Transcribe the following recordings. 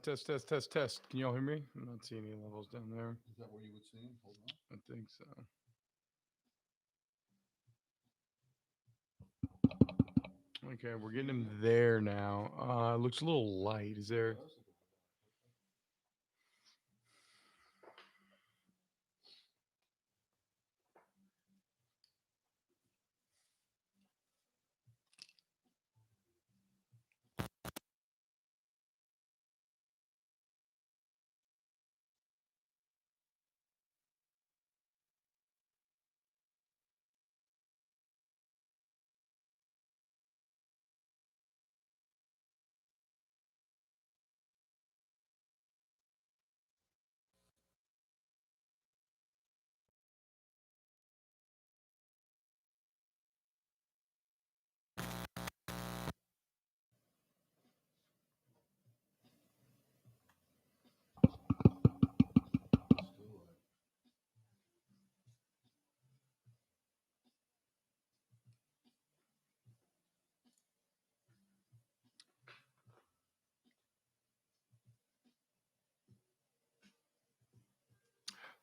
Test, test, test, test. Can y'all hear me? I'm not seeing any levels down there. Is that where you would see him? Hold on. I think so. Okay, we're getting him there now. Looks a little light. Is there?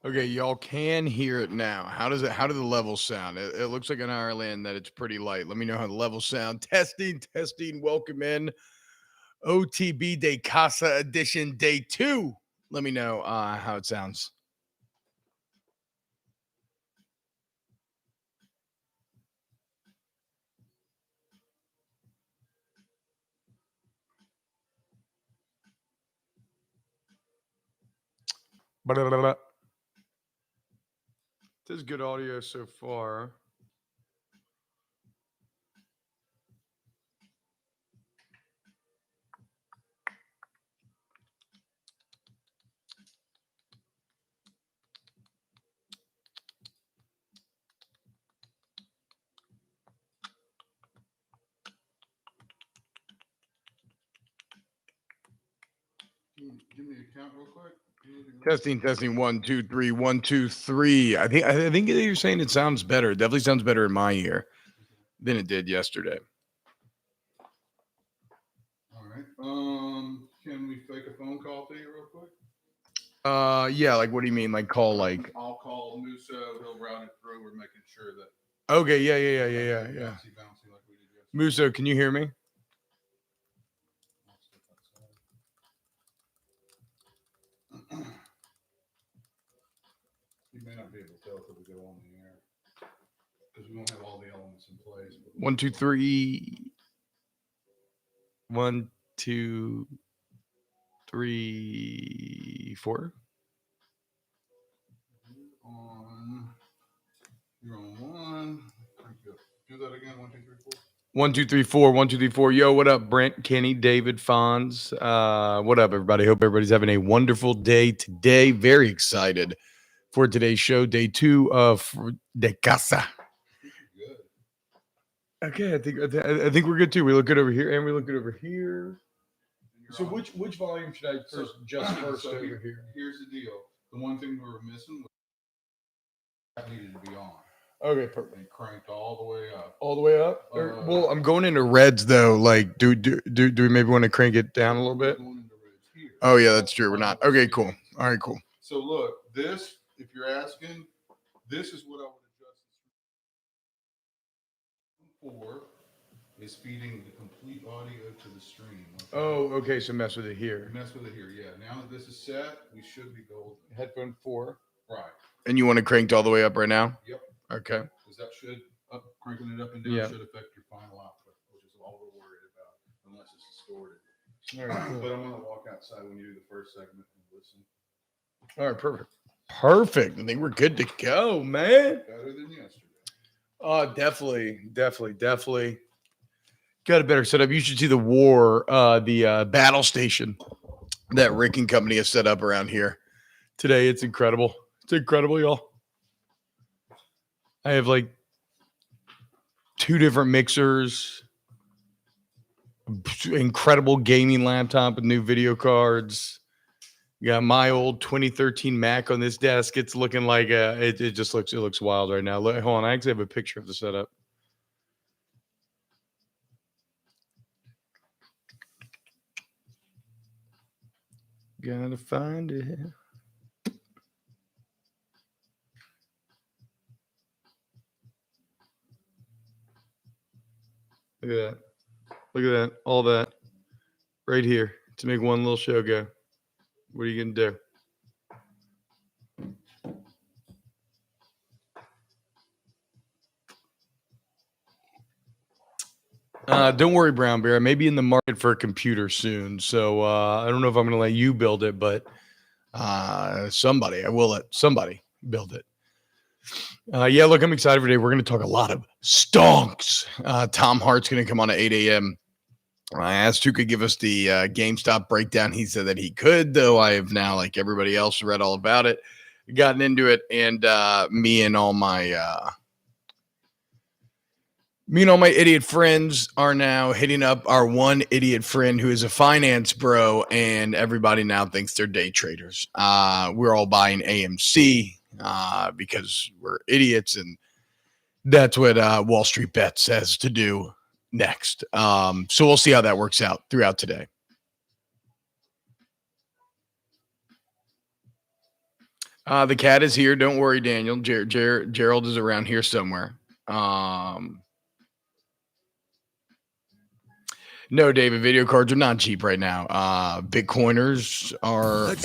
Okay, y'all can hear it now. How does it? How do the levels sound? It looks like in Ireland that it's pretty light. Let me know how the levels sound. Testing, testing. Welcome in OTB de Casa Edition Day 2. Let me know how it sounds. This is good audio so far. Give me a count real quick. Testing, testing. 1, 2, 3. 1, 2, 3. I think you're saying it sounds better. It definitely sounds better in my ear than it did yesterday. All right. Can we fake a phone call to you real quick? Yeah. Like, what do you mean? Like, call like? I'll call Muso. He'll route it through. We're making sure that. Okay. Yeah. Bouncy, bouncy like we did yesterday. Muso, can you hear me? You may not be able to tell if we go on the air because we won't have all the elements in place. 1, 2, 3. 1, 2, 3, 4. You're on one. Do that again. 1, 2, 3, 4. 1, 2, 3, 4. 1, 2, 3, 4. Yo, what up, Brent, Kenny, David, Fonz? What up, everybody? Hope everybody's having a wonderful day today. Very excited for today's show, day 2 of De Casa. Good. Okay, I think we're good too. We look good over here, and we look good over here. So which volume should I adjust first over here? Here's the deal. The one thing we were missing was that needed to be on. Okay, perfect. And cranked all the way up. All the way up? Well, I'm going into reds though. Like, do we maybe want to crank it down a little bit? Going into reds here. Oh yeah, that's true. We're not. Okay, cool. All right, cool. So look, this, if you're asking, this is what I would adjust. 4 is feeding the complete audio to the stream. Okay? Oh, okay. So mess with it here. Mess with it here, yeah. Now that this is set, we should be golden. Headphone 4. Right. And you want it cranked all the way up right now? Yep. Okay. Because that should, cranking it up and down should affect your final output, which is all we're worried about, unless it's distorted. All right, cool. But I'm going to walk outside when you do the first segment and listen. All right, perfect. Perfect. I think we're good to go, man. Better than yesterday. Oh, definitely. Got a better setup. You should see the battle station that Rick and company has set up around here today. It's incredible. It's incredible, y'all. I have like 2 different mixers, incredible gaming laptop with new video cards. You got my old 2013 Mac on this desk. It's looking like it looks wild right now. Look, hold on, I actually have a picture of the setup. Gotta find it. Look at that. Look at that. All that right here to make one little show go. What are you going to do? Don't worry, Brown Bear. I may be in the market for a computer soon. So I don't know if I'm going to let you build it, but I will let somebody build it. Yeah, look, I'm excited for today. We're going to talk a lot of stonks. Tom Hart's going to come on at 8 a.m. I asked who could give us the GameStop breakdown. He said that he could, though I have now, like everybody else, read all about it, gotten into it, and me and all my idiot friends are now hitting up our one idiot friend who is a finance bro, and everybody now thinks they're day traders. We're all buying AMC because we're idiots, and that's what Wall Street Bet says to do next. So we'll see how that works out throughout today. The cat is here. Don't worry, Daniel. Gerald is around here somewhere. No, David, video cards are not cheap right now. Bitcoiners are a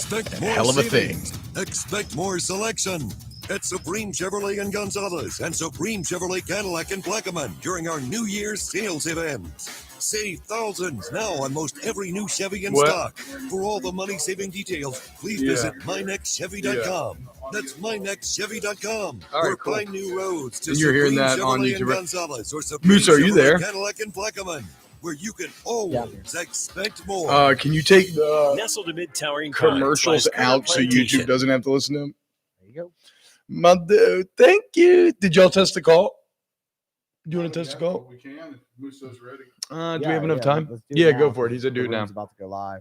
hell of a thing. Expect more selection at Supreme Chevrolet in Gonzales and Supreme Chevrolet Cadillac in Plaquemine during our New Year's sales event. Save thousands now on most every new Chevy in stock. For all the money-saving details, please visit mynextchevy.com. That's mynextchevy.com. Right, cool. Find new roads to you're hearing that Chevrolet on in YouTube. Gonzales or Supreme Moose, are you Chevrolet there? Cadillac in Plaquemine, where you can always expect more. Can you take the Nestled amid towering commercials out so YouTube doesn't have to listen to them? There you go. My dude, thank you. Did y'all test the call? Do you want to test the call? We can. If Musso's ready. Do we have enough time? Let's do it Yeah, now, go for it. because He said do the it now. room's about to go live.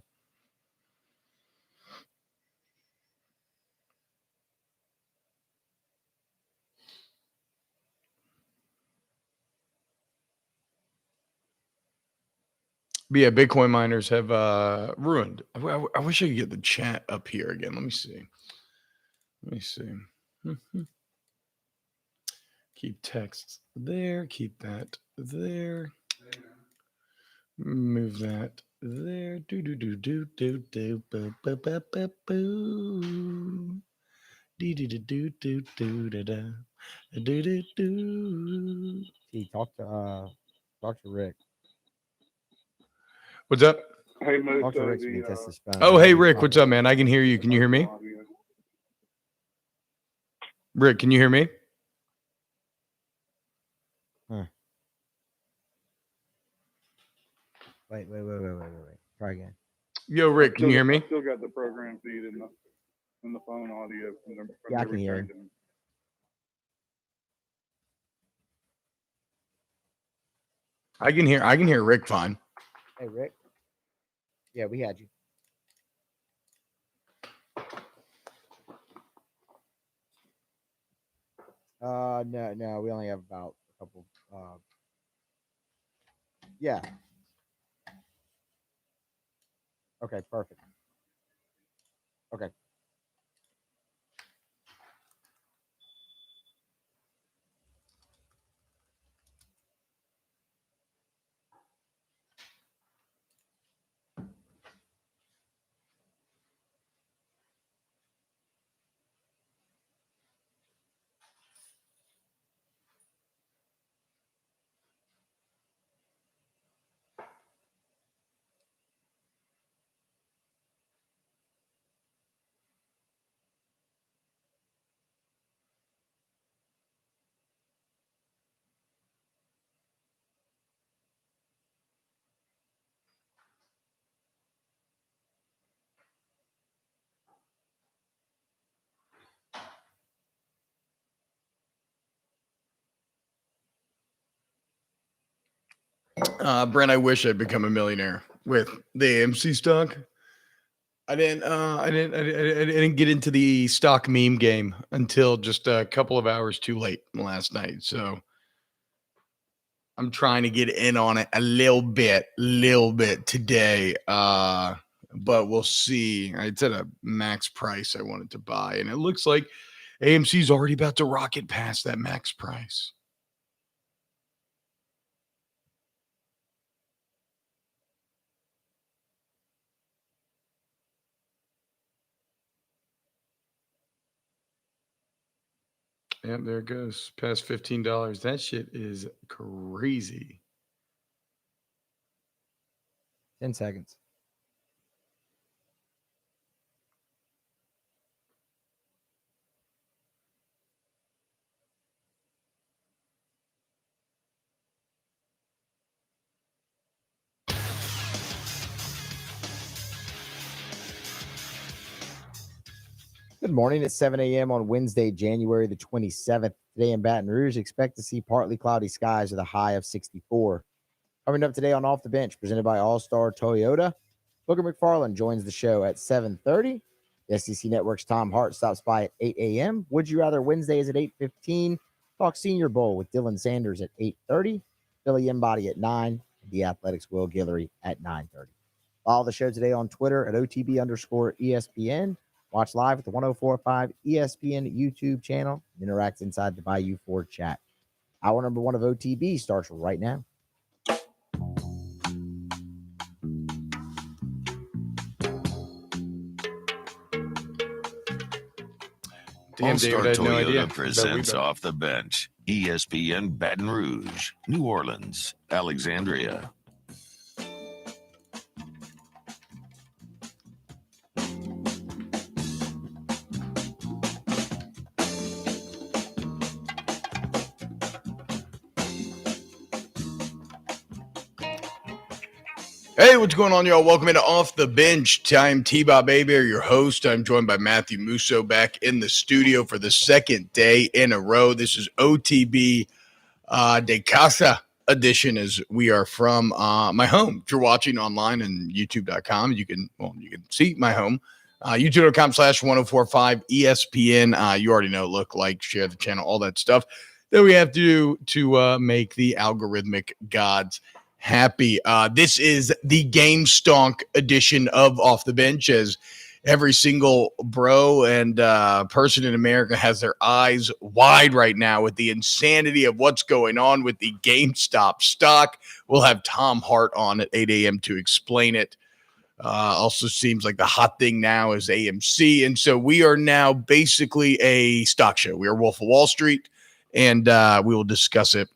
But yeah, Bitcoin miners have ruined. I wish I could get the chat up here again. Let me see. Keep texts there. Keep that there. Move that there. Do. Boo. Do. Hey, talk to Rick. What's up? Hey, Moose. Talk to Rick so we can test his phone. Oh, hey, Rick. What's up, man? I can hear you. Can you hear me? Rick, can you hear me? Wait. Try again. Yo, Rick, can you hear me? Still got the program feed in the phone audio. From Yeah, I can hear him. I can hear Rick fine. Hey, Rick. Yeah, we had you. No, we only have about a couple. Yeah. Okay, perfect. Okay. Brent, I wish I'd become a millionaire with the AMC stock. I didn't get into the stock meme game until just a couple of hours too late last night. So I'm trying to get in on it a little bit today. but we'll see. I said a max price I wanted to buy, and it looks like AMC's already about to rocket past that max price. Yep, there it goes. Past $15. That shit is crazy. 10 seconds. Good morning. It's 7 a.m. on Wednesday, January the 27th. Today in Baton Rouge, expect to see partly cloudy skies with a high of 64. Coming up today on Off the Bench, presented by All-Star Toyota, Booker McFarland joins the show at 7:30. The SEC Network's Tom Hart stops by at 8 a.m. Would You Rather Wednesday is at 8:15. Talk Senior Bowl with Dylan Sanders at 8:30. Billy Embody at 9. The Athletics' Will Guillory at 9:30. Follow the show today on Twitter at OTB_ESPN. Watch live at the 104.5 ESPN YouTube channel. Interact inside the Bayou Ford chat. Hour number 1 of OTB starts right now. Damn, All-Star David, I had no idea. Toyota presents Off the Bench. ESPN Baton Rouge, New Orleans, Alexandria. Hey, what's going on, y'all? Welcome into Off the Bench. I'm T-Bob Abear, your host. I'm joined by Matthew Musso back in the studio for the second day in a row. This is OTB De Casa edition, as we are from my home. If you're watching online on YouTube.com, you can see my home. YouTube.com/1045 ESPN. You already know, look, like, share the channel, all that stuff that we have to do to make the algorithmic gods happy. This is the Gamestonks edition of Off the Bench, as every single bro and person in America has their eyes wide right now with the insanity of what's going on with the GameStop stock. We'll have Tom Hart on at 8 a.m. to explain it. Also seems like the hot thing now is AMC. And so we are now basically a stock show. We are Wolf of Wall Street, and we will discuss it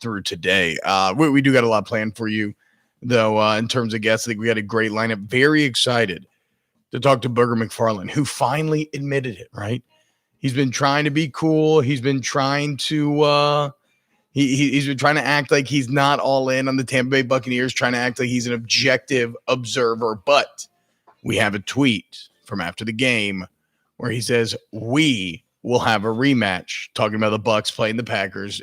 through today. We do got a lot planned for you, though, in terms of guests. I think we got a great lineup. Very excited to talk to Booker McFarland, who finally admitted it, right? He's been trying to be cool. He's been trying to he's been trying to act like he's not all in on the Tampa Bay Buccaneers, trying to act like he's an objective observer. But we have a tweet from after the game where he says, we will have a rematch, talking about the Bucs playing the Packers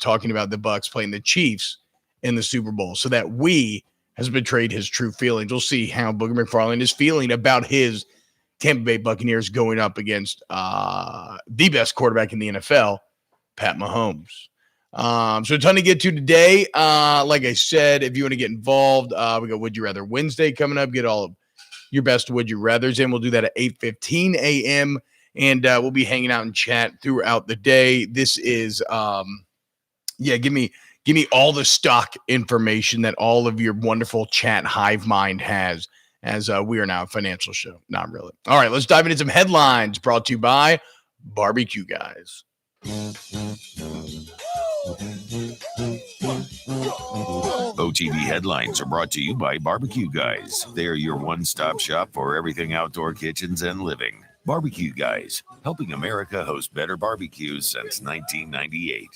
talking about the Bucs playing the Chiefs in the Super Bowl. So that we has betrayed his true feelings. We'll see how Booker McFarland is feeling about his Tampa Bay Buccaneers going up against the best quarterback in the NFL, Pat Mahomes. So a ton to get to today. Like I said, if you want to get involved, we got Would You Rather Wednesday coming up. Get all of your best Would You Rathers in. We'll do that at 8:15 a.m., and we'll be hanging out and chat throughout the day. This is, give me all the stock information that all of your wonderful chat hive mind has, as we are now a financial show. Not really. All right, let's dive into some headlines brought to you by Barbecue Guys. OTB headlines are brought to you by Barbecue Guys. They are your one-stop shop for everything outdoor kitchens and living. Barbecue Guys, helping America host better barbecues since 1998.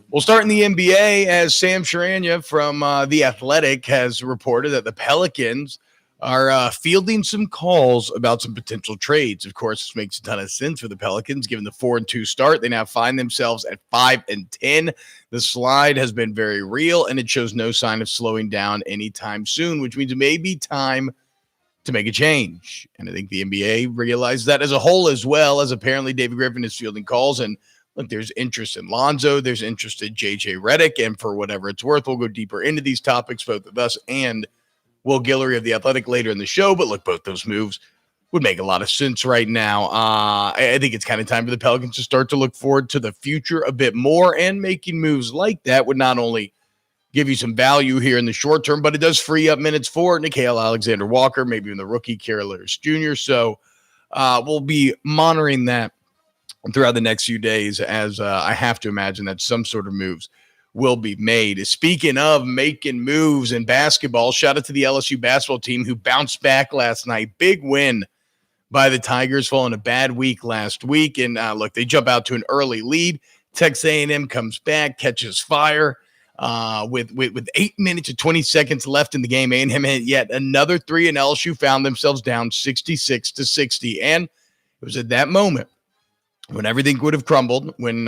We'll start in the NBA, as Sam Charania from The Athletic has reported that the Pelicans are fielding some calls about some potential trades. Of course, this makes a ton of sense for the Pelicans, given the 4-2 start. They now find themselves at 5-10. The slide has been very real, and it shows no sign of slowing down anytime soon, which means it may be time to make a change. And I think the NBA realized that as a whole, as well, as apparently David Griffin is fielding calls. And look, there's interest in Lonzo, there's interest in JJ Redick, and for whatever it's worth, we'll go deeper into these topics, both with us and Will Guillory of The Athletic later in the show. But look, both those moves would make a lot of sense right now. I think it's kind of time for the Pelicans to start to look forward to the future a bit more, and making moves like that would not only give you some value here in the short term, but it does free up minutes for Nickeil Alexander-Walker, maybe even the rookie Kara Lewis Jr. So we'll be monitoring that throughout the next few days, as I have to imagine that some sort of moves will be made. Speaking of making moves in basketball, shout out to the LSU basketball team who bounced back last night. Big win by the Tigers following a bad week last week. And look, they jump out to an early lead. Texas A&M comes back, catches fire. With 8 minutes and 20 seconds left in the game, A&M hit yet another three, and LSU found themselves down 66-60. And it was at that moment when everything would have crumbled, when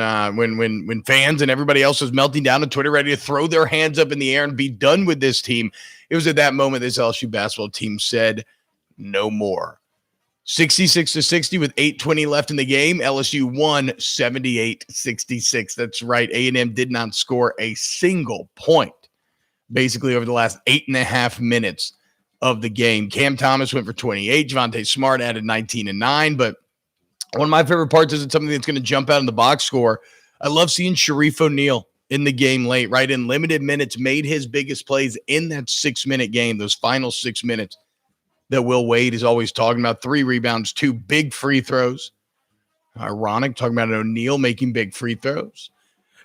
fans and everybody else was melting down on Twitter, ready to throw their hands up in the air and be done with this team. It was at that moment this LSU basketball team said, no more. 66-60 with 8:20 left in the game. LSU won 78-66. That's right. A&M did not score a single point basically over the last 8.5 minutes of the game. Cam Thomas went for 28. Javonte Smart added 19 and 9. But one of my favorite parts isn't something that's going to jump out in the box score. I love seeing Sharif O'Neal in the game late, right? In limited minutes, made his biggest plays in that 6-minute game, those final 6 minutes that Will Wade is always talking about. 3 rebounds, 2 big free throws. Ironic, talking about O'Neal making big free throws.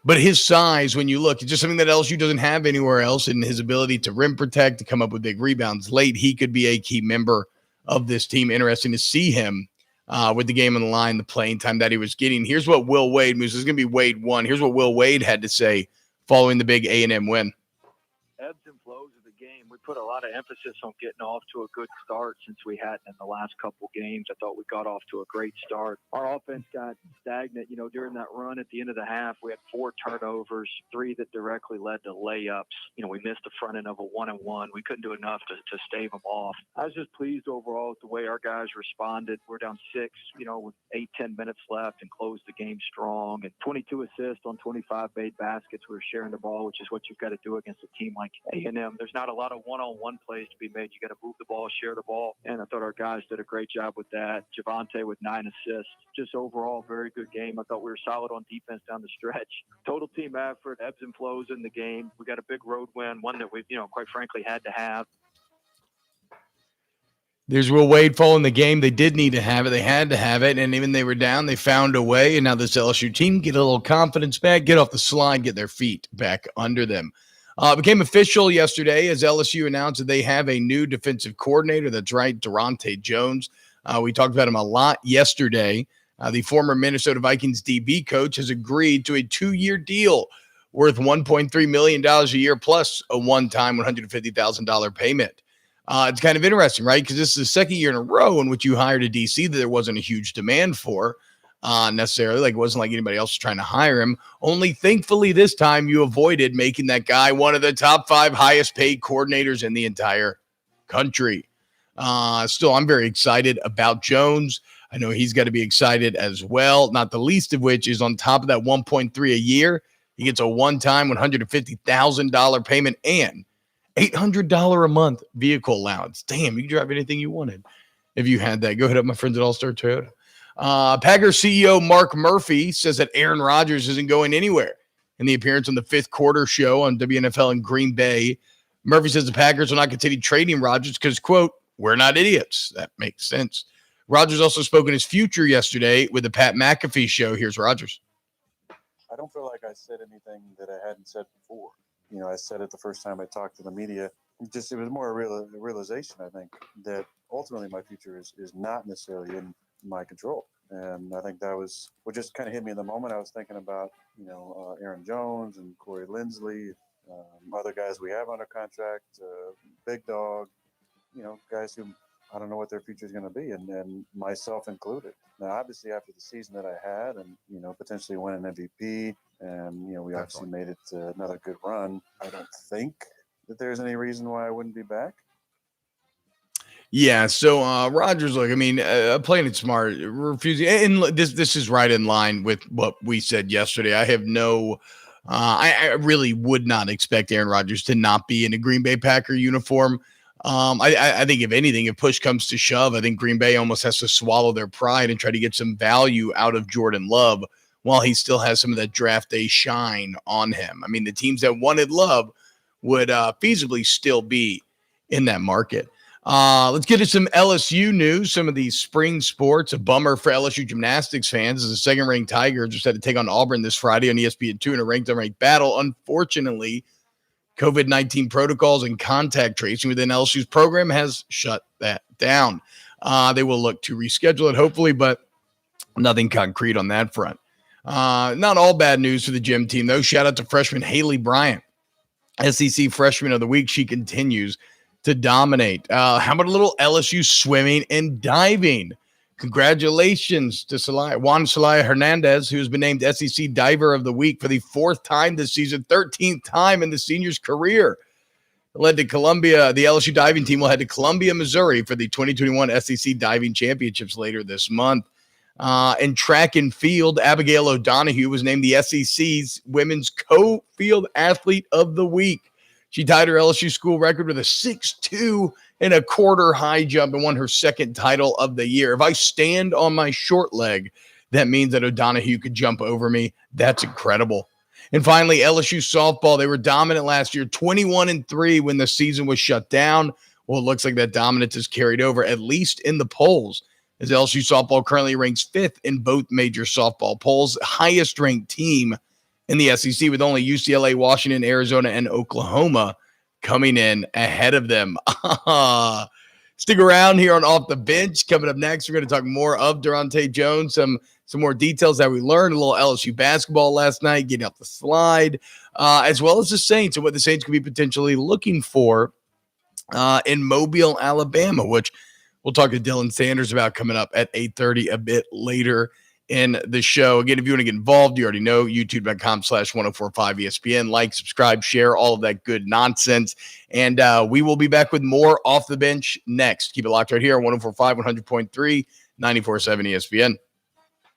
But his size, when you look, it's just something that LSU doesn't have anywhere else, and his ability to rim protect, to come up with big rebounds late. He could be a key member of this team. Interesting to see him with the game on the line, the playing time that he was getting. Here's what Will Wade moves. This is going to be Wade 1. Here's what Will Wade had to say following the big A&M win. Ebbs and flows of the game. We put a lot of emphasis on getting off to a good start since we hadn't in the last couple games. I thought we got off to a great start. Our offense got stagnant. During that run at the end of the half, we had 4 turnovers, 3 that directly led to layups. We missed the front end of a 1-and-1. We couldn't do enough to stave them off. I was just pleased overall with the way our guys responded. We're down 6, with 8-10 minutes left, and closed the game strong. And 22 assists on 25 made baskets. We were sharing the ball, which is what you've got to do against a team like A&M. There's not a lot of one-on-one plays to be made. You got to move the ball, share the ball, and I thought our guys did a great job with that. Javonte with 9 assists. Just overall, very good game. I thought we were solid on defense down the stretch. Total team effort, ebbs and flows in the game. We got a big road win, one that we, quite frankly, had to have. There's Will Wade following the game. They did need to have it. They had to have it. And even they were down, they found a way. And now this LSU team get a little confidence back, get off the slide, get their feet back under them. It became official yesterday as LSU announced that they have a new defensive coordinator. That's right, Durante Jones. We talked about him a lot yesterday. The former Minnesota Vikings DB coach has agreed to a 2-year deal worth $1.3 million a year plus a one-time $150,000 payment. It's kind of interesting, right? Because this is the second year in a row in which you hired a DC that there wasn't a huge demand for necessarily. Like, it wasn't like anybody else was trying to hire him. Only thankfully this time you avoided making that guy one of the top 5 highest paid coordinators in the entire country. Still, I'm very excited about Jones. I know he's got to be excited as well, not the least of which is on top of that 1.3 a year, he gets a one-time $150,000 payment and $800 a month vehicle allowance. Damn, you can drive anything you wanted if you had that. Go hit up my friends at All Star Toyota. Packers CEO Mark Murphy says that Aaron Rodgers isn't going anywhere. In the appearance on the 5th Quarter show on WNFL in Green Bay, Murphy says the Packers will not continue trading Rodgers because, quote, we're not idiots. That makes sense. Rodgers also spoke in his future yesterday with the Pat McAfee show. Here's Rodgers. I don't feel like I said anything that I hadn't said before. I said it the first time I talked to the media. It was more a realization, I think, that ultimately my future is not necessarily in my control. And I think that was what just kind of hit me in the moment. I was thinking about, Aaron Jones and Corey Linsley, other guys we have under contract, Big Dog, guys who I don't know what their future is going to be, and myself included. Now, obviously, after the season that I had and, potentially win an MVP and, we obviously made it another good run, I don't think that there's any reason why I wouldn't be back. Yeah, so Rodgers, look, playing it smart, refusing, and this is right in line with what we said yesterday. I have no, I really would not expect Aaron Rodgers to not be in a Green Bay Packer uniform. I think if anything, if push comes to shove, I think Green Bay almost has to swallow their pride and try to get some value out of Jordan Love while he still has some of that draft day shine on him. I mean, the teams that wanted Love would feasibly still be in that market. Let's get to some LSU news, some of these spring sports. A bummer for LSU gymnastics fans as the second-ranked Tigers just had to take on Auburn this Friday on ESPN2 in a ranked-unranked battle. Unfortunately, COVID-19 protocols and contact tracing within LSU's program has shut that down. They will look to reschedule it, hopefully, but nothing concrete on that front. Not all bad news for the gym team, though. Shout out to freshman Haley Bryant, SEC Freshman of the Week. She continues to dominate. How about a little LSU swimming and diving? Congratulations to Juan Celaya Hernandez, who has been named SEC Diver of the Week for the 4th time this season, 13th time in the senior's career. Led to Columbia. The LSU diving team will head to Columbia, Missouri for the 2021 SEC Diving Championships later this month. In track and field, Abigail O'Donohue was named the SEC's Women's Co-Field Athlete of the Week. She tied her LSU school record with a 6'2" and a quarter high jump and won her 2nd title of the year. If I stand on my short leg, that means that O'Donohue could jump over me. That's incredible. And finally, LSU softball. They were dominant last year, 21-3 when the season was shut down. Well, it looks like that dominance is carried over, at least in the polls, as LSU softball currently ranks 5th in both major softball polls, highest ranked team in the SEC, with only UCLA, Washington, Arizona, and Oklahoma coming in ahead of them. Stick around here on Off the Bench. Coming up next, we're going to talk more of Durante Jones, some more details that we learned, a little LSU basketball last night, getting up the slide, as well as the Saints and what the Saints could be potentially looking for in Mobile, Alabama, which we'll talk to Dylan Sanders about coming up at 8:30 a bit later in the show. Again, if you want to get involved, you already know, youtube.com/1045ESPN. Like, subscribe, share, all of that good nonsense. And we will be back with more Off the Bench next. Keep it locked right here on 1045, 100.3, 94.7 ESPN.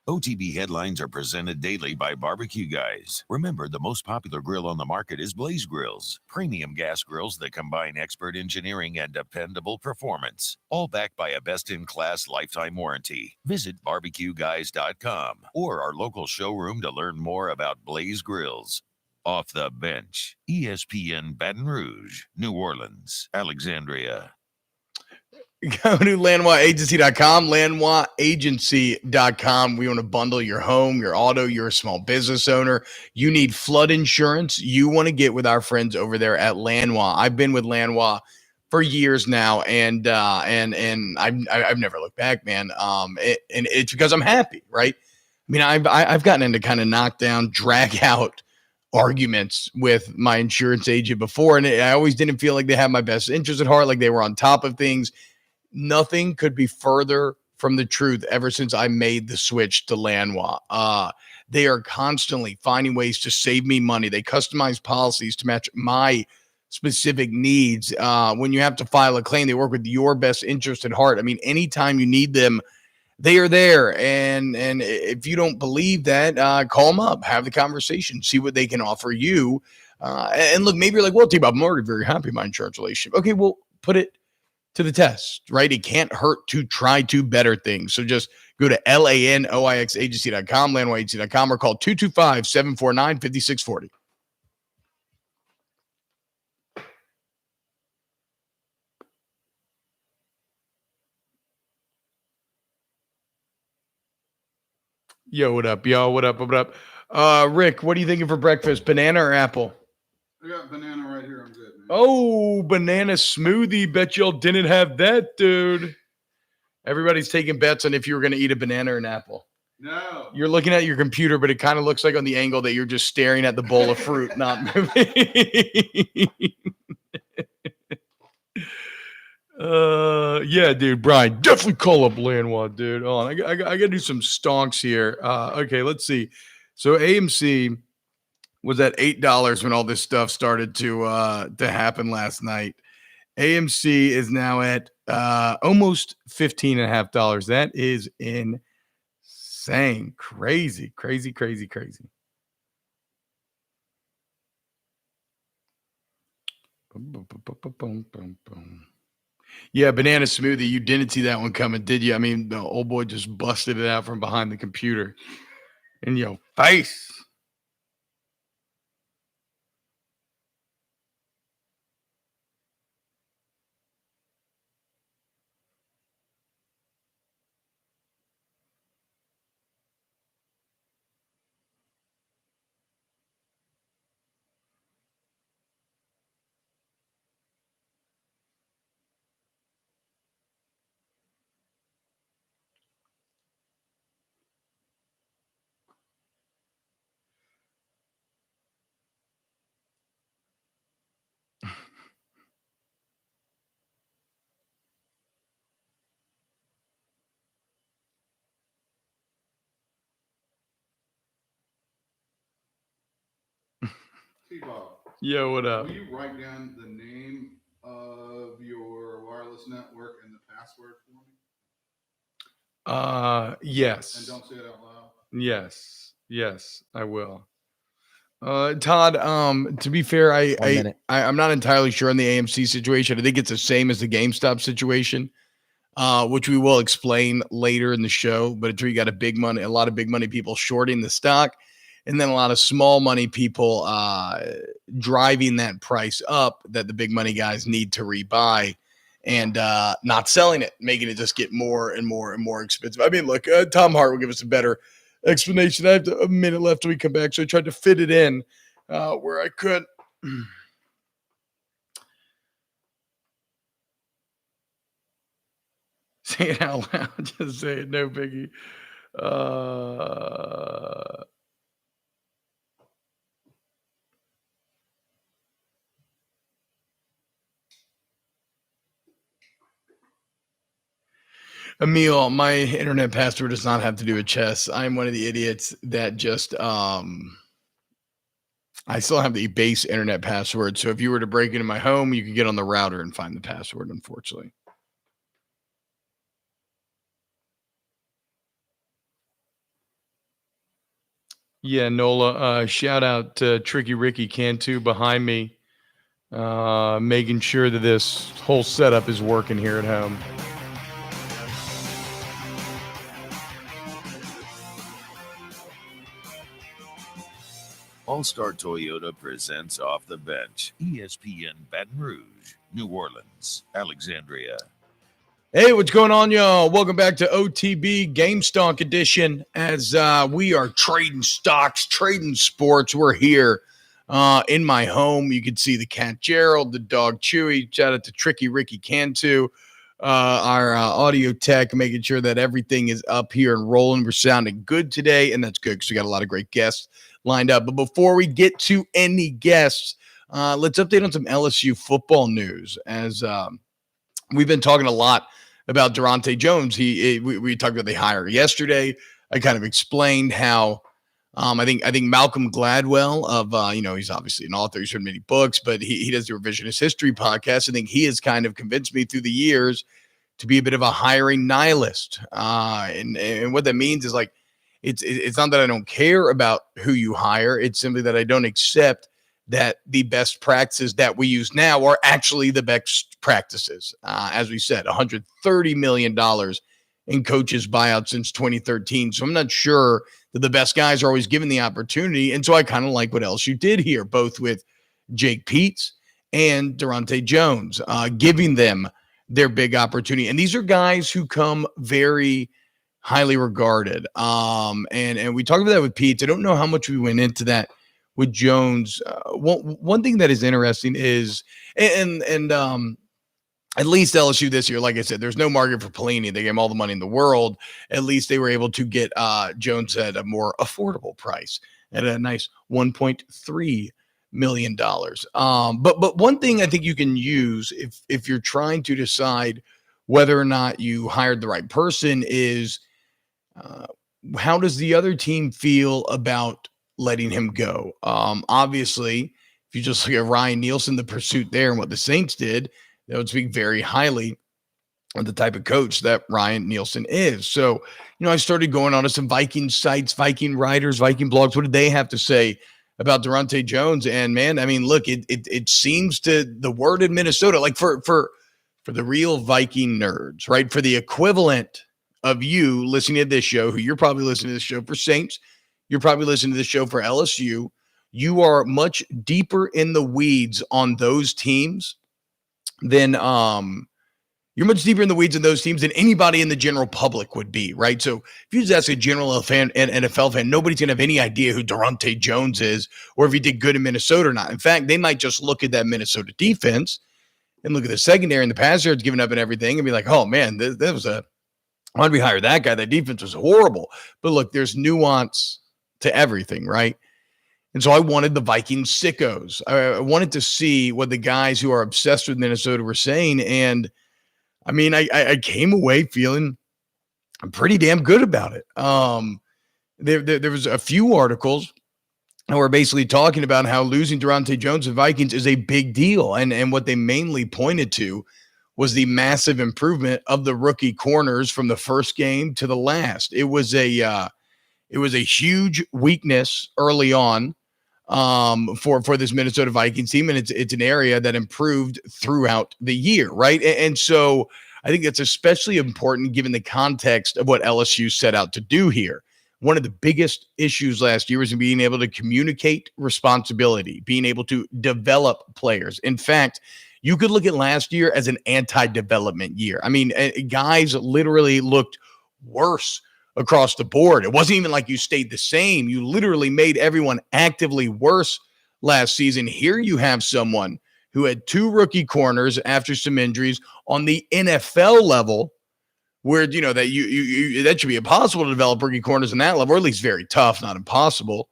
OTB headlines are presented daily by Barbecue Guys. Remember, the most popular grill on the market is Blaze Grills, premium gas grills that combine expert engineering and dependable performance, all backed by a best-in-class lifetime warranty. Visit barbecueguys.com or our local showroom to learn more about Blaze Grills. Off the Bench, ESPN Baton Rouge, New Orleans, Alexandria. Go to LandwaAgency.com, LandwaAgency.com. We want to bundle your home, your auto, you're a small business owner. You need flood insurance. You want to get with our friends over there at Landwa. I've been with Landwa for years now, and I've never looked back, man. And it's because I'm happy, right? I mean, I've gotten into kind of knockdown, drag out arguments with my insurance agent before, and I always didn't feel like they had my best interest at heart, like they were on top of things. Nothing could be further from the truth ever since I made the switch to Landwa. They are constantly finding ways to save me money. They customize policies to match my specific needs. When you have to file a claim, they work with your best interest at heart. I mean, anytime you need them, they are there. And if you don't believe that, call them up, have the conversation, see what they can offer you. And look, maybe you're like, well, T-Bob, I'm already very happy with my insurance relationship. Okay, well, put it to the test, right? It can't hurt to try to better things. So just go to LANOIXagency.com, LandwaAgency.com, or call 225-749-5640. Yo, what up, y'all? What up? What up? Rick, what are you thinking for breakfast? Banana or apple? I got banana right here. I'm good, man. Oh, banana smoothie. Bet y'all didn't have that, dude. Everybody's taking bets on if you were going to eat a banana or an apple. No. You're looking at your computer, but it kind of looks like on the angle that you're just staring at the bowl of fruit, not moving. Yeah, dude, Brian, definitely call up Landwa, dude. Oh, I got to do some stonks here. Okay, let's see. So AMC was at $8 when all this stuff started to happen last night. AMC is now at almost $15.50. That is insane. Crazy. Boom. Yeah, banana smoothie. You didn't see that one coming, did you? I mean, the old boy just busted it out from behind the computer in your face. T-Bob, Yo, what up? will you write down the name of your wireless network and the password for me? And Yes. don't say it out loud. Yes, I will. Todd, to be fair, 1 minute. I'm not entirely sure on the AMC situation. I think it's the same as the GameStop situation, which we will explain later in the show. But it's where you got a lot of big money people shorting the stock, and then a lot of small money people driving that price up that the big money guys need to rebuy and not selling it, making it just get more and more and more expensive. I mean, look, Tom Hart will give us a better explanation. I have a minute left till we come back, so I tried to fit it in where I could. Say it out loud. Just say it. No biggie. Emil, my internet password does not have to do with chess. I'm one of the idiots that just I still have the base internet password. So if you were to break into my home, you could get on the router and find the password, unfortunately. Yeah, Nola, shout out to Tricky Ricky Cantu behind me, making sure that this whole setup is working here at home. All-Star Toyota presents Off the Bench. ESPN Baton Rouge, New Orleans, Alexandria. Hey, what's going on, y'all? Welcome back to OTB Gamestonks Edition. As we are trading stocks, trading sports. We're here in my home. You can see the cat Gerald, the dog Chewy. Shout out to Tricky Ricky Cantu, our audio tech, making sure that everything is up here and rolling. We're sounding good today, and that's good because we got a lot of great guests lined up. But before we get to any guests, let's update on some LSU football news. As we've been talking a lot about Durante Jones. We talked about the hire yesterday. I kind of explained how I think Malcolm Gladwell of he's obviously an author. He's written many books, but he does the revisionist history podcast. I think he has kind of convinced me through the years to be a bit of a hiring nihilist. And what that means is like it's not that I don't care about who you hire. It's simply that I don't accept that the best practices that we use now are actually the best practices. As we said, $130 million in coaches buyout since 2013. So I'm not sure that the best guys are always given the opportunity. And so I kind of like what LSU did here, both with Jake Peetz and Durante Jones, giving them their big opportunity. And these are guys who come very highly regarded. And we talked about that with Peetz. I don't know how much we went into that with Jones. One thing that is interesting is, and at least LSU this year, like I said, there's no market for Pelini. They gave him all the money in the world. At least they were able to get Jones at a more affordable price at a nice $1.3 million. But one thing I think you can use if you're trying to decide whether or not you hired the right person is how does the other team feel about letting him go? Obviously, if you just look at Ryan Nielsen, the pursuit there and what the Saints did, that would speak very highly of the type of coach that Ryan Nielsen is. So, I started going on to some Viking sites, Viking writers, Viking blogs. What did they have to say about Durante Jones? And man, I mean, look, it seems to the word in Minnesota, like for for the real Viking nerds, right? For the equivalent of you listening to this show, who you're probably listening to this show for Saints, you're probably listening to this show for LSU. You are much deeper in the weeds on those teams than you're much deeper in the weeds in those teams than anybody in the general public would be, right? So if you just ask a general fan, an NFL fan, nobody's going to have any idea who Durante Jones is or if he did good in Minnesota or not. In fact, they might just look at that Minnesota defense and look at the secondary and the pass yards given up and everything and be like, oh, man, that was why did we hire that guy? That defense was horrible. But look, there's nuance to everything, right? And so I wanted the Vikings sickos. I wanted to see what the guys who are obsessed with Minnesota were saying. And I mean, I came away feeling pretty damn good about it. There was a few articles that were basically talking about how losing Durante Jones and Vikings is a big deal. And what they mainly pointed to was the massive improvement of the rookie corners from the first game to the last. It was a huge weakness early on for this Minnesota Vikings team. And it's an area that improved throughout the year. Right. And so I think that's especially important given the context of what LSU set out to do here. One of the biggest issues last year was being able to communicate responsibility, being able to develop players. In fact, you could look at last year as an anti-development year. I mean, guys literally looked worse across the board. It wasn't even like you stayed the same. You literally made everyone actively worse last season. Here you have someone who had 2 rookie corners after some injuries on the NFL level, where, you know, that you that should be impossible to develop rookie corners in that level, or at least very tough, not impossible.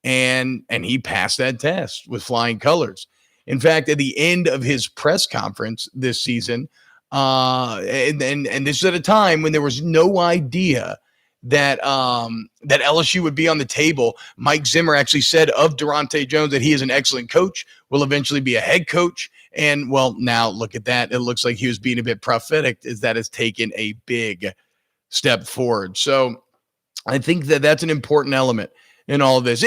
And he passed that test with flying colors. In fact, at the end of his press conference this season, and this is at a time when there was no idea that LSU would be on the table. Mike Zimmer actually said of Durante Jones that he is an excellent coach, will eventually be a head coach. And, well, now look at that. It looks like he was being a bit prophetic, as that has taken a big step forward. So I think that that's an important element in all of this.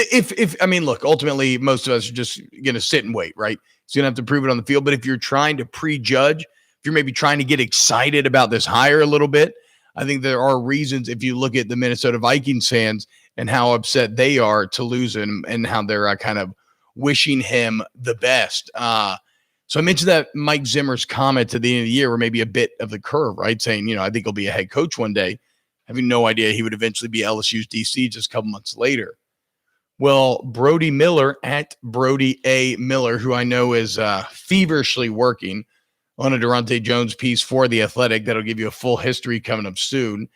I mean, look, ultimately, most of us are just going to sit and wait, right? So you're going to have to prove it on the field. But if you're trying to prejudge, if you're maybe trying to get excited about this hire a little bit, I think there are reasons, if you look at the Minnesota Vikings fans and how upset they are to lose him and how they're kind of wishing him the best. So I mentioned that Mike Zimmer's comments at the end of the year were maybe a bit of the curve, right? Saying, you know, I think he'll be a head coach one day, having no idea he would eventually be LSU's DC just a couple months later. Well, Brody Miller at Brody A. Miller, who I know is feverishly working on a Durante Jones piece for The Athletic that'll give you a full history coming up soon.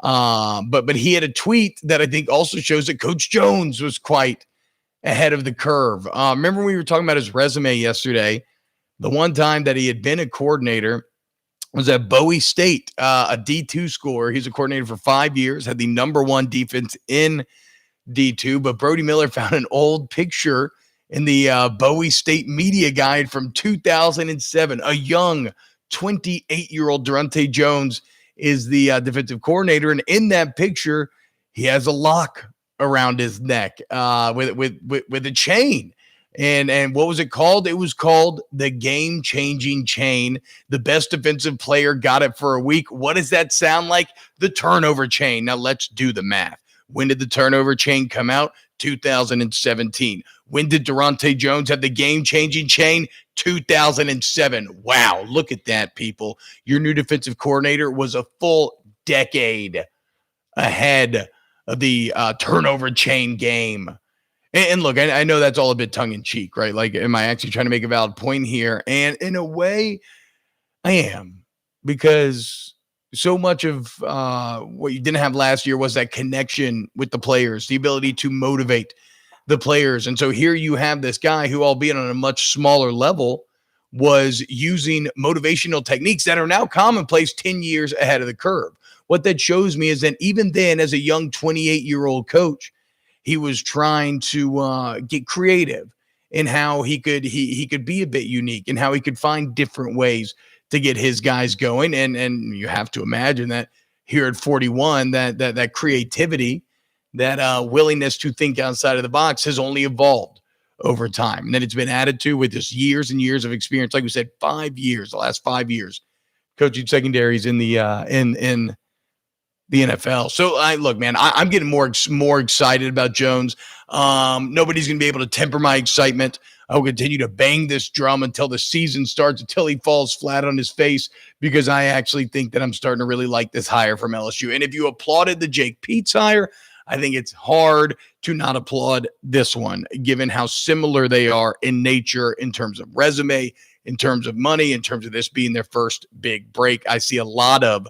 But he had a tweet that I think also shows that Coach Jones was quite ahead of the curve. Remember we were talking about his resume yesterday? The one time that he had been a coordinator was at Bowie State, a D2 school where he's a coordinator for 5 years, had the number 1 defense in D2. But Brody Miller found an old picture in the Bowie State media guide from 2007. A young 28-year-old Durante Jones is the defensive coordinator. And in that picture, he has a lock around his neck with a chain. And what was it called? It was called the game-changing chain. The best defensive player got it for a week. What does that sound like? The turnover chain. Now let's do the math. When did the turnover chain come out? 2017. When did Durante Jones have the game-changing chain? 2007. Wow, look at that, people. Your new defensive coordinator was a full decade ahead of the turnover chain game. And look, I know that's all a bit tongue-in-cheek, right? Like, am I actually trying to make a valid point here? And in a way, I am, because so much of what you didn't have last year was that connection with the players, the ability to motivate the players. And so here you have this guy who, albeit on a much smaller level, was using motivational techniques that are now commonplace 10 years ahead of the curve. What that shows me is that even then, as a young 28-year-old coach, he was trying to get creative in how he could be a bit unique and how he could find different ways to get his guys going. And you have to imagine that here at 41, that creativity, that willingness to think outside of the box has only evolved over time. And then it's been added to with just years and years of experience. Like we said, 5 years, the last 5 years, coaching secondaries in the in the NFL. So look, man, I'm getting more excited about Jones. Nobody's going to be able to temper my excitement. I will continue to bang this drum until the season starts, until he falls flat on his face, because I actually think that I'm starting to really like this hire from LSU. And if you applauded the Jake Peets hire, I think it's hard to not applaud this one, given how similar they are in nature, in terms of resume, in terms of money, in terms of this being their first big break. I see a lot of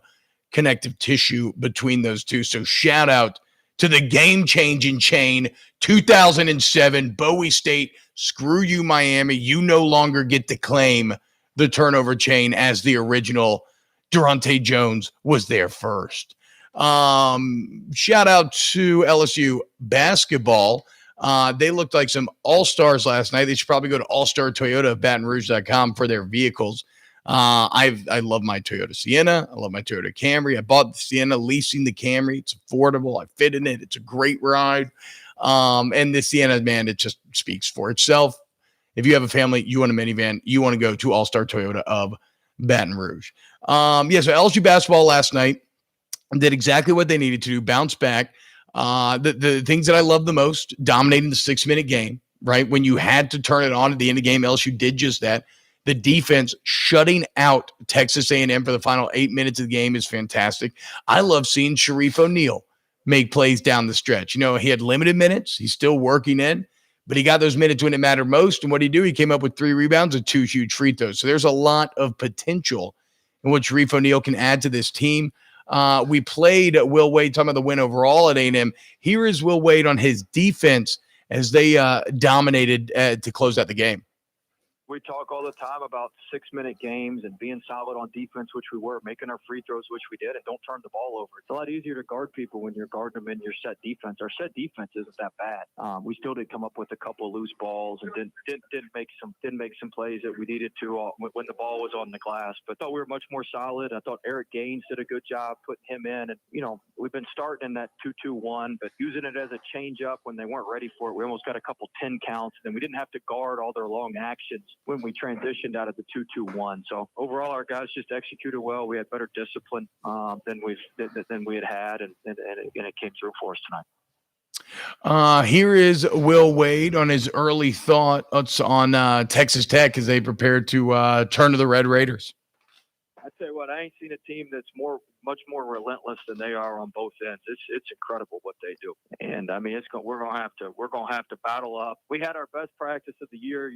connective tissue between those two. So shout out to the game-changing chain, 2007, Bowie State. Screw you, Miami. You no longer get to claim the turnover chain as the original. Durante Jones was there first. Shout out to LSU basketball. They looked like some all-stars last night. They should probably go to All-Star Toyota of BatonRouge.com for their vehicles. I love my Toyota Sienna. I love my Toyota Camry. I bought the Sienna, leasing the Camry. It's affordable. I fit in it. It's a great ride. And the Sienna, man, it just speaks for itself. If you have a family, you want a minivan, you want to go to All-Star Toyota of Baton Rouge. So LSU basketball last night did exactly what they needed to do, bounce back. The things that I love the most, dominating the 6-minute game, right? When you had to turn it on at the end of the game, LSU did just that. The defense shutting out Texas A&M for the final 8 minutes of the game is fantastic. I love seeing Sharif O'Neal make plays down the stretch. You know, he had limited minutes. He's still working in, but he got those minutes when it mattered most. And what did he do? He came up with 3 rebounds and 2 huge free throws. So there's a lot of potential in what Sharif O'Neal can add to this team. We played Will Wade, talking about the win overall at A&M. Here is Will Wade on his defense as they dominated to close out the game. We talk all the time about 6-minute games and being solid on defense, which we were, making our free throws, which we did, and don't turn the ball over. It's a lot easier to guard people when you're guarding them in your set defense. Our set defense isn't that bad. We still did come up with a couple of loose balls and didn't make some plays that we needed to when the ball was on the glass. But I thought we were much more solid. I thought Eric Gaines did a good job putting him in. And, you know, we've been starting in that 2-2-1, but using it as a change-up when they weren't ready for it. We almost got a couple 10 counts, and we didn't have to guard all their long actions when we transitioned out of the 2-2-1. So overall, our guys just executed well. We had better discipline than we had, and it came through for us tonight. Here is Will Wade on his early thoughts on Texas Tech as they prepare to turn to the Red Raiders. I tell you what, I ain't seen a team that's much more relentless than they are on both ends. It's incredible what they do, and I mean we're gonna have to battle up. We had our best practice of the year,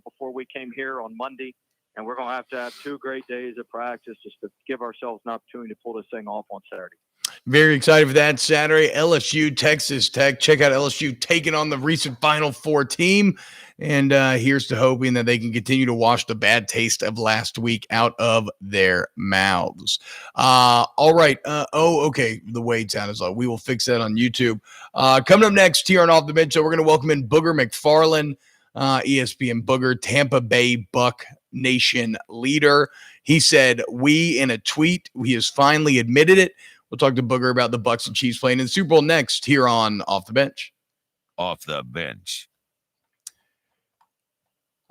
before we came here on Monday, and we're gonna have 2 great days of practice just to give ourselves an opportunity to pull this thing off on Saturday. Very excited for that Saturday. LSU, Texas Tech. Check out LSU taking on the recent Final Four team. And here's to hoping that they can continue to wash the bad taste of last week out of their mouths. All right. Okay. The Wade sound is low. We will fix that on YouTube. Coming up next here on Off the Bench, so we're going to welcome in Booger McFarland, ESPN Booger, Tampa Bay Buck Nation leader. He said, in a tweet, he has finally admitted it. We'll talk to Booger about the Bucks and Chiefs playing in the Super Bowl next here on Off the Bench. Off the Bench.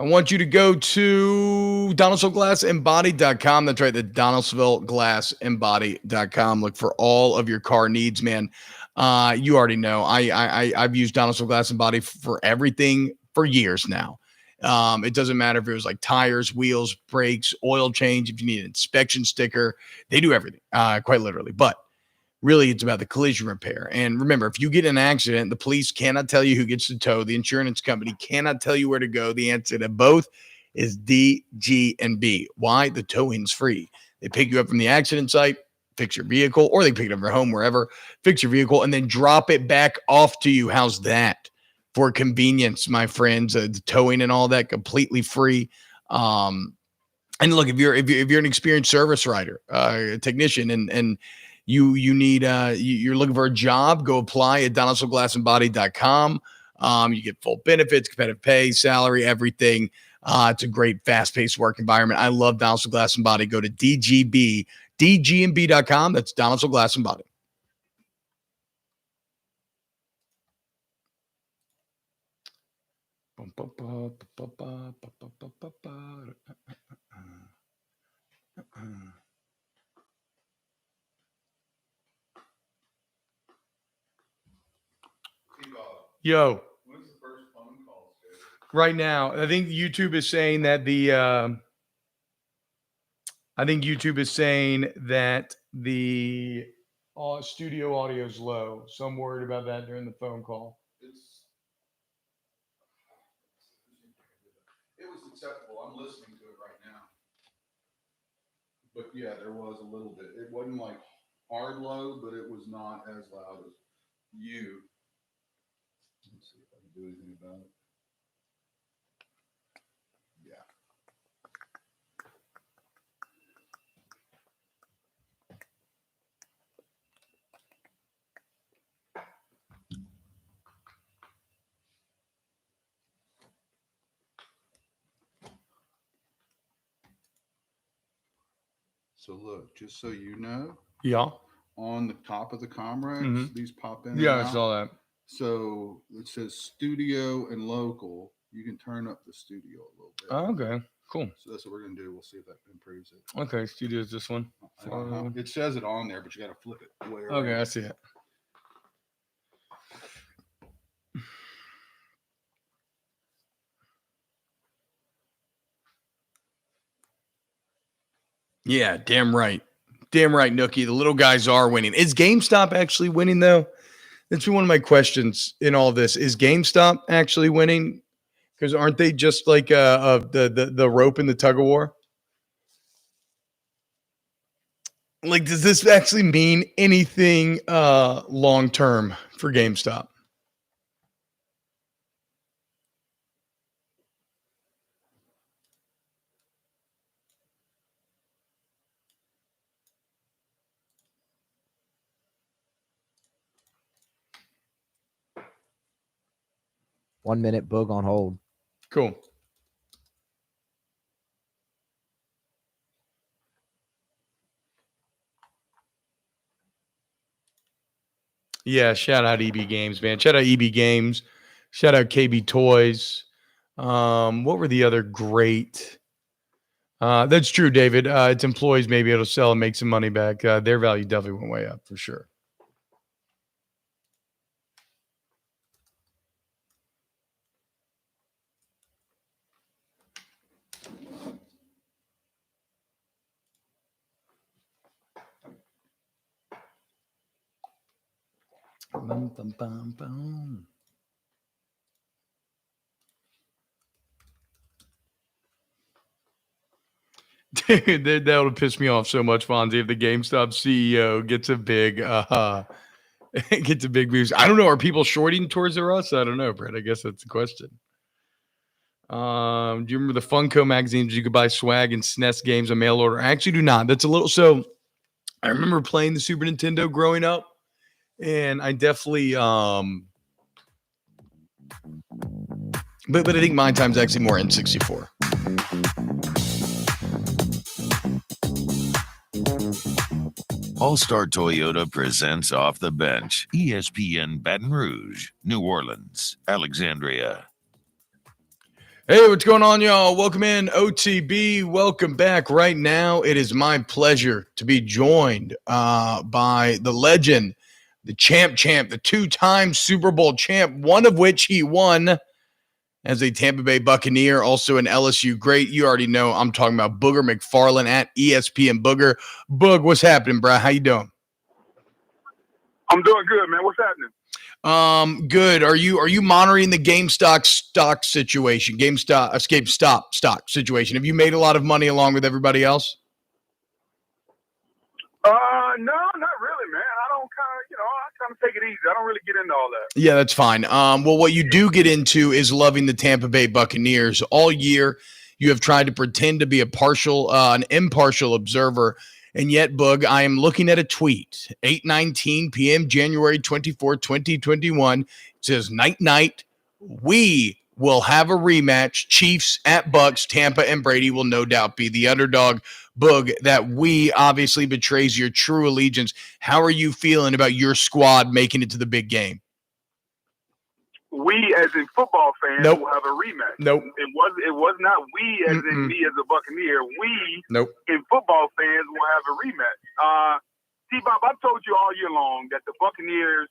I want you to go to DonaldsvilleGlassEmbodied.com. That's right, the DonaldsvilleGlassEmbodied.com. Look for all of your car needs, man. You already know. I've used Donaldsville Glass Embodied for everything for years now. It doesn't matter if it was like tires, wheels, brakes, oil change. If you need an inspection sticker, they do everything, quite literally. But really, it's about the collision repair. And remember, if you get in an accident, the police cannot tell you who gets to tow. The insurance company cannot tell you where to go. The answer to both is D, G, and B. Why? The towing's free. They pick you up from the accident site, fix your vehicle, or they pick it up from your home, wherever, fix your vehicle, and then drop it back off to you. How's that? For convenience, my friends, the towing and all that, completely free. And look, if you're an experienced service writer, a technician, and you need you're looking for a job, go apply at DonaldsvilleGlassEmbodied.com. You get full benefits, competitive pay, salary, everything. It's a great, fast-paced work environment. I love Donaldsville Glass Embodied. Go to DGB.com. That's Donaldsville Glass Embodied. Yo. When's the first phone call scheduled? Right now, I think YouTube is saying that the studio audio is low. So I'm worried about that during the phone call. It was acceptable. I'm listening to it right now. But yeah, there was a little bit. It wasn't like hard low, but it was not as loud as you. Let's see if I can do anything about it. Yeah. So look, just so you know, Yeah. on the top of the comrades, Mhm. these pop in. Yeah, and I out. saw that. So it says studio and local. You can turn up the studio a little bit. Oh, okay. Cool. So that's what we're gonna do. We'll see if that improves it. Okay, studio's this one. I don't know. It says it on there, but you got to flip it way around. Okay, I see it. Yeah, damn right. Damn right, Nookie. The little guys are winning. Is GameStop actually winning, though? That's been one of my questions in all this. Is GameStop actually winning? Because aren't they just like the rope in the tug of war? Like, does this actually mean anything long term for GameStop? One minute, Boog on hold. Cool. Yeah, shout out EB Games, man. Shout out EB Games. Shout out KB Toys. What were the other great? That's true, David. Its employees may be able to sell and make some money back. Their value definitely went way up for sure. Bum, bum, bum, bum. Dude, that would piss me off so much, Fonzie, if the GameStop CEO gets a big boost. I don't know. Are people shorting Toys R Us? I don't know, Brett. I guess that's the question. Do you remember the Funko magazines? You could buy swag and SNES games on mail order. I actually do not. That's a little. So I remember playing the Super Nintendo growing up, and I definitely but I think my time's actually more N64. All-Star Toyota presents Off the Bench. ESPN Baton Rouge, New Orleans, Alexandria. Hey, what's going on, y'all? Welcome in, OTB. Welcome back. Right now, it is my pleasure to be joined by the legend, the champ, the two-time Super Bowl champ, one of which he won as a Tampa Bay Buccaneer, also an LSU great. You already know I'm talking about Booger McFarland at ESPN Booger. Boog, what's happening, bro? How you doing? I'm doing good, man. What's happening? Good. Are you monitoring the GameStop stock situation? GameStop stock situation. Have you made a lot of money along with everybody else? No, not really, man. I kind of take it easy. I don't really get into all that. Yeah, that's fine. Well, what you do get into is loving the Tampa Bay Buccaneers. All year, you have tried to pretend to be an impartial observer. And yet, Boog, I am looking at a tweet, 8:19 p.m., January 24, 2021. It says, night. We will have a rematch. Chiefs at Bucks. Tampa and Brady will no doubt be the underdog. Boog, that we obviously betrays your true allegiance. How are you feeling about your squad making it to the big game? we as in football fans Nope. will have a rematch. Nope. It was not we as in me as a Buccaneer. We Nope. in football fans will have a rematch. T-Bob, I've told you all year long that the Buccaneers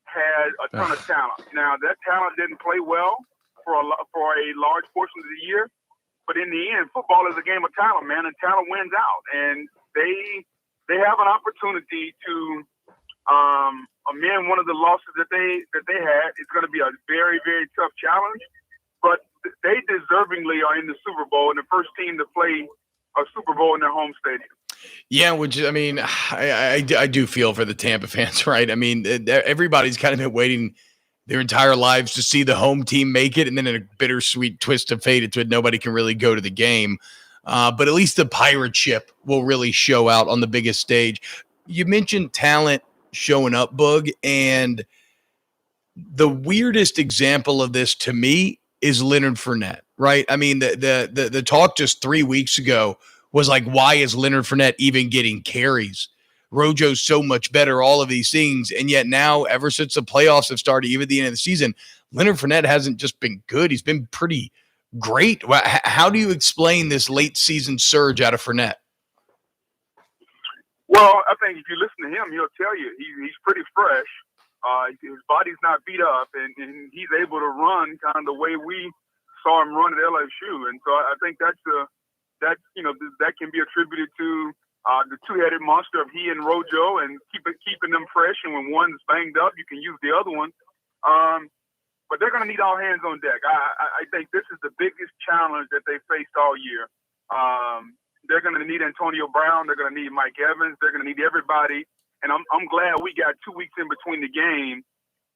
had a ton of talent. Now that talent didn't play well for a large portion of the year, but in the end, football is a game of talent, man, and talent wins out. And they have an opportunity to amend one of the losses that they had. It's going to be a very, very tough challenge, but they deservingly are in the Super Bowl and the first team to play a Super Bowl in their home stadium. Yeah, which, I mean, I do feel for the Tampa fans, right? I mean, everybody's kind of been waiting their entire lives to see the home team make it, and then in a bittersweet twist of fate, nobody can really go to the game. But at least the pirate ship will really show out on the biggest stage. You mentioned talent showing up, Boog, and the weirdest example of this to me is Leonard Fournette, right? I mean, the talk just 3 weeks ago was like, why is Leonard Fournette even getting carries? Rojo's so much better, all of these things. And yet now, ever since the playoffs have started, even at the end of the season, Leonard Fournette hasn't just been good. He's been pretty great. How do you explain this late season surge out of Fournette? Well, I think if you listen to him, he'll tell you he's pretty fresh. His body's not beat up, and he's able to run kind of the way we saw him run at LSU. And so I think that can be attributed to the two-headed monster of he and Rojo, and keeping them fresh. And when one's banged up, you can use the other one. But they're going to need all hands on deck. I think this is the biggest challenge that they faced all year. They're going to need Antonio Brown. They're going to need Mike Evans. They're going to need everybody. And I'm glad we got 2 weeks in between the game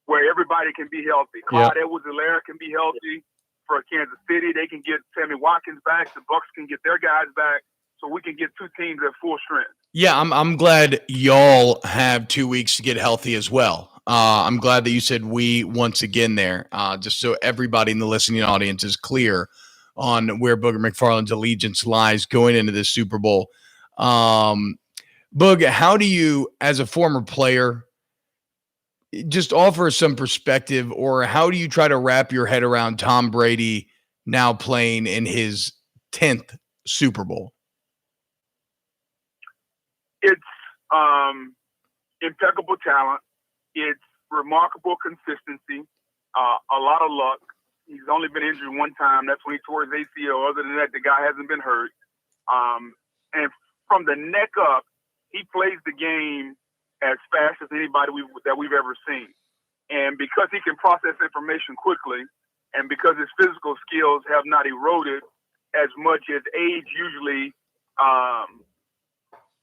where everybody can be healthy. Clyde Edwards-Helaire can be healthy for Kansas City. They can get Sammy Watkins back. The Bucs can get their guys back, so we can get two teams at full strength. Yeah, I'm glad y'all have 2 weeks to get healthy as well. I'm glad that you said we once again there, just so everybody in the listening audience is clear on where Booger McFarland's allegiance lies going into this Super Bowl. Boog, how do you, as a former player, just offer some perspective, or how do you try to wrap your head around Tom Brady now playing in his 10th Super Bowl? It's impeccable talent. It's remarkable consistency. A lot of luck. He's only been injured one time. That's when he tore his ACL. Other than that, the guy hasn't been hurt. And from the neck up, he plays the game as fast as anybody that we've ever seen. And because he can process information quickly, and because his physical skills have not eroded as much as age usually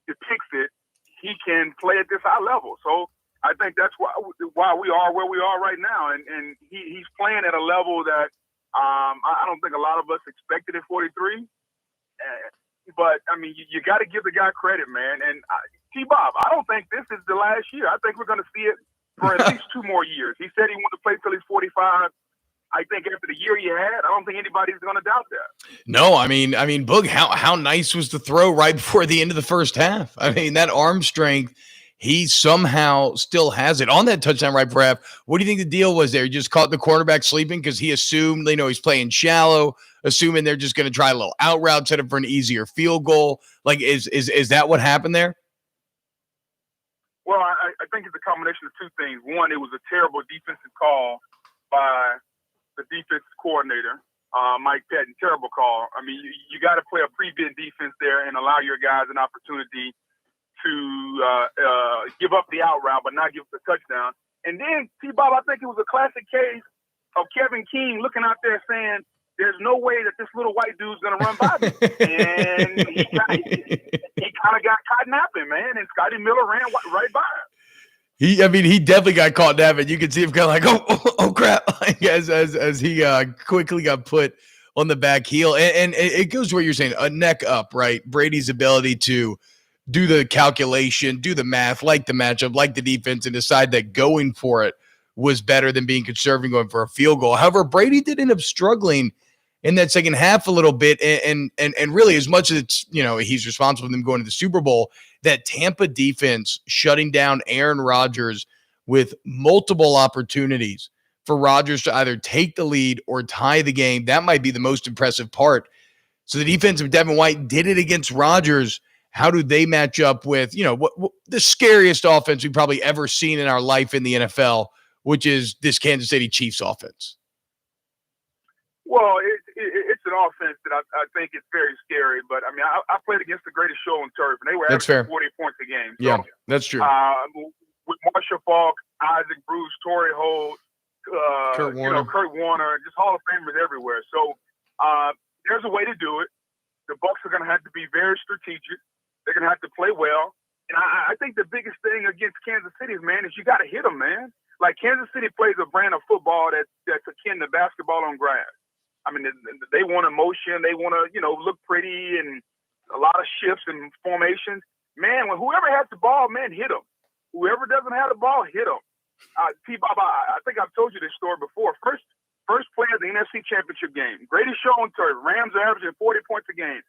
depicts it, he can play at this high level. So I think that's why we are where we are right now. And he's playing at a level that I don't think a lot of us expected at 43. But, I mean, you got to give the guy credit, man. And T-Bob, I don't think this is the last year. I think we're going to see it for at least 2 more years. He said he wanted to play till he's 45. I think after the year he had, I don't think anybody's going to doubt that. No, I mean, Boog, how nice was the throw right before the end of the first half? I mean, that arm strength, he somehow still has it on that touchdown right before half. What do you think the deal was there? He just caught the cornerback sleeping because he assumed, he's playing shallow, assuming they're just going to try a little out route, set up for an easier field goal. Like, is that what happened there? Well, I think it's a combination of two things. One, it was a terrible defensive call by the defensive coordinator, Mike Patton. Terrible call. I mean, you got to play a pre-bid defense there and allow your guys an opportunity to give up the out route but not give up the touchdown. And then, T-Bob, I think it was a classic case of Kevin King looking out there saying, there's no way that this little white dude's going to run by me. And he kind of got caught napping, man, and Scotty Miller ran right by him. He definitely got caught napping. You can see him kind of like, oh crap, as he quickly got put on the back heel. And it goes to what you're saying, a neck up, right? Brady's ability to do the calculation, do the math, like the matchup, like the defense, and decide that going for it was better than being conservative going for a field goal. However, Brady did end up struggling in that second half a little bit, and really, as much as it's, he's responsible for them going to the Super Bowl, that Tampa defense shutting down Aaron Rodgers with multiple opportunities for Rodgers to either take the lead or tie the game. That might be the most impressive part. So the defense of Devin White did it against Rodgers. How do they match up with, what the scariest offense we've probably ever seen in our life in the NFL, which is this Kansas City Chiefs offense? Well, it's an offense that I think is very scary. But, I mean, I played against the greatest show on turf, and they were averaging 40 points a game. So, yeah, that's true. With Marshall Faulk, Isaac Bruce, Torrey Holt, Kurt Warner, just Hall of Famers everywhere. So there's a way to do it. The Bucs are going to have to be very strategic. They're going to have to play well. And I think the biggest thing against Kansas City is, man, is you got to hit them, man. Like, Kansas City plays a brand of football that's akin to basketball on grass. I mean, they want emotion. They want to, look pretty and a lot of shifts and formations. Man, when whoever has the ball, man, hit them. Whoever doesn't have the ball, hit them. T-Bob, I think I've told you this story before. First play of the NFC Championship game. Greatest show on turf. Rams are averaging 40 points a game.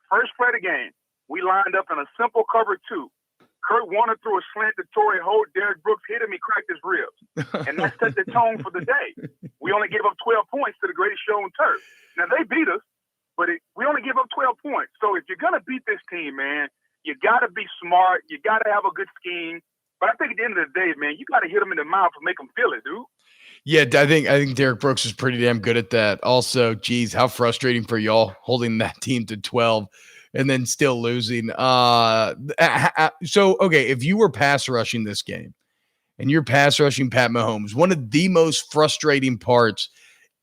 First play of the game. We lined up in a simple cover 2. Kurt Warner threw a slant to Torrey Holt. Derek Brooks hit him. He cracked his ribs. And that set the tone for the day. We only gave up 12 points to the greatest show on turf. Now, they beat us, but we only give up 12 points. So if you're going to beat this team, man, you got to be smart. You got to have a good scheme. But I think at the end of the day, man, you got to hit them in the mouth and make them feel it, dude. Yeah, I think Derek Brooks is pretty damn good at that. Also, geez, how frustrating for y'all holding that team to 12 and then still losing. So, okay, if you were pass rushing this game and you're pass rushing Pat Mahomes, one of the most frustrating parts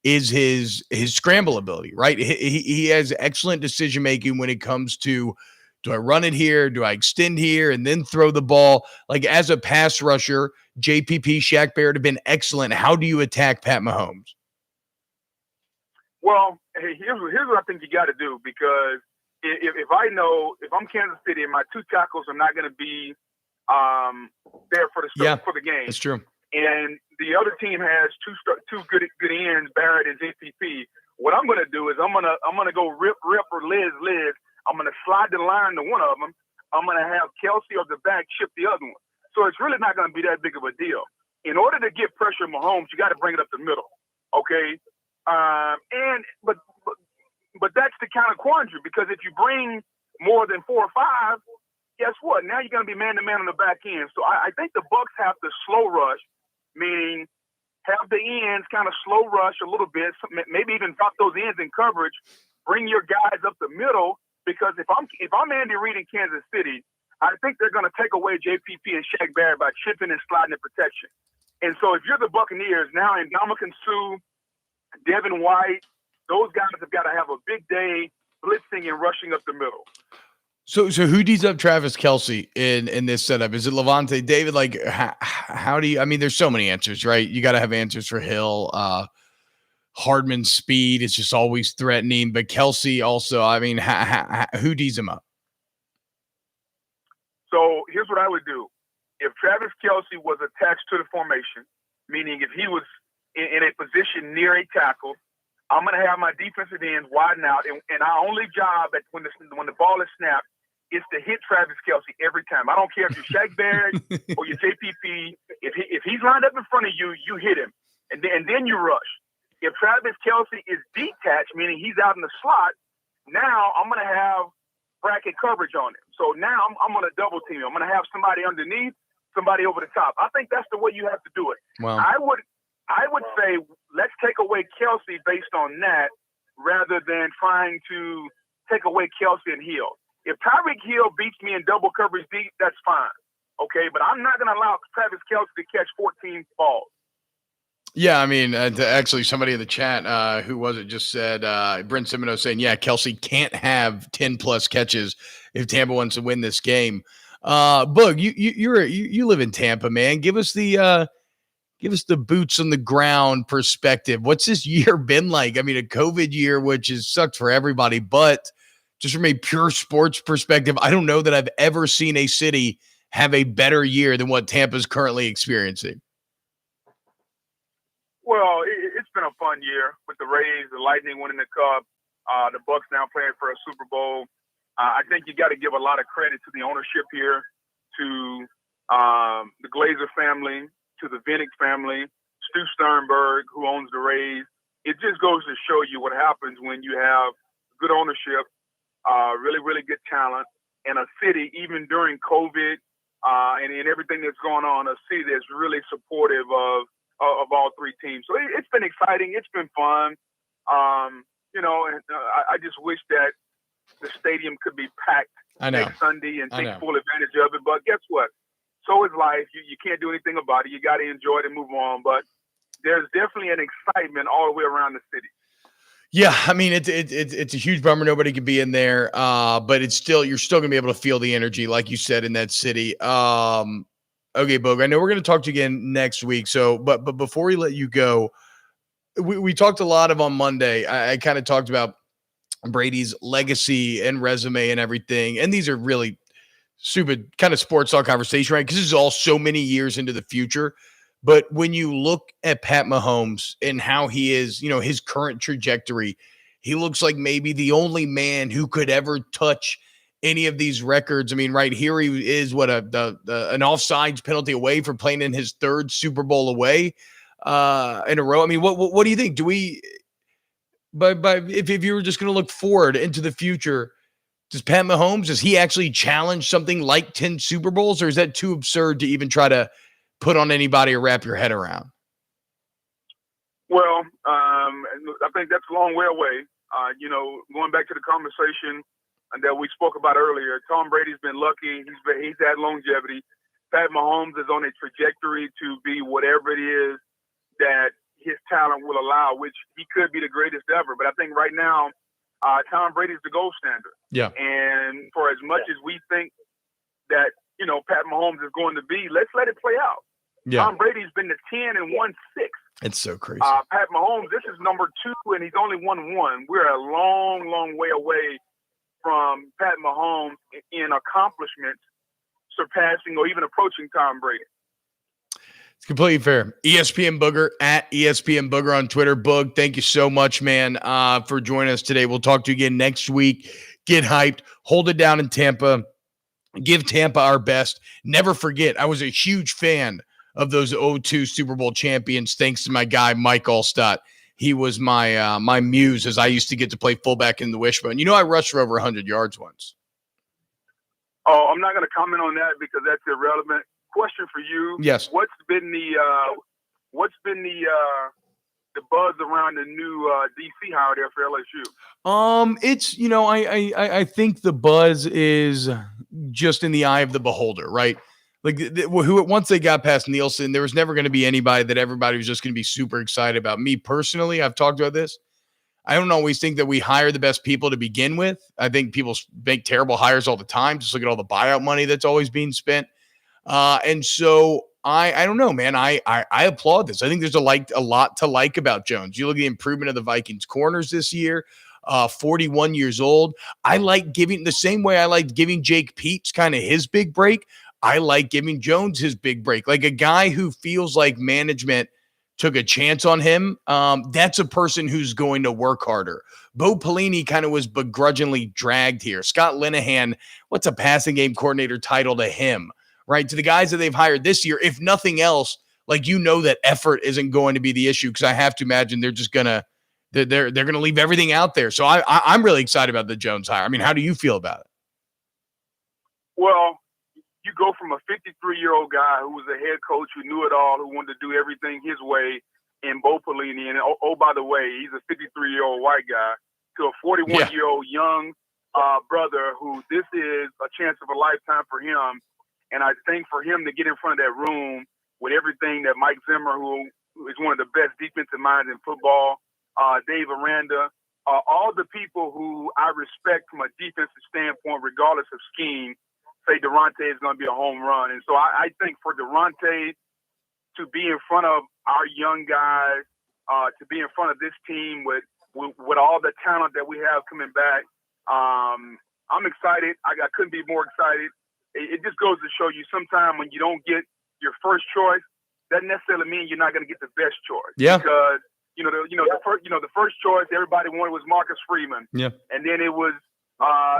is his scramble ability, right? He has excellent decision making when it comes to, do I run it here? Do I extend here and then throw the ball? Like, as a pass rusher, JPP, Shaq Barrett have been excellent. How do you attack Pat Mahomes? Well, hey, here's what I think you got to do, because if I know, if I'm Kansas City and my 2 tackles are not going to be there for the game, that's true. And the other team has two good ends, Barrett and JPP. What I'm going to do is I'm gonna go rip or Liz. I'm going to slide the line to one of them. I'm going to have Kelsey or the back chip the other one. So it's really not going to be that big of a deal. In order to get pressure on Mahomes, you got to bring it up the middle, okay? But that's the kind of quandary, because if you bring more than 4 or 5, guess what? Now you're going to be man-to-man on the back end. So I think the Bucs have to slow rush, meaning have the ends kind of slow rush a little bit, maybe even drop those ends in coverage, bring your guys up the middle, because if I'm Andy Reid in Kansas City, I think they're going to take away JPP and Shaq Barrett by chipping and sliding in protection. And so if you're the Buccaneers, now Ndamukong Suh, Devin White, those guys have got to have a big day blitzing and rushing up the middle. So who D's up Travis Kelce in this setup? Is it Levante David? Like, how do you? I mean, there's so many answers, right? You got to have answers for Hill. Hardman's speed is just always threatening, but Kelce also. I mean, who D's him up? So here's what I would do: if Travis Kelce was attached to the formation, meaning if he was in a position near a tackle, I'm going to have my defensive ends widen out, and our only job when the ball is snapped is to hit Travis Kelce every time. I don't care if you're Shaq Barrett or you're JPP. If he's lined up in front of you, you hit him, and then you rush. If Travis Kelce is detached, meaning he's out in the slot, now I'm going to have bracket coverage on him. So now I'm going to double team him. I'm going to have somebody underneath, somebody over the top. I think that's the way you have to do it. Wow. I would say let's take away Kelce based on that, rather than trying to take away Kelce and Hill. If Tyreek Hill beats me in double coverage deep, that's fine. Okay, but I'm not going to allow Travis Kelce to catch 14 balls. Yeah, I mean, actually, somebody in the chat, who was it, just said, Brent Semino saying, yeah, Kelce can't have 10-plus catches if Tampa wants to win this game. Boog, you live in Tampa, man. Give us the boots on the ground perspective. What's this year been like? I mean, a COVID year, which has sucked for everybody, but just from a pure sports perspective, I don't know that I've ever seen a city have a better year than what Tampa's currently experiencing. Well, it's been a fun year with the Rays, the Lightning winning the Cup, the Bucs now playing for a Super Bowl. I think you got to give a lot of credit to the ownership here, to the Glazer family, to the Vinnick family, Stu Sternberg, who owns the Rays. It just goes to show you what happens when you have good ownership, really, really good talent, and a city, even during COVID and everything that's going on, a city that's really supportive of all three teams. So it's been exciting. It's been fun. And I just wish that the stadium could be packed next Sunday and take full advantage of it. But guess what? So is life. You can't do anything about it. You got to enjoy it and move on. But there's definitely an excitement all the way around the city. Yeah, I mean it's a huge bummer nobody could be in there, but you're still gonna be able to feel the energy, like you said, in that city. Okay, Boog, I know we're gonna talk to you again next week. So, but before we let you go, we talked a lot on Monday. I kind of talked about Brady's legacy and resume and everything, and these are really stupid kind of sports talk conversation, right? Because this is all so many years into the future. But when you look at Pat Mahomes and how he is, his current trajectory, he looks like maybe the only man who could ever touch any of these records. I mean, right here he is an offsides penalty away for playing in his third Super Bowl away in a row. I mean, what do you think? Do we? But if you were just going to look forward into the future, does Pat Mahomes, does he actually challenge something like 10 Super Bowls, or is that too absurd to even try to put on anybody or wrap your head around? Well, I think that's a long way away. Going back to the conversation that we spoke about earlier, Tom Brady's been lucky. He's had longevity. Pat Mahomes is on a trajectory to be whatever it is that his talent will allow, which he could be the greatest ever. But I think right now, Tom Brady's the gold standard. Yeah. And for as much as we think that, Pat Mahomes is going to be, let's let it play out. Yeah. Tom Brady's been to 10 and won 6. It's so crazy. Pat Mahomes, this is number 2, and he's only won 1. We're a long, long way away from Pat Mahomes in accomplishments surpassing or even approaching Tom Brady. It's completely fair. ESPN Booger at ESPN Booger on Twitter. Boog, thank you so much, man, for joining us today. We'll talk to you again next week. Get hyped. Hold it down in Tampa. Give Tampa our best. Never forget, I was a huge fan of those 0-2 Super Bowl champions, thanks to my guy, Mike Allstott. He was my muse, as I used to get to play fullback in the Wishbone. I rushed for over 100 yards once. Oh, I'm not going to comment on that because that's irrelevant. Question for you. Yes. What's been the buzz around the new DC hire there for LSU? It's I think the buzz is just in the eye of the beholder, right? Like once they got past Nielsen, there was never going to be anybody that everybody was just going to be super excited about. Me personally, I've talked about this. I don't always think that we hire the best people to begin with. I think people make terrible hires all the time. Just look at all the buyout money that's always being spent. And so I don't know, man. I applaud this. I think there's a lot to like about Jones. You look at the improvement of the Vikings corners this year. 41 years old. I like giving the same way I liked giving Jake Peets kind of his big break. I like giving Jones his big break. Like a guy who feels like management took a chance on him. That's a person who's going to work harder. Bo Pelini kind of was begrudgingly dragged here. Scott Linehan, what's a passing game coordinator title to him, right? To the guys that they've hired this year, if nothing else, that effort isn't going to be the issue, because I have to imagine they're just gonna they're gonna leave everything out there. So I'm really excited about the Jones hire. I mean, how do you feel about it? Well, you go from a 53-year-old guy who was a head coach, who knew it all, who wanted to do everything his way, in Bo Pelini, and oh by the way, he's a 53-year-old white guy, to a 41-year-old young brother who this is a chance of a lifetime for him. And I think for him to get in front of that room with everything that Mike Zimmer, who is one of the best defensive minds in football, Dave Aranda, all the people who I respect from a defensive standpoint, regardless of scheme, say Durante is going to be a home run. And so I think for Durante to be in front of our young guys, to be in front of this team with all the talent that we have coming back, I'm excited. I couldn't be more excited. It just goes to show you sometimes when you don't get your first choice, doesn't necessarily mean you're not going to get the best choice. Yeah. Because the first choice everybody wanted was Marcus Freeman. Yeah. And then it was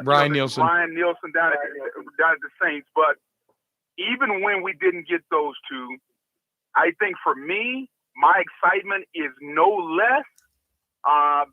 Ryan Nielsen down at the Saints. But even when we didn't get those two, I think for me, my excitement is no less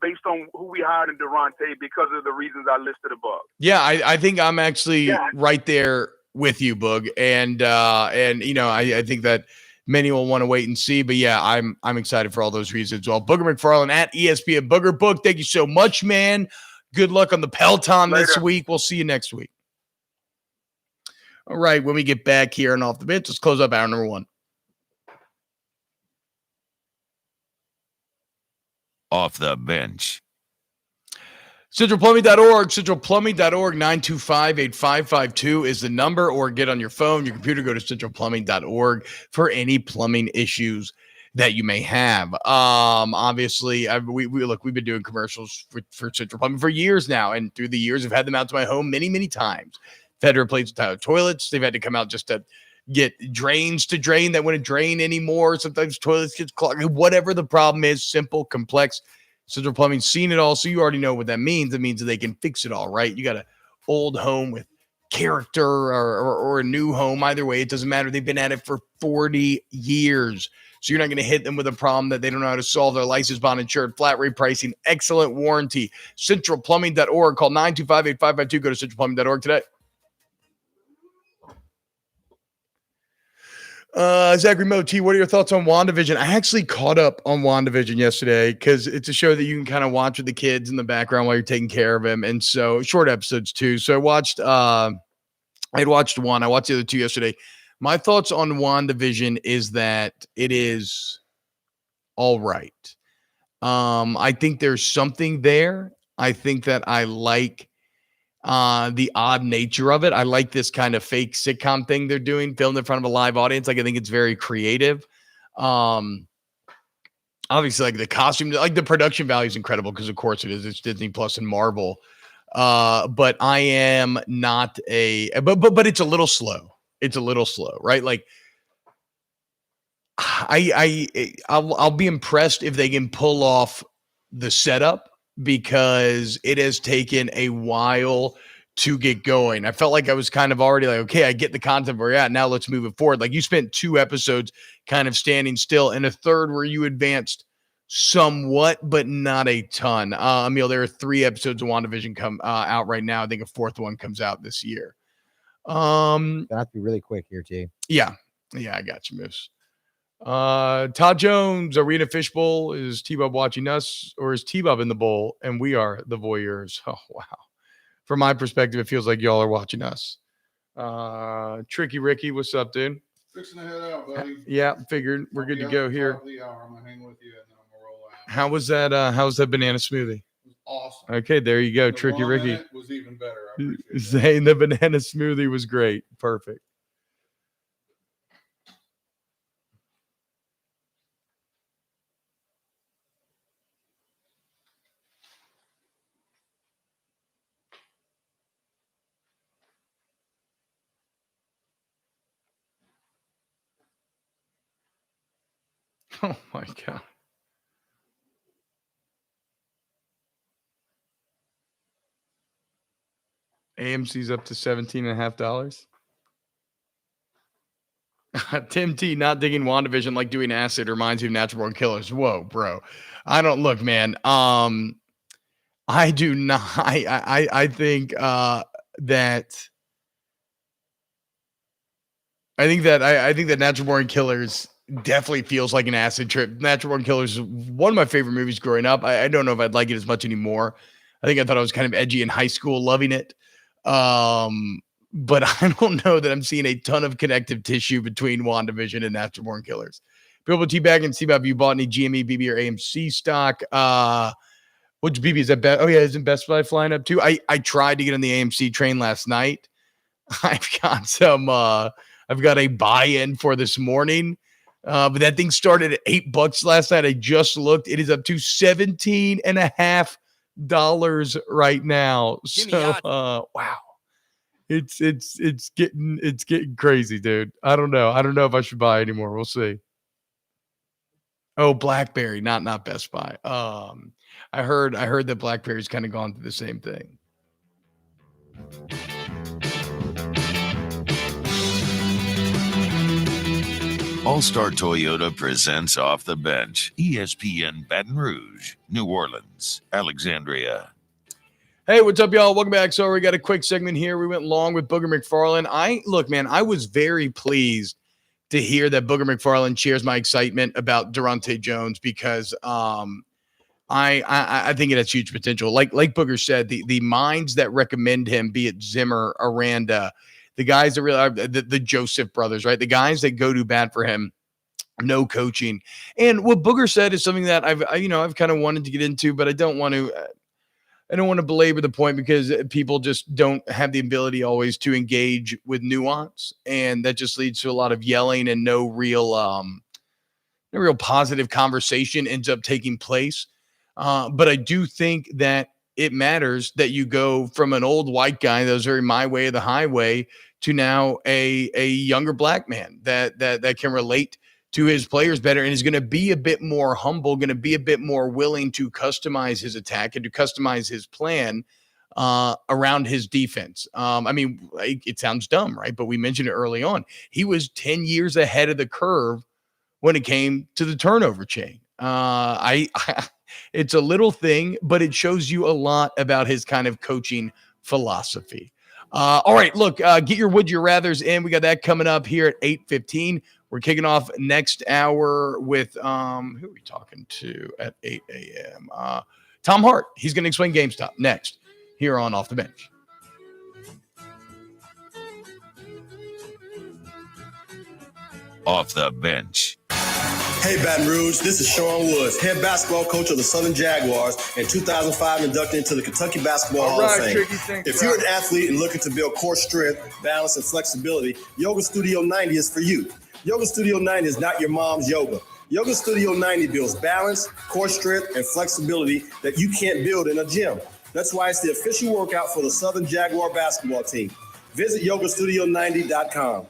based on who we hired in Durante because of the reasons I listed above. Yeah, I think I'm actually right there with you, Boog. And I think that many will want to wait and see. But yeah, I'm excited for all those reasons as well. Booger McFarland at ESPN Booger. Boog, thank you so much, man. Good luck on the Peloton this week. We'll see you next week. All right, when we get back here and off the bench, let's close up hour number 1. Off the bench. CentralPlumbing.org, CentralPlumbing.org, 925-8552 is the number, or get on your phone, your computer, go to CentralPlumbing.org for any plumbing issues that you may have. Obviously, we've been doing commercials for Central Plumbing for years now, and through the years, I've had them out to my home many, many times. They've had to replace toilets. They've had to come out just to get drains to drain that wouldn't drain anymore. Sometimes toilets get clogged. Whatever the problem is, simple, complex. Central Plumbing's seen it all, so you already know what that means. It means that they can fix it all, right? You got an old home with character or a new home. Either way, it doesn't matter. They've been at it for 40 years. So you're not going to hit them with a problem that they don't know how to solve. Their license bond insured, flat rate pricing, excellent warranty. CentralPlumbing.org. Call 925-8552. Go to CentralPlumbing.org today. Zachary Moti, what are your thoughts on WandaVision? I actually caught up on WandaVision yesterday because it's a show that you can kind of watch with the kids in the background while you're taking care of them. And so short episodes too. So I watched, I had watched one. I watched the other 2 yesterday. My thoughts on WandaVision is that it is all right. I think there's something there. I think that I like the odd nature of it. I like this kind of fake sitcom thing they're doing, filmed in front of a live audience. Like, I think it's very creative. Obviously, like the costume, like the production value is incredible because of course it is. It's Disney Plus and Marvel. But I am not but it's a little slow. It's a little slow, right? Like I'll be impressed if they can pull off the setup, because it has taken a while to get going. I felt like I was kind of already like, okay, I get the content where you're at. Now let's move it forward. Like, you spent 2 episodes kind of standing still, and a third where you advanced somewhat, but not a ton. Emil, there are 3 episodes of WandaVision come out right now. I think a 4th one comes out this year. Gonna have to be really quick here, T. Yeah, I got you, Moose. Todd Jones, are we in a fishbowl? Is T-Bob watching us, or is T-Bob in the bowl and we are the voyeurs? Oh, wow. From my perspective, it feels like y'all are watching us. Tricky Ricky, what's up, dude? Fixing to head out, buddy. Yeah, figured we're good to go here. I'm gonna hang with you and then I'm gonna roll out. How's that banana smoothie? Awesome. Okay, there you go. The Tricky rum in Ricky. it was even better. I appreciate that. Saying the banana smoothie was great. Perfect. Oh my God. AMC's up to $17.50. Tim T, not digging WandaVision like doing acid reminds me of Natural Born Killers. Whoa, bro. I don't look, man. I do not. I think that Natural Born Killers definitely feels like an acid trip. Natural Born Killers is one of my favorite movies growing up. I don't know if I'd like it as much anymore. I think I thought I was kind of edgy in high school, loving it. But I don't know that I'm seeing a ton of connective tissue between WandaVision and Natural Born Killers. People T-Bag and C-Bab, you bought any GME, BB, or AMC stock? Which BB is that? Oh yeah, isn't Best Buy flying up too? I tried to get on the AMC train last night. I've got a buy-in for this morning. But that thing started at $8 last night. I just looked. It is up to $17.50 right now. So wow. It's getting crazy, dude. I don't know if I should buy anymore. We'll see. Oh, BlackBerry, not Best Buy. I heard that BlackBerry's kind of gone through the same thing. All-Star Toyota presents Off the Bench. ESPN Baton Rouge, New Orleans, Alexandria. Hey, what's up, y'all? Welcome back. So we got a quick segment here. We went long with Booger McFarland. I was very pleased to hear that Booger McFarland shares my excitement about Durante Jones because I think it has huge potential. Like Booger said, the minds that recommend him, be it Zimmer, Aranda, the guys that really are the Joseph brothers, right? The guys that go to bat for him, no coaching. And what Booger said is something that I've kind of wanted to get into, but I don't want to belabor the point because people just don't have the ability always to engage with nuance. And that just leads to a lot of yelling and no real positive conversation ends up taking place. But I do think that it matters that you go from an old white guy that was very my way of the highway to now a younger black man that can relate to his players better and is going to be a bit more humble, going to be a bit more willing to customize his attack and to customize his plan around his defense. It sounds dumb, right? But we mentioned it early on. He was 10 years ahead of the curve when it came to the turnover chain. It's a little thing, but it shows you a lot about his kind of coaching philosophy. All right, look, get your would you rathers in. We got that coming up here at 8:15. We're kicking off next hour with who are we talking to at 8 a.m.? Tom Hart. He's going to explain GameStop next here on Off the Bench. Off the Bench. Hey, Baton Rouge, this is Sean Woods, head basketball coach of the Southern Jaguars, and 2005 inducted into the Kentucky Basketball Hall of Fame. If you're an athlete and looking to build core strength, balance, and flexibility, Yoga Studio 90 is for you. Yoga Studio 90 is not your mom's yoga. Yoga Studio 90 builds balance, core strength, and flexibility that you can't build in a gym. That's why it's the official workout for the Southern Jaguar basketball team. Visit yogastudio90.com.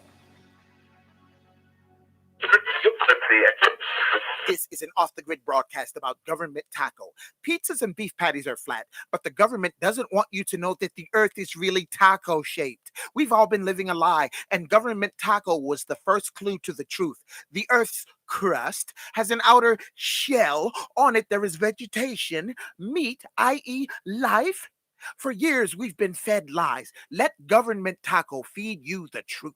This is an off-the-grid broadcast about Government Taco. Pizzas and beef patties are flat, but the government doesn't want you to know that the earth is really taco-shaped. We've all been living a lie, and Government Taco was the first clue to the truth. The earth's crust has an outer shell. On it, there is vegetation, meat, i.e. life. For years, we've been fed lies. Let Government Taco feed you the truth.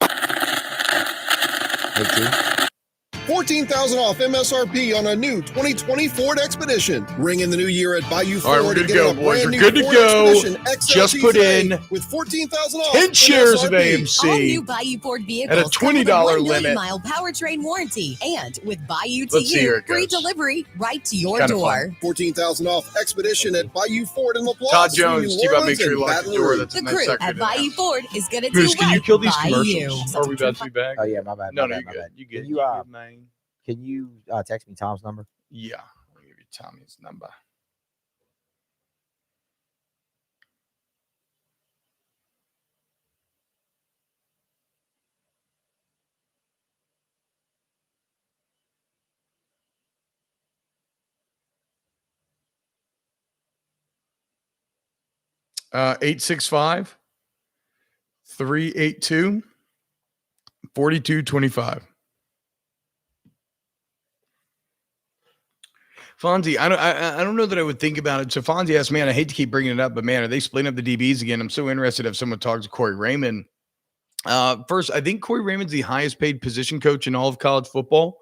14,000 off MSRP on a new 2020 Ford Expedition. Ring in the new year at Bayou Ford. All right, we're good to go, boys. We're good to Ford go. Just put in with 14,000 off 10 shares of MSRP. AMC. All new Bayou Ford vehicles at a $20 limit. Mile powertrain warranty, and with Bayou Let's see here TU, it free goes. delivery right to your Kinda door. fun. 14,000 off Expedition at Bayou Ford in LaPlace. Todd Jones, New T-Bob, Orleans, make sure you and lock Baton the door. Rouge. That's a The nice crew sector at to Bayou have. Ford is going to do Moose, can you right kill these by commercials? you. Or are we about to be back? Oh, yeah, my bad. No, my you bad, my good. bad. You good. Can you, man. Can you text me Tom's number? Yeah, I'll give you Tommy's number. Uh, 865-382-4225. Fonzie, I don't know that I would think about it. So Fonzie asked, man, I hate to keep bringing it up, but man, are they splitting up the DBs again? I'm so interested if someone talks to Corey Raymond. First, I think Corey Raymond's the highest paid position coach in all of college football.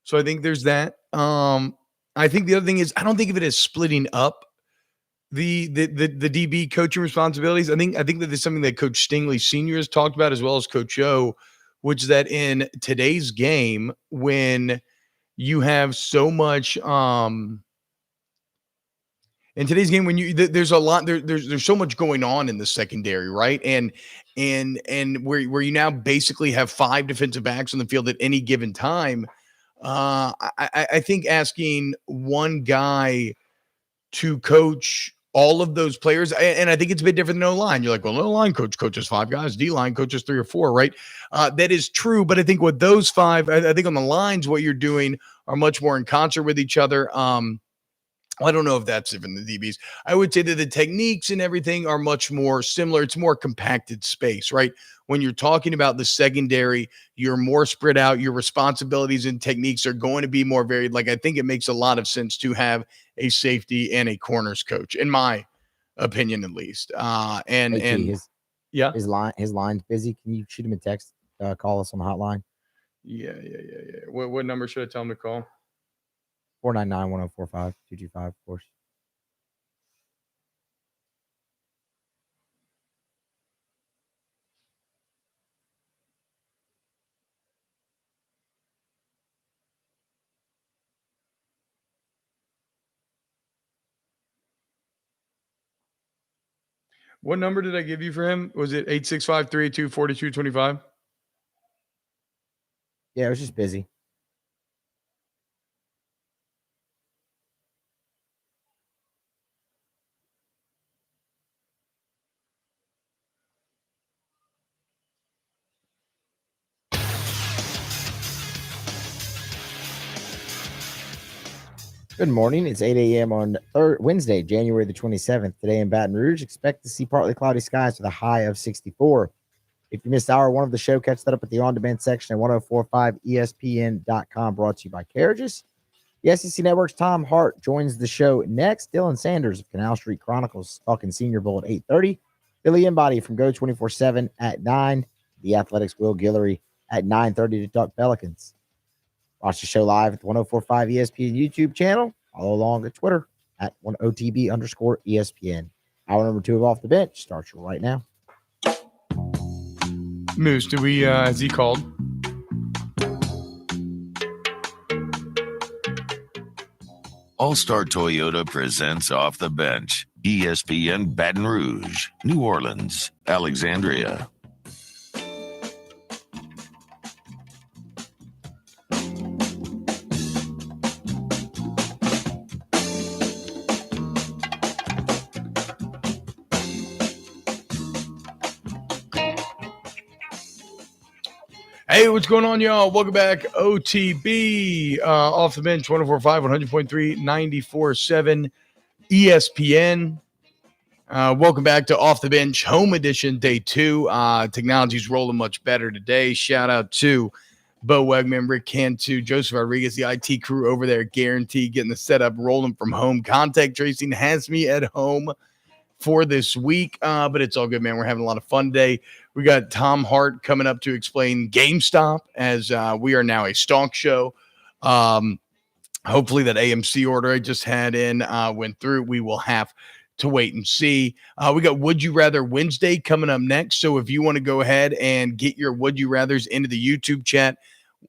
So I think there's that. I think the other thing is I don't think of it as splitting up the DB coaching responsibilities. I think that there's something that Coach Stingley Sr. has talked about as well as Coach O, which is that in today's game, when you have so much in today's game, when there's a lot there's so much going on in the secondary, right? And where you now basically have 5 defensive backs on the field at any given time. I think asking one guy to coach all of those players, and I think it's a bit different than O-line. You're like, well, O-line coaches 5 guys, D-line coaches 3 or 4, right? That is true, but I think with those 5, I think on the lines, what you're doing are much more in concert with each other. I don't know if that's even the DBs. I would say that the techniques and everything are much more similar. It's more compacted space, right? When you're talking about the secondary, you're more spread out. Your responsibilities and techniques are going to be more varied. Like, I think it makes a lot of sense to have a safety and a corners coach, in my opinion, at least. Hey, T, And yeah, his line's busy. Can you shoot him a text? Call us on the hotline. yeah. What number should I tell him to call? 499-1045, 225, of course. What number did I give you for him? Was it 865-382-4225? Yeah, it was just busy. Good morning. It's 8 a.m. on Wednesday, January the 27th. Today in Baton Rouge, expect to see partly cloudy skies with a high of 64. If you missed hour one of the show, catch that up at the on-demand section at 1045ESPN.com, brought to you by Carriages. The SEC Network's Tom Hart joins the show next. Dylan Sanders of Canal Street Chronicles talking Senior Bowl at 8:30. Billy Embody from Go 24/7 at 9. The Athletics' Will Guillory at 9:30 to talk Pelicans. Watch the show live at the 1045 ESPN YouTube channel. Follow along at Twitter at OTB_ESPN. Hour number 2 of Off the Bench starts right now. Moose, do we, has he called? All-Star Toyota presents Off the Bench. ESPN Baton Rouge, New Orleans, Alexandria. Hey, what's going on, y'all? Welcome back. OTB, Off the Bench, 104.5, 100.3, 94.7 ESPN. Welcome back to Off the Bench, Home Edition, Day 2. Technology's rolling much better today. Shout out to Bo Wegman, Rick Cantu, Joseph Rodriguez, the IT crew over there, guaranteed getting the setup rolling from home. Contact tracing has me at home for this week, but it's all good, man. We're having a lot of fun today. We got Tom Hart coming up to explain GameStop, as we are now a stonk show. Hopefully that AMC order I just had in went through. We will have to wait and see. We got Would You Rather Wednesday coming up next. So if you want to go ahead and get your Would You Rathers into the YouTube chat,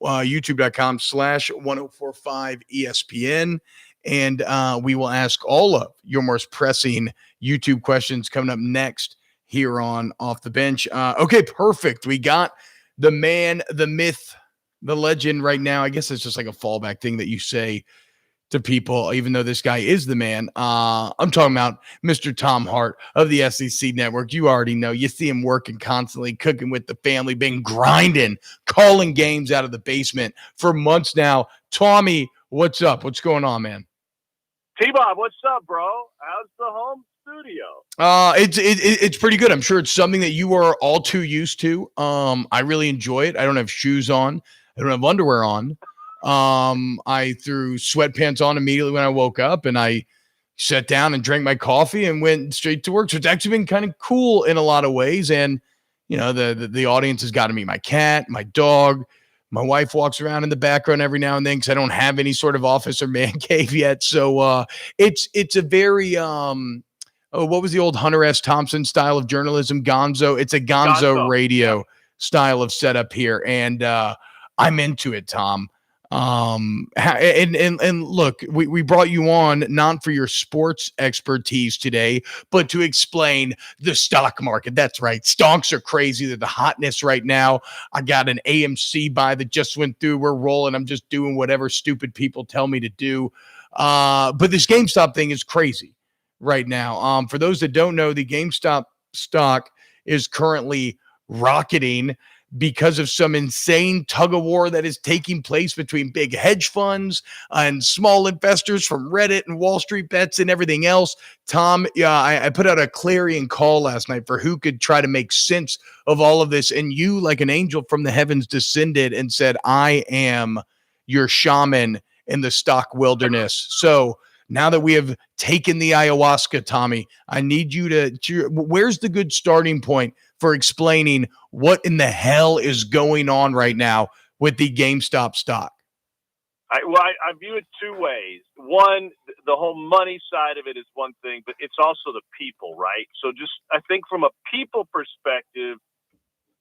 youtube.com/1045ESPN. And we will ask all of your most pressing YouTube questions coming up next here on Off the Bench. Okay, perfect. We got the man, the myth, the legend right now. I guess it's just like a fallback thing that you say to people, even though this guy is the man. I'm talking about Mr. Tom Hart of the SEC Network. You already know. You see him working constantly, cooking with the family, been grinding, calling games out of the basement for months now. Tommy, what's up? What's going on, man? T-Bob, what's up, bro? How's the home studio? It's pretty good. I'm sure it's something that you are all too used to. I really enjoy it. I don't have shoes on. I don't have underwear on. I threw sweatpants on immediately when I woke up, and I sat down and drank my coffee and went straight to work. So it's actually been kind of cool in a lot of ways. And, you know, the audience has got to meet my cat, my dog. My wife walks around in the background every now and then because I don't have any sort of office or man cave yet. So it's a very what was the old Hunter S. Thompson style of journalism? Gonzo. It's a Gonzo radio style of setup here, and I'm into it, Tom. And look, we brought you on not for your sports expertise today, but to explain the stock market. That's right. Stonks are crazy. They're the hotness right now. I got an AMC buy that just went through. We're rolling. I'm just doing whatever stupid people tell me to do. But this GameStop thing is crazy right now. For those that don't know, the GameStop stock is currently rocketing. because of some insane tug of war that is taking place between big hedge funds and small investors from Reddit and Wall Street Bets and everything else. Tom, yeah, I put out a clarion call last night for who could try to make sense of all of this. And you, like an angel from the heavens, descended and said, I am your shaman in the stock wilderness. So now that we have taken the ayahuasca, Tommy, I need you to where's the good starting point for explaining what in the hell is going on right now with the GameStop stock? I view it two ways. One, the whole money side of it is one thing, but it's also the people, right? So just, I think from a people perspective,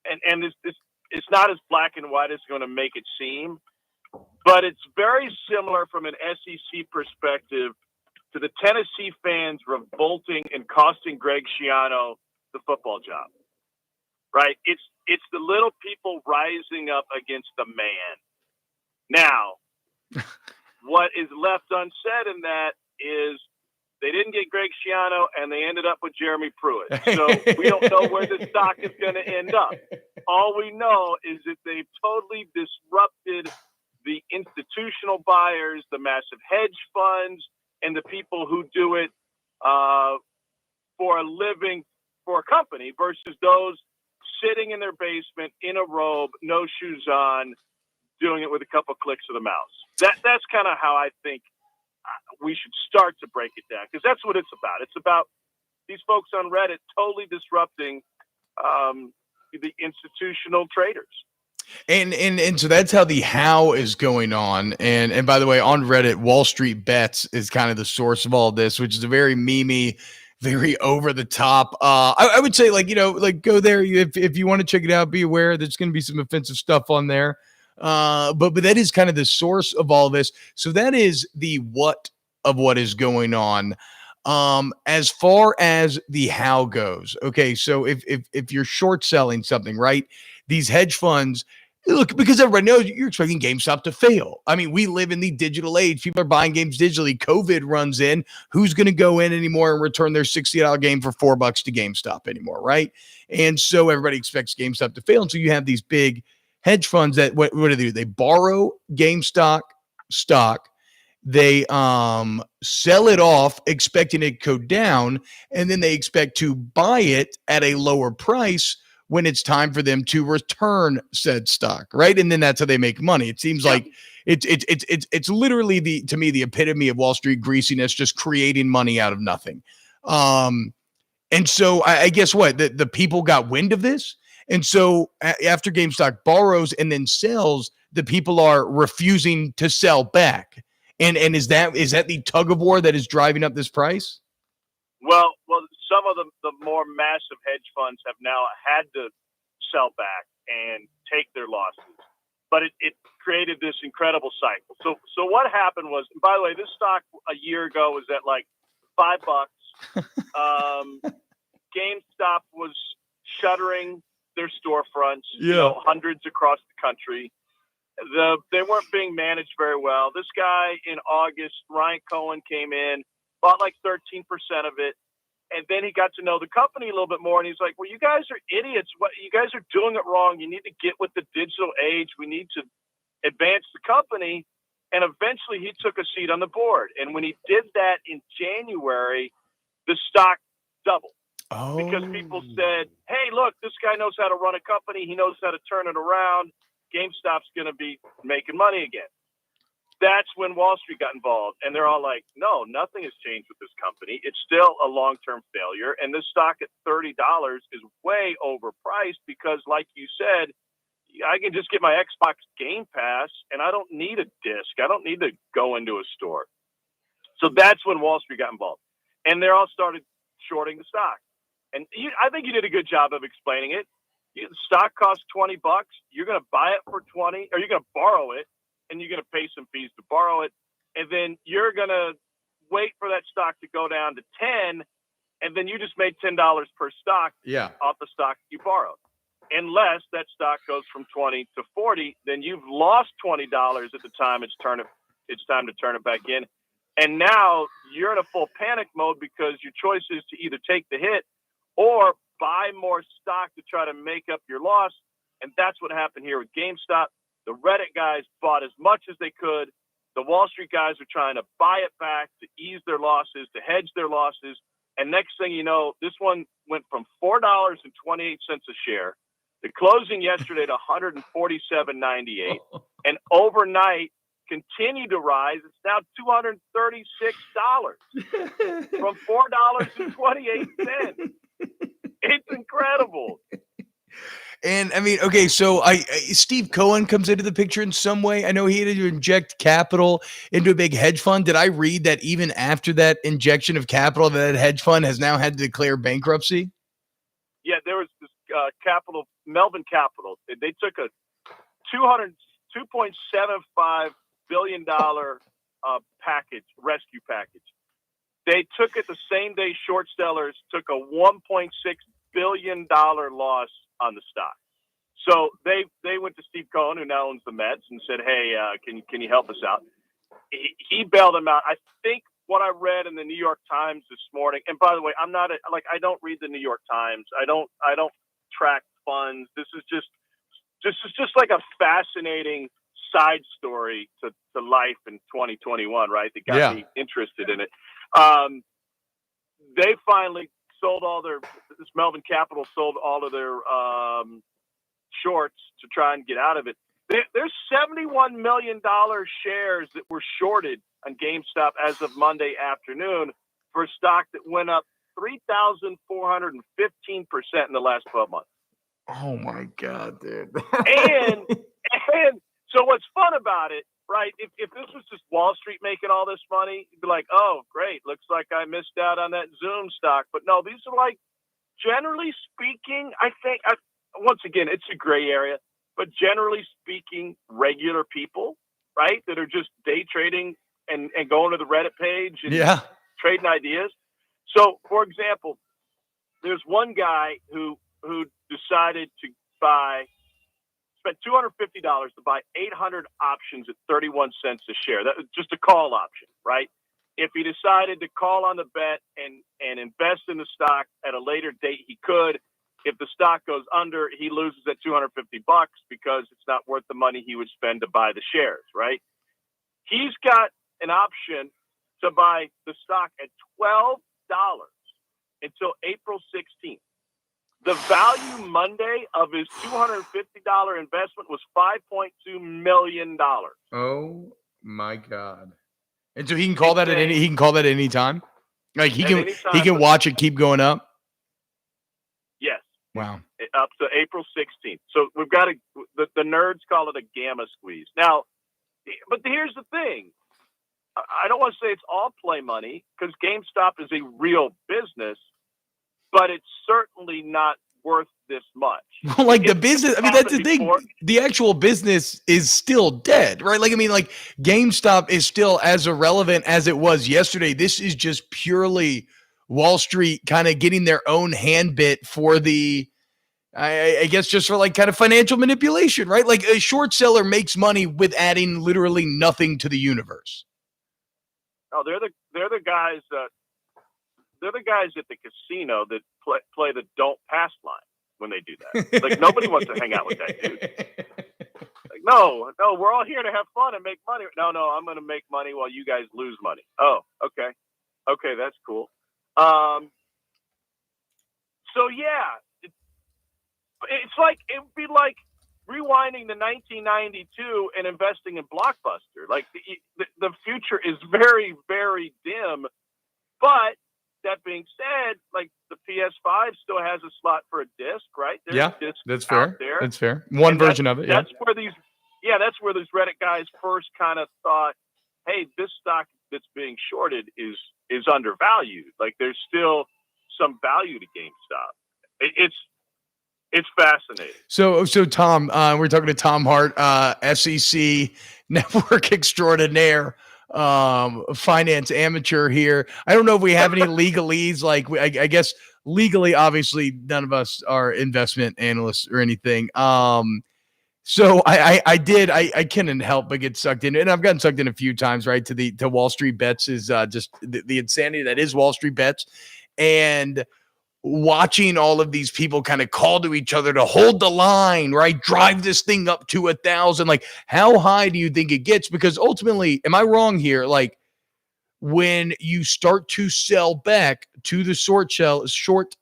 and it's not as black and white as it's going to make it seem, but it's very similar from an SEC perspective to the Tennessee fans revolting and costing Greg Schiano the football job, right? It's the little people rising up against the man. Now, what is left unsaid in that is they didn't get Greg Schiano and they ended up with Jeremy Pruitt. So we don't know where the stock is going to end up. All we know is that they've totally disrupted the institutional buyers, the massive hedge funds, and the people who do it for a living for a company versus those sitting in their basement in a robe, no shoes on, doing it with a couple clicks of the mouse. That's kind of how I think we should start to break it down, because that's what it's about. It's about these folks on Reddit totally disrupting the institutional traders. And so that's how the how is going on. And by the way, on Reddit, Wall Street Bets is kind of the source of all this, which is a very memey, very over the top. I would say, like, go there if you want to check it out. Be aware there's going to be some offensive stuff on there. But that is kind of the source of all this. So that is the what of what is going on. As far as the how goes, okay. So if you're short selling something, right? These hedge funds, look, because everybody knows you're expecting GameStop to fail. I mean, we live in the digital age. People are buying games digitally. COVID runs in. Who's going to go in anymore and return their $60 game for $4 to GameStop anymore, right? And so everybody expects GameStop to fail. And so you have these big hedge funds that what do they do? They borrow GameStop stock. They sell it off expecting it to go down, and then they expect to buy it at a lower price when it's time for them to return said stock, right? And then that's how they make money. It seems like it's literally to me the epitome of Wall Street greasiness, just creating money out of nothing. And so I guess what the people got wind of this, and so after GameStop borrows and then sells, the people are refusing to sell back. And is that the tug of war that is driving up this price? Well, some of the more massive hedge funds have now had to sell back and take their losses, but it created this incredible cycle. So what happened was, by the way, this stock a year ago was at like $5. GameStop was shuttering their storefronts, hundreds across the country. They weren't being managed very well. This guy in August, Ryan Cohen, came in, bought like 13% of it. And then he got to know the company a little bit more. And he's like, well, you guys are idiots. You guys are doing it wrong. You need to get with the digital age. We need to advance the company. And eventually he took a seat on the board. And when he did that in January, the stock doubled. Because people said, hey, look, this guy knows how to run a company. He knows how to turn it around. GameStop's going to be making money again. That's when Wall Street got involved. And they're all like, no, nothing has changed with this company. It's still a long-term failure. And this stock at $30 is way overpriced because, like you said, I can just get my Xbox Game Pass and I don't need a disc. I don't need to go into a store. So that's when Wall Street got involved. And they all started shorting the stock. And I think you did a good job of explaining it. The stock costs $20. You're going to buy it for $20, or you're going to borrow it, and you're going to pay some fees to borrow it. And then you're going to wait for that stock to go down to 10, and then you just made $10 per stock off the stock you borrowed. Unless that stock goes from 20 to 40, then you've lost $20 at the time it's time to turn it back in. And now you're in a full panic mode because your choice is to either take the hit or buy more stock to try to make up your loss. And that's what happened here with GameStop. The Reddit guys bought as much as they could. The Wall Street guys are trying to buy it back to ease their losses, to hedge their losses. And next thing you know, this one went from $4.28 a share to closing yesterday to $147.98. And overnight continued to rise. It's now $236 from $4.28. It's incredible. And I mean, okay, so Steve Cohen comes into the picture in some way. I know he had to inject capital into a big hedge fund. Did I read that even after that injection of capital, that hedge fund has now had to declare bankruptcy? Yeah, there was this capital, Melvin Capital. They took a $2.75 billion package, rescue package. They took it the same day. Short sellers took a $1.6 billion loss on the stock. So they went to Steve Cohen, who now owns the Mets, and said, "Hey, can you help us out?" He bailed them out. I think what I read in the New York Times this morning. And by the way, I'm not I don't read the New York Times. I don't track funds. This is just like a fascinating side story to life in 2021, right? That got me interested in it. They finally sold this Melvin Capital sold all of their shorts to try and get out of it. There's $71 million shares that were shorted on GameStop as of Monday afternoon for a stock that went up 3,415% in the last 12 months. Oh my God, dude. and so what's fun about it, right? If this was just Wall Street making all this money, you'd be like, oh, great. Looks like I missed out on that Zoom stock. But no, these are like, generally speaking, I think, once again, it's a gray area, but generally speaking, regular people, right, that are just day trading and going to the Reddit page and trading ideas. So, for example, there's one guy who decided to spent $250 to buy 800 options at 31 cents a share. That was just a call option, right? If he decided to call on the bet and invest in the stock at a later date, he could. If the stock goes under, he loses at $250 because it's not worth the money he would spend to buy the shares, right? He's got an option to buy the stock at $12 until April 16th. The value Monday of his $250 investment was $5.2 million. Oh my God! And so he can call that at any time. Like he can watch it keep going up. Yes. Wow. Up to April 16th. So we've got the nerds call it a gamma squeeze. Now, but here's the thing. I don't want to say it's all play money because GameStop is a real business, but it's certainly not worth this much. Well, like the business, I mean, that's the thing. The actual business is still dead, right? Like, I mean, like GameStop is still as irrelevant as it was yesterday. This is just purely Wall Street kind of getting their own hand bit for the, I guess, just for like kind of financial manipulation, right? Like a short seller makes money with adding literally nothing to the universe. Oh, they're the guys that they're the guys at the casino that play the don't pass line when they do that. Like nobody wants to hang out with that dude. Like, no, we're all here to have fun and make money. No, I'm going to make money while you guys lose money. Oh, okay, that's cool. So yeah, it's like it would be like rewinding to 1992 and investing in Blockbuster. Like the future is very, very dim. But that being said, like the PS5 still has a slot for a disc, right? There's that's fair. That's fair. One version of it. Yeah. That's where these Reddit guys first kind of thought, hey, this stock that's being shorted is undervalued. Like there's still some value to GameStop. It's fascinating. So Tom, we're talking to Tom Hart, SEC network extraordinaire, finance amateur here. I don't know if we have any legalese. Like I guess legally, obviously, none of us are investment analysts or anything. So I couldn't help but get sucked in, and I've gotten sucked in a few times, right? To Wall Street Bets is just the insanity that is Wall Street Bets, and watching all of these people kind of call to each other to hold the line, right? Drive this thing up to 1,000. Like, how high do you think it gets? Because ultimately, am I wrong here? Like, when you start to sell back to the short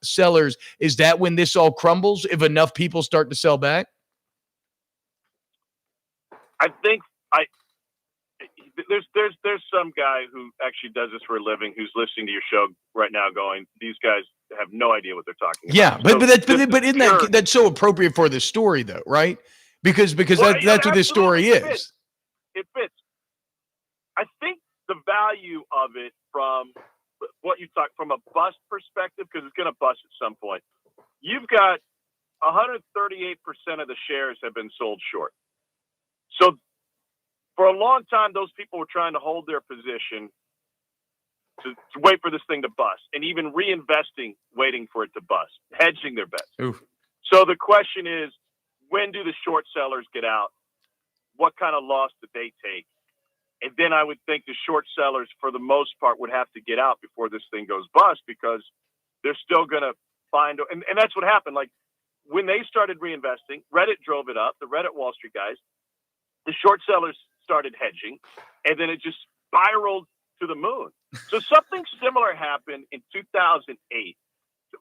sellers, is that when this all crumbles? If enough people start to sell back? I think there's some guy who actually does this for a living who's listening to your show right now going, these guys have no idea what they're talking about. Yeah, but isn't that's so appropriate for this story though, right? Because that's what this story is. It fits. I think the value of it from what you talk from a bust perspective, because it's going to bust at some point. You've got 138% of the shares have been sold short. So for a long time, those people were trying to hold their position to wait for this thing to bust, and even reinvesting, waiting for it to bust, hedging their bets. Oof. So the question is, when do the short sellers get out? What kind of loss did they take? And then I would think the short sellers, for the most part, would have to get out before this thing goes bust, because they're still going to find, and that's what happened. Like when they started reinvesting, Reddit drove it up, the Reddit Wall Street guys, the short sellers started hedging, and then it just spiraled to the moon. So something similar happened in 2008.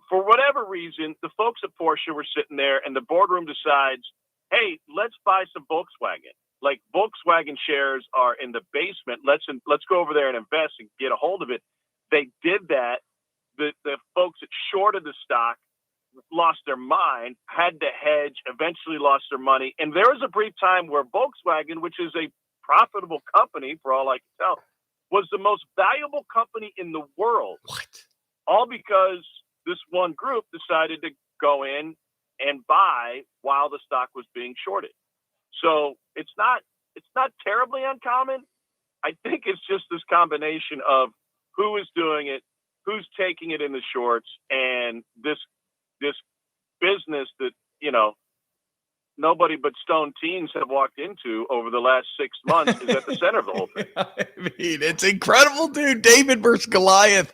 For whatever reason, the folks at Porsche were sitting there, and the boardroom decides, hey, let's buy some Volkswagen. Like Volkswagen shares are in the basement. Let's go over there and invest and get a hold of it. They did that. The folks that shorted the stock lost their mind, had to hedge, eventually lost their money. And there was a brief time where Volkswagen, which is a profitable company for all I can tell, was the most valuable company in the world. What? All because this one group decided to go in and buy while the stock was being shorted. So it's not terribly uncommon. I think it's just this combination of who is doing it, who's taking it in the shorts, and this business that, nobody but stone teens have walked into over the last 6 months is at the center of the whole thing. I mean, it's incredible, dude. David versus Goliath.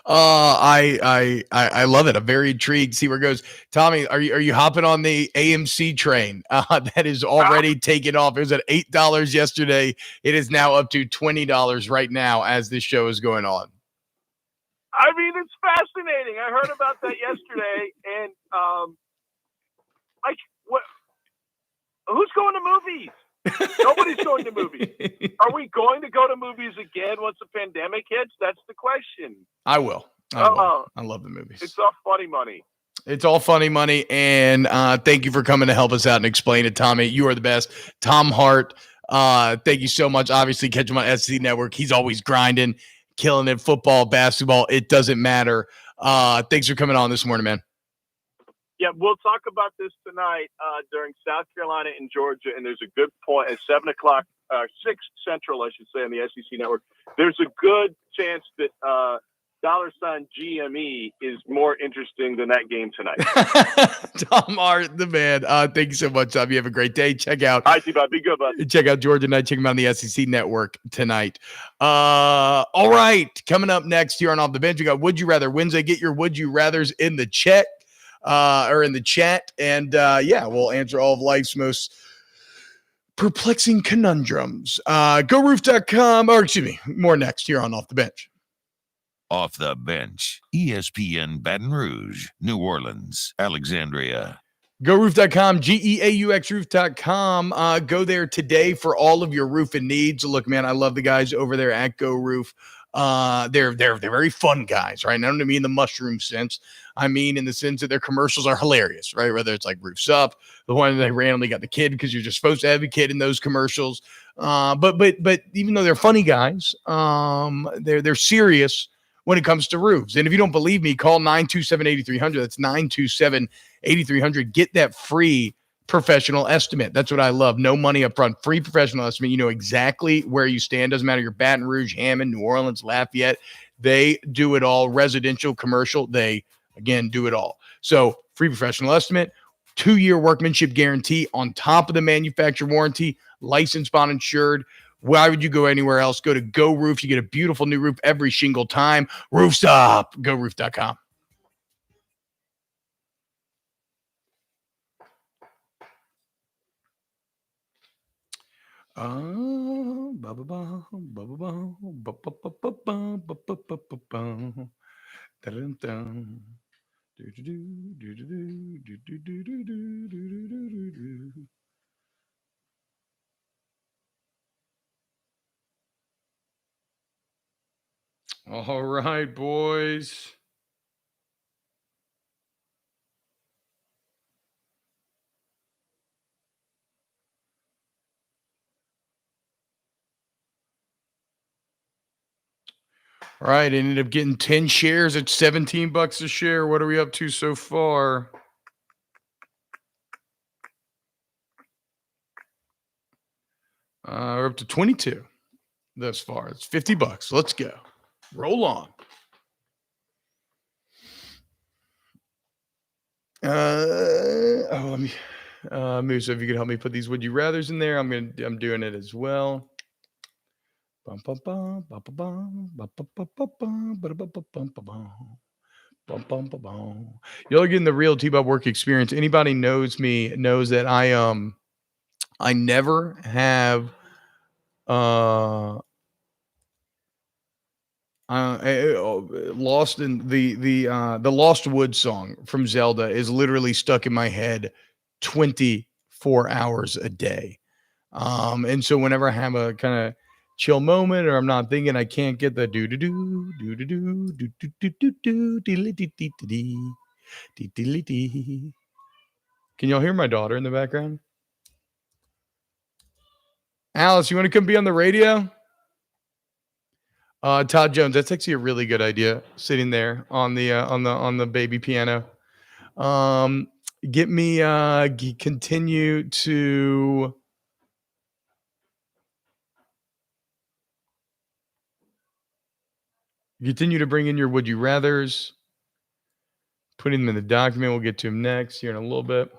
I love it. I'm very intrigued. See where it goes. Tommy, are you hopping on the AMC train? That is already taken off. It was at $8 yesterday. It is now up to $20 right now as this show is going on. I mean, it's fascinating. I heard about that yesterday, and what? Who's going to movies? Nobody's going to movies. Are we going to go to movies again once the pandemic hits? That's the question. I will. I love the movies. It's all funny money. It's all funny money. And thank you for coming to help us out and explain it, Tommy. You are the best. Tom Hart, thank you so much. Obviously, catch him on SC Network. He's always grinding, killing it. Football, basketball, it doesn't matter. Thanks for coming on this morning, man. Yeah, we'll talk about this tonight during South Carolina and Georgia, and there's a good point at 7 o'clock, 6 Central, I should say, on the SEC Network. There's a good chance that $GME is more interesting than that game tonight. Tom Hart, the man. Thank you so much, Tom. You have a great day. Check out. All right, T-Bud. Be good, bud. Check out Georgia Night. Check him out on the SEC Network tonight. All right. Coming up next here on Off the Bench, we got Would You Rather Wednesday. Get your Would You Rathers in the chat. Or in the chat, and we'll answer all of life's most perplexing conundrums. GoRoof.com, or excuse me, more next here on Off the Bench. Off the Bench, ESPN Baton Rouge, New Orleans, Alexandria. GoRoof.com, GEAUX roof.com. Go there today for all of your roofing needs. Look, man, I love the guys over there at Go Roof. They're very fun guys, right? And I don't mean the mushroom sense. I mean in the sense that their commercials are hilarious, right? Whether it's like Roofs Up, the one that they randomly got the kid because you're just supposed to have a kid in those commercials. But even though they're funny guys, they're serious when it comes to roofs. And if you don't believe me, call 927-8300. That's 927-8300. Get that free professional estimate. That's what I love. No money up front. Free professional estimate. You know exactly where you stand. Doesn't matter. You're Baton Rouge, Hammond, New Orleans, Lafayette. They do it all. Residential, commercial. They, again, do it all. So free professional estimate, 2-year workmanship guarantee on top of the manufacturer warranty, licensed, bond insured. Why would you go anywhere else? Go to Go Roof. You get a beautiful new roof every single time. Roofs up. GoRoof.com. All right, boys. All right, ended up getting 10 shares at $17 a share. What are we up to so far? We're up to 22 thus far. It's $50. Let's go. Roll on. Let me Moose, if you could help me put these would you rathers in there, I'm doing it as well. Y'all are getting the real T-Bob work experience. Anybody knows me knows that I never have Lost in the Lost Wood song from Zelda is literally stuck in my head 24 hours a day. And so whenever I have a kind of chill moment or I'm not thinking, I can't get the do do do do do do do do do do do do. Can y'all hear my daughter in the background? Alice, you want to come be on the radio? Todd Jones, that's actually a really good idea. Sitting there on the baby piano. Get me continue to bring in your would you rathers. Putting them in the document. We'll get to them next here in a little bit.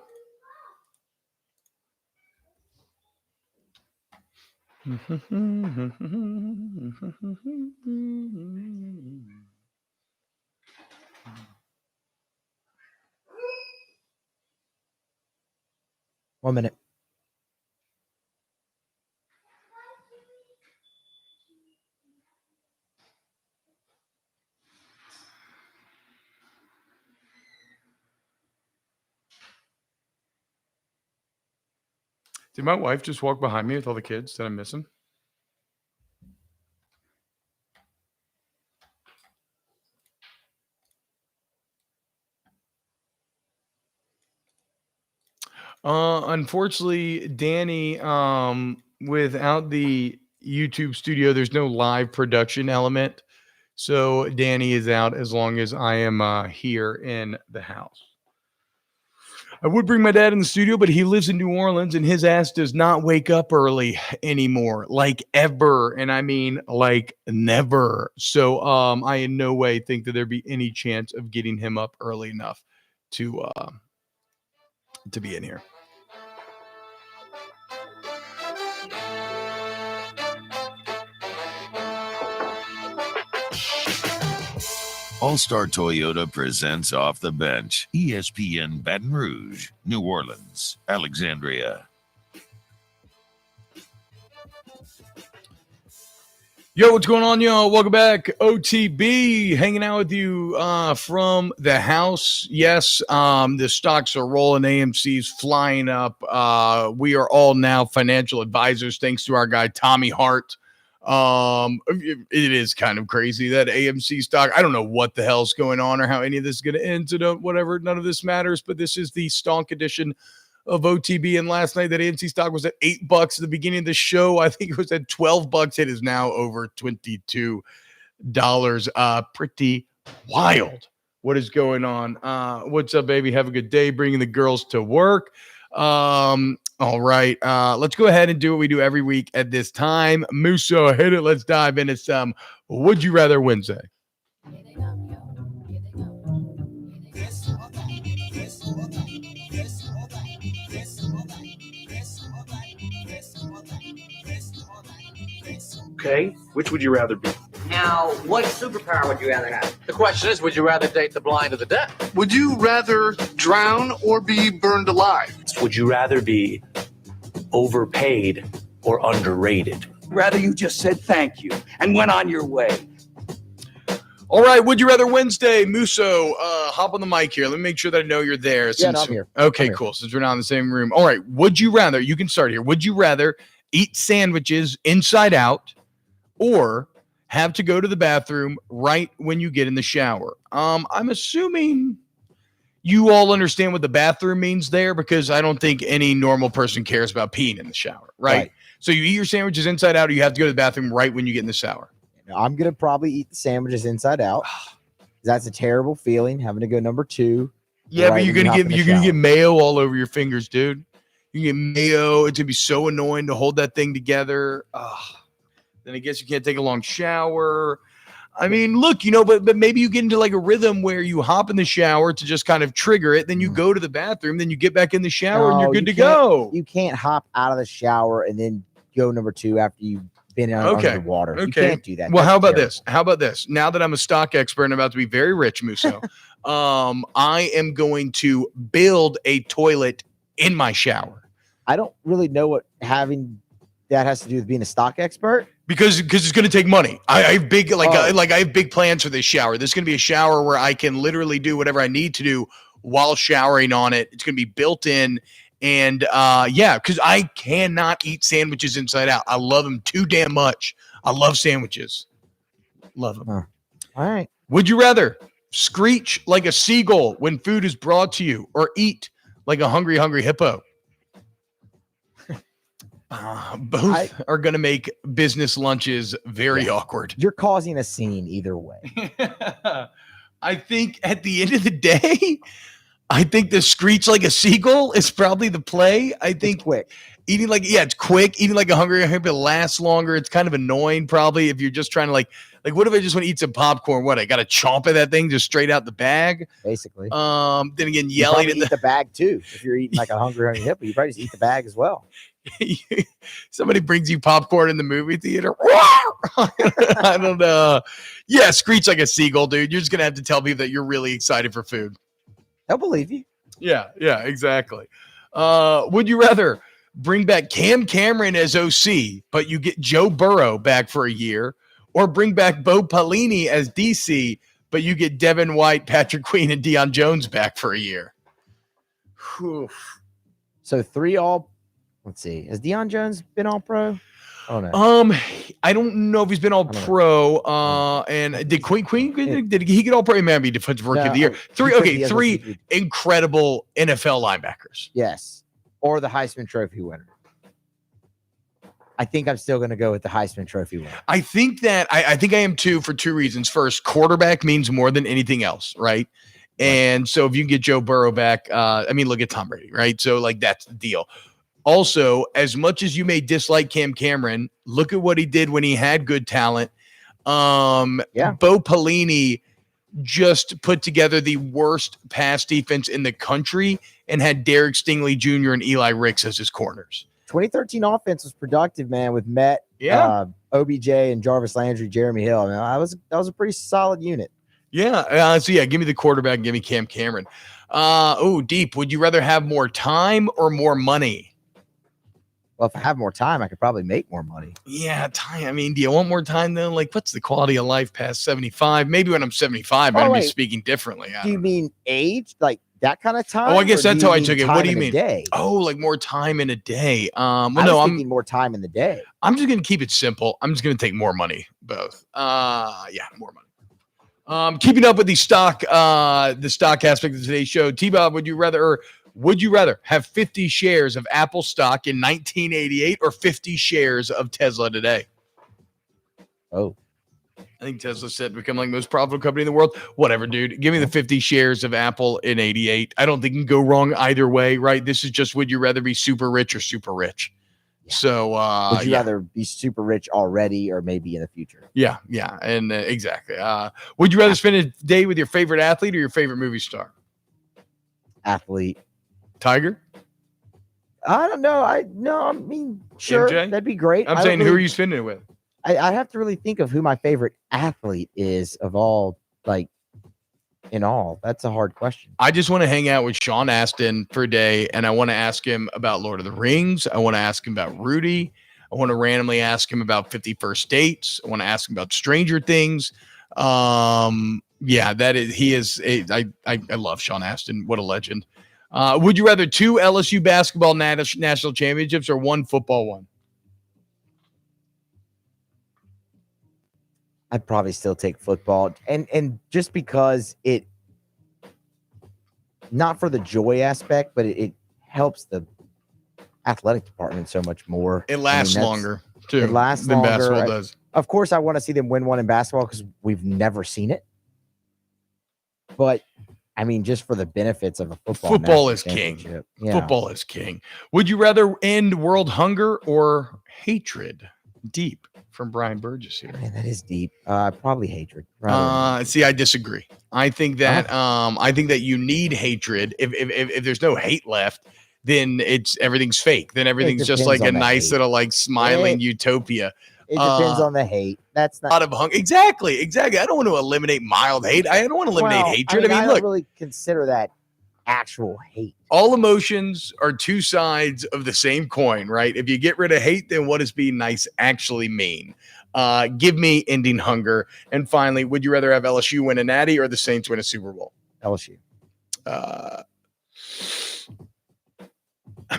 1 minute. Did my wife just walk behind me with all the kids? Did I miss them? Unfortunately, Danny, without the YouTube studio, there's no live production element. So Danny is out as long as I am here in the house. I would bring my dad in the studio, but he lives in New Orleans and his ass does not wake up early anymore, like ever. And I mean, like never. So I in no way think that there'd be any chance of getting him up early enough to be in here. All-Star Toyota presents Off the Bench. ESPN Baton Rouge, New Orleans, Alexandria. Yo, what's going on, y'all? Welcome back. OTB hanging out with you from the house. Yes, the stocks are rolling. AMC's flying up. We are all now financial advisors thanks to our guy, Tommy Hart. It is kind of crazy that AMC stock, I don't know what the hell's going on or how any of this is going to end, so whatever, none of this matters, but this is the stonk edition of OTB, and last night that AMC stock was at $8 at the beginning of the show. I think it was at $12. It is now over $22. Pretty wild. What is going on? What's up, baby? Have a good day bringing the girls to work. All right, let's go ahead and do what we do every week at this time. Muso, hit it. Let's dive into some Would You Rather Wednesday. Okay, which would you rather be? Now, what superpower would you rather have? The question is, would you rather date the blind or the deaf? Would you rather drown or be burned alive? Would you rather be overpaid or underrated? Rather you just said thank you and went on your way. All right, Would You Rather Wednesday. Musso, hop on the mic here. Let me make sure that I know you're there. Yeah, no, I'm here. Okay, I'm here. cool. Since we're not in the same room. All right, would you rather, you can start here. Would you rather eat sandwiches inside out or have to go to the bathroom right when you get in the shower? I'm assuming you all understand what the bathroom means there, because I don't think any normal person cares about peeing in the shower, right? So you eat your sandwiches inside out, or you have to go to the bathroom right when you get in the shower? I'm going to probably eat the sandwiches inside out. That's a terrible feeling, having to go number 2. Yeah, right but you're when gonna hop in the you're gonna shower. get mayo all over your fingers, dude. You get mayo. It's gonna be so annoying to hold that thing together. Then I guess you can't take a long shower. I mean, look, but maybe you get into like a rhythm where you hop in the shower to just kind of trigger it. Then you go to the bathroom, then you get back in the shower, and you're good to go. You can't hop out of the shower and then go number 2 after you've been under the water. You can't do that. Well, That's how about terrible. this? How about this? Now that I'm a stock expert and about to be very rich, Musso, I am going to build a toilet in my shower. I don't really know what having that has to do with being a stock expert. Because it's going to take money. I have big I have big plans for this shower. This is going to be a shower where I can literally do whatever I need to do while showering on it. It's going to be built in. And because I cannot eat sandwiches inside out. I love them too damn much. I love sandwiches. Love them. All right. Would you rather screech like a seagull when food is brought to you, or eat like a hungry hippo? Both are going to make business lunches very awkward. You're causing a scene either way. I think at the end of the day, I think the screech like a seagull is probably the play. I think it's quick. It's quick. Eating like a hungry hippo lasts longer. It's kind of annoying probably if you're just trying to like what if I just want to eat some popcorn? What, I got to chomp at that thing just straight out the bag? Basically. Then again, You yelling probably eat the bag too. If you're eating like a hungry hippo, you probably just eat the bag as well. Somebody brings you popcorn in the movie theater. I don't know. Yeah, screech like a seagull, dude. You're just gonna have to tell people that you're really excited for food. They'll believe you. Yeah, exactly. Would you rather bring back Cam Cameron as OC, but you get Joe Burrow back for a year, or bring back Bo Pelini as DC, but you get Devin White, Patrick Queen, and Deion Jones back for a year? Whew. So 3 all. Let's see. Has Deion Jones been all pro? Oh no. I don't know if he's been all pro. And did Queen did he get all pro? He might be defensive rookie of the year. Three incredible NFL linebackers. Yes. Or the Heisman Trophy winner. I think I'm still going to go with the Heisman Trophy winner. I think I am too, for 2 reasons. First, quarterback means more than anything else, right? And so if you can get Joe Burrow back, look at Tom Brady, right? So that's the deal. Also, as much as you may dislike Cam Cameron, look at what he did when he had good talent. Bo Pelini just put together the worst pass defense in the country and had Derek Stingley Jr. and Eli Ricks as his corners. 2013 offense was productive, man, with Met, OBJ, and Jarvis Landry, Jeremy Hill. That was a pretty solid unit. Yeah. Give me the quarterback. Give me Cam Cameron. Deep. Would you rather have more time or more money? Well, if I have more time, I could probably make more money. Yeah, time. Do you want more time though? What's the quality of life past 75? Maybe when I'm 75, I'm going to be speaking differently. Do you mean age? Like that kind of time? Oh, I guess that's how I took it. What do you mean? Day? Oh, like more time in a day. I'm thinking more time in the day. I'm just going to keep it simple. I'm just going to take more money, both. More money. Keeping up with the stock aspect of today's show. T-Bob, would you rather have 50 shares of Apple stock in 1988 or 50 shares of Tesla today? Oh, I think Tesla said become like most profitable company in the world. Whatever, dude. Give me the 50 shares of Apple in 88. I don't think you can go wrong either way, right? This is just, would you rather be super rich or super rich? Yeah. So, would you rather be super rich already or maybe in the future? Yeah. And exactly. Would you rather spend a day with your favorite athlete or your favorite movie star? Athlete. Tiger? I don't know. Sure, MJ? that'd be great. I'm saying, who are you spending it with? I have to really think of who my favorite athlete is of all, in all. That's a hard question. I just want to hang out with Sean Astin for a day, and I want to ask him about Lord of the Rings. I want to ask him about Rudy. I want to randomly ask him about 51st dates. I want to ask him about Stranger Things. Yeah, I love Sean Astin. What a legend. Would you rather 2 LSU basketball national championships or 1 football one? I'd probably still take football. And just because it, not for the joy aspect, but it helps the athletic department so much more. It lasts longer, too. It lasts than longer. basketball does. Of course, I want to see them win one in basketball because we've never seen it. But I mean, just for the benefits of a football is king. Yeah. Football is king. Would you rather end world hunger or hatred? Deep from Brian Burgess here. Man, that is deep. Probably hatred. See, I disagree. I think that you need hatred. If there's no hate left, then everything's fake. Then everything's just like a nice little like smiling utopia. It depends on the hate. That's not a lot of hunger. Exactly. I don't want to eliminate mild hate. I don't want to eliminate hatred. I look, don't really consider that actual hate. All emotions are 2 sides of the same coin, right? If you get rid of hate, then what does being nice actually mean? Give me ending hunger. And finally, would you rather have LSU win a natty or the Saints win a Super Bowl? LSU. I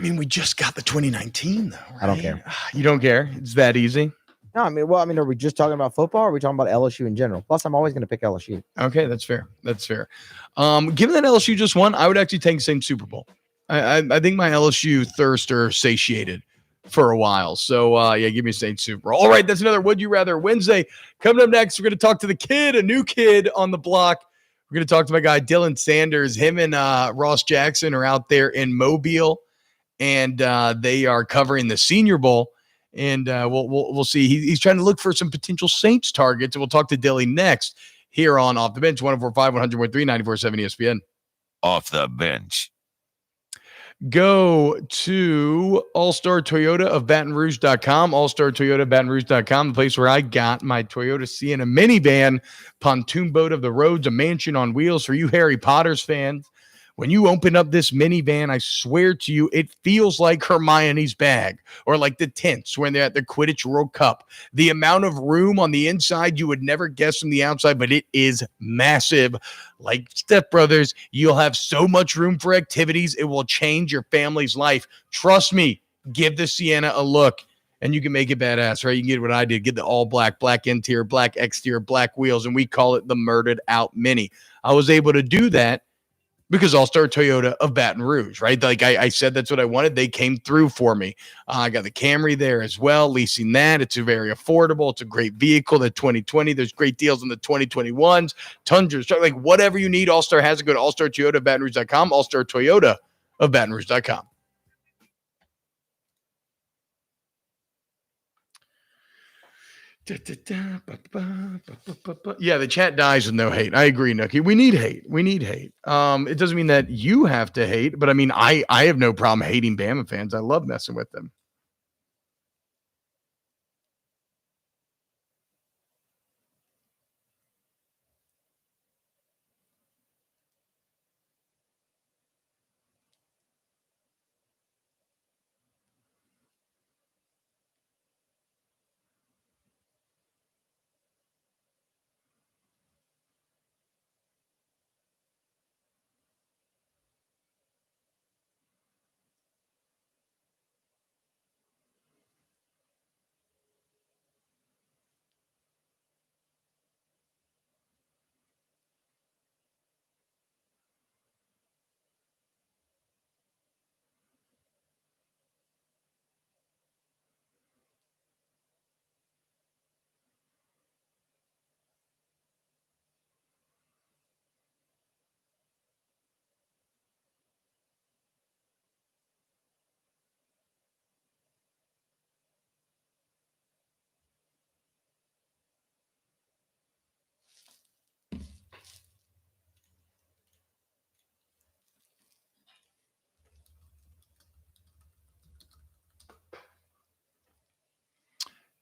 mean, we just got the 2019 though. Right? I don't care. You don't care? It's that easy? No, are we just talking about football or are we talking about LSU in general? Plus, I'm always going to pick LSU. Okay, that's fair. Given that LSU just won, I would actually take the same Super Bowl. I think my LSU thirst are satiated for a while. So, give me a Saints Super Bowl. All right, that's another Would You Rather Wednesday. Coming up next, we're going to talk to the kid, a new kid on the block. We're going to talk to my guy, Dylan Sanders. Him and Ross Jackson are out there in Mobile, and they are covering the Senior Bowl. And we'll see. He's trying to look for some potential Saints targets. And we'll talk to Dilly next here on Off the Bench, 104.5, 100.3, 94.7 ESPN. Off the Bench. Go to All-Star Toyota of Baton Rouge.com, All-Star Toyota Baton Rouge.com, the place where I got my Toyota Sienna minivan, pontoon boat of the roads, a mansion on wheels for you Harry Potter's fans. When you open up this minivan, I swear to you, it feels like Hermione's bag or like the tents when they're at the Quidditch World Cup. The amount of room on the inside, you would never guess from the outside, but it is massive. Like Step Brothers, you'll have so much room for activities. It will change your family's life. Trust me, give the Sienna a look and you can make it badass, right? You can get what I did, get the all black interior, black exterior, black wheels, and we call it the Murdered Out Mini. I was able to do that because All-Star Toyota of Baton Rouge, right? Like I said, that's what I wanted. They came through for me. I got the Camry there as well, leasing that. It's very affordable. It's a great vehicle. The 2020, there's great deals on the 2021s, Tundras, like whatever you need, All-Star has it. Go to All-Star Toyota of Baton Rouge.com, All-Star Toyota of Baton Rouge.com. Yeah, the chat dies with no hate. I agree, Nookie. We need hate. It doesn't mean that you have to hate, but I mean, I have no problem hating Bama fans. I love messing with them.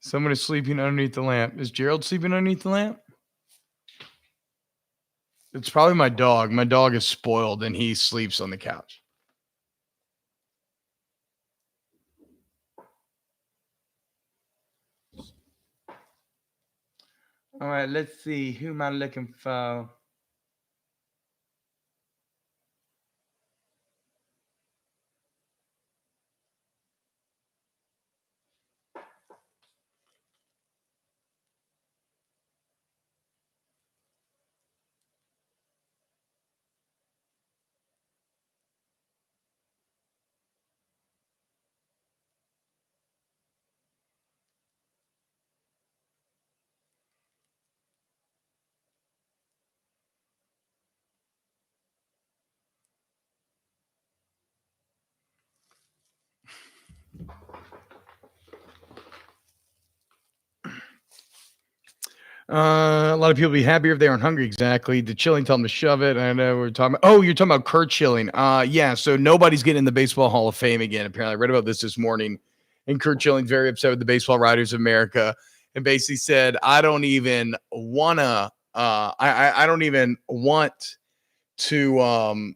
Someone is sleeping underneath the lamp. Is Gerald sleeping underneath the lamp? It's probably my dog. My dog is spoiled and he sleeps on the couch. All right, let's see. Who am I looking for? A lot of people be happier if they aren't hungry. Exactly. Did Chilling tell them to shove it? I know we're talking about. Oh, you're talking about Kurt Chilling. Yeah. So nobody's getting in the Baseball Hall of Fame again. Apparently, I read about this morning, and Kurt Chilling's very upset with the Baseball Writers of America, and basically said, "I don't even wanna. I don't even want to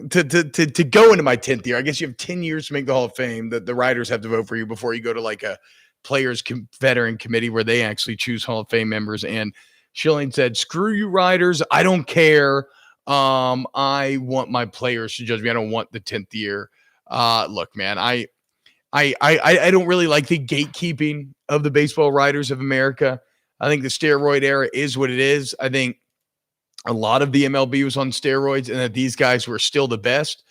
to go into my 10th year. I guess you have 10 years to make the Hall of Fame. The writers have to vote for you before you go to like a players veteran committee where they actually choose Hall of Fame members." And Schilling said, "Screw you writers. I don't care. I want my players to judge me. I don't want the 10th year." Look, man, I don't really like the gatekeeping of the Baseball Writers of America. I think the steroid era is what it is. I think a lot of the MLB was on steroids and that these guys were still the best.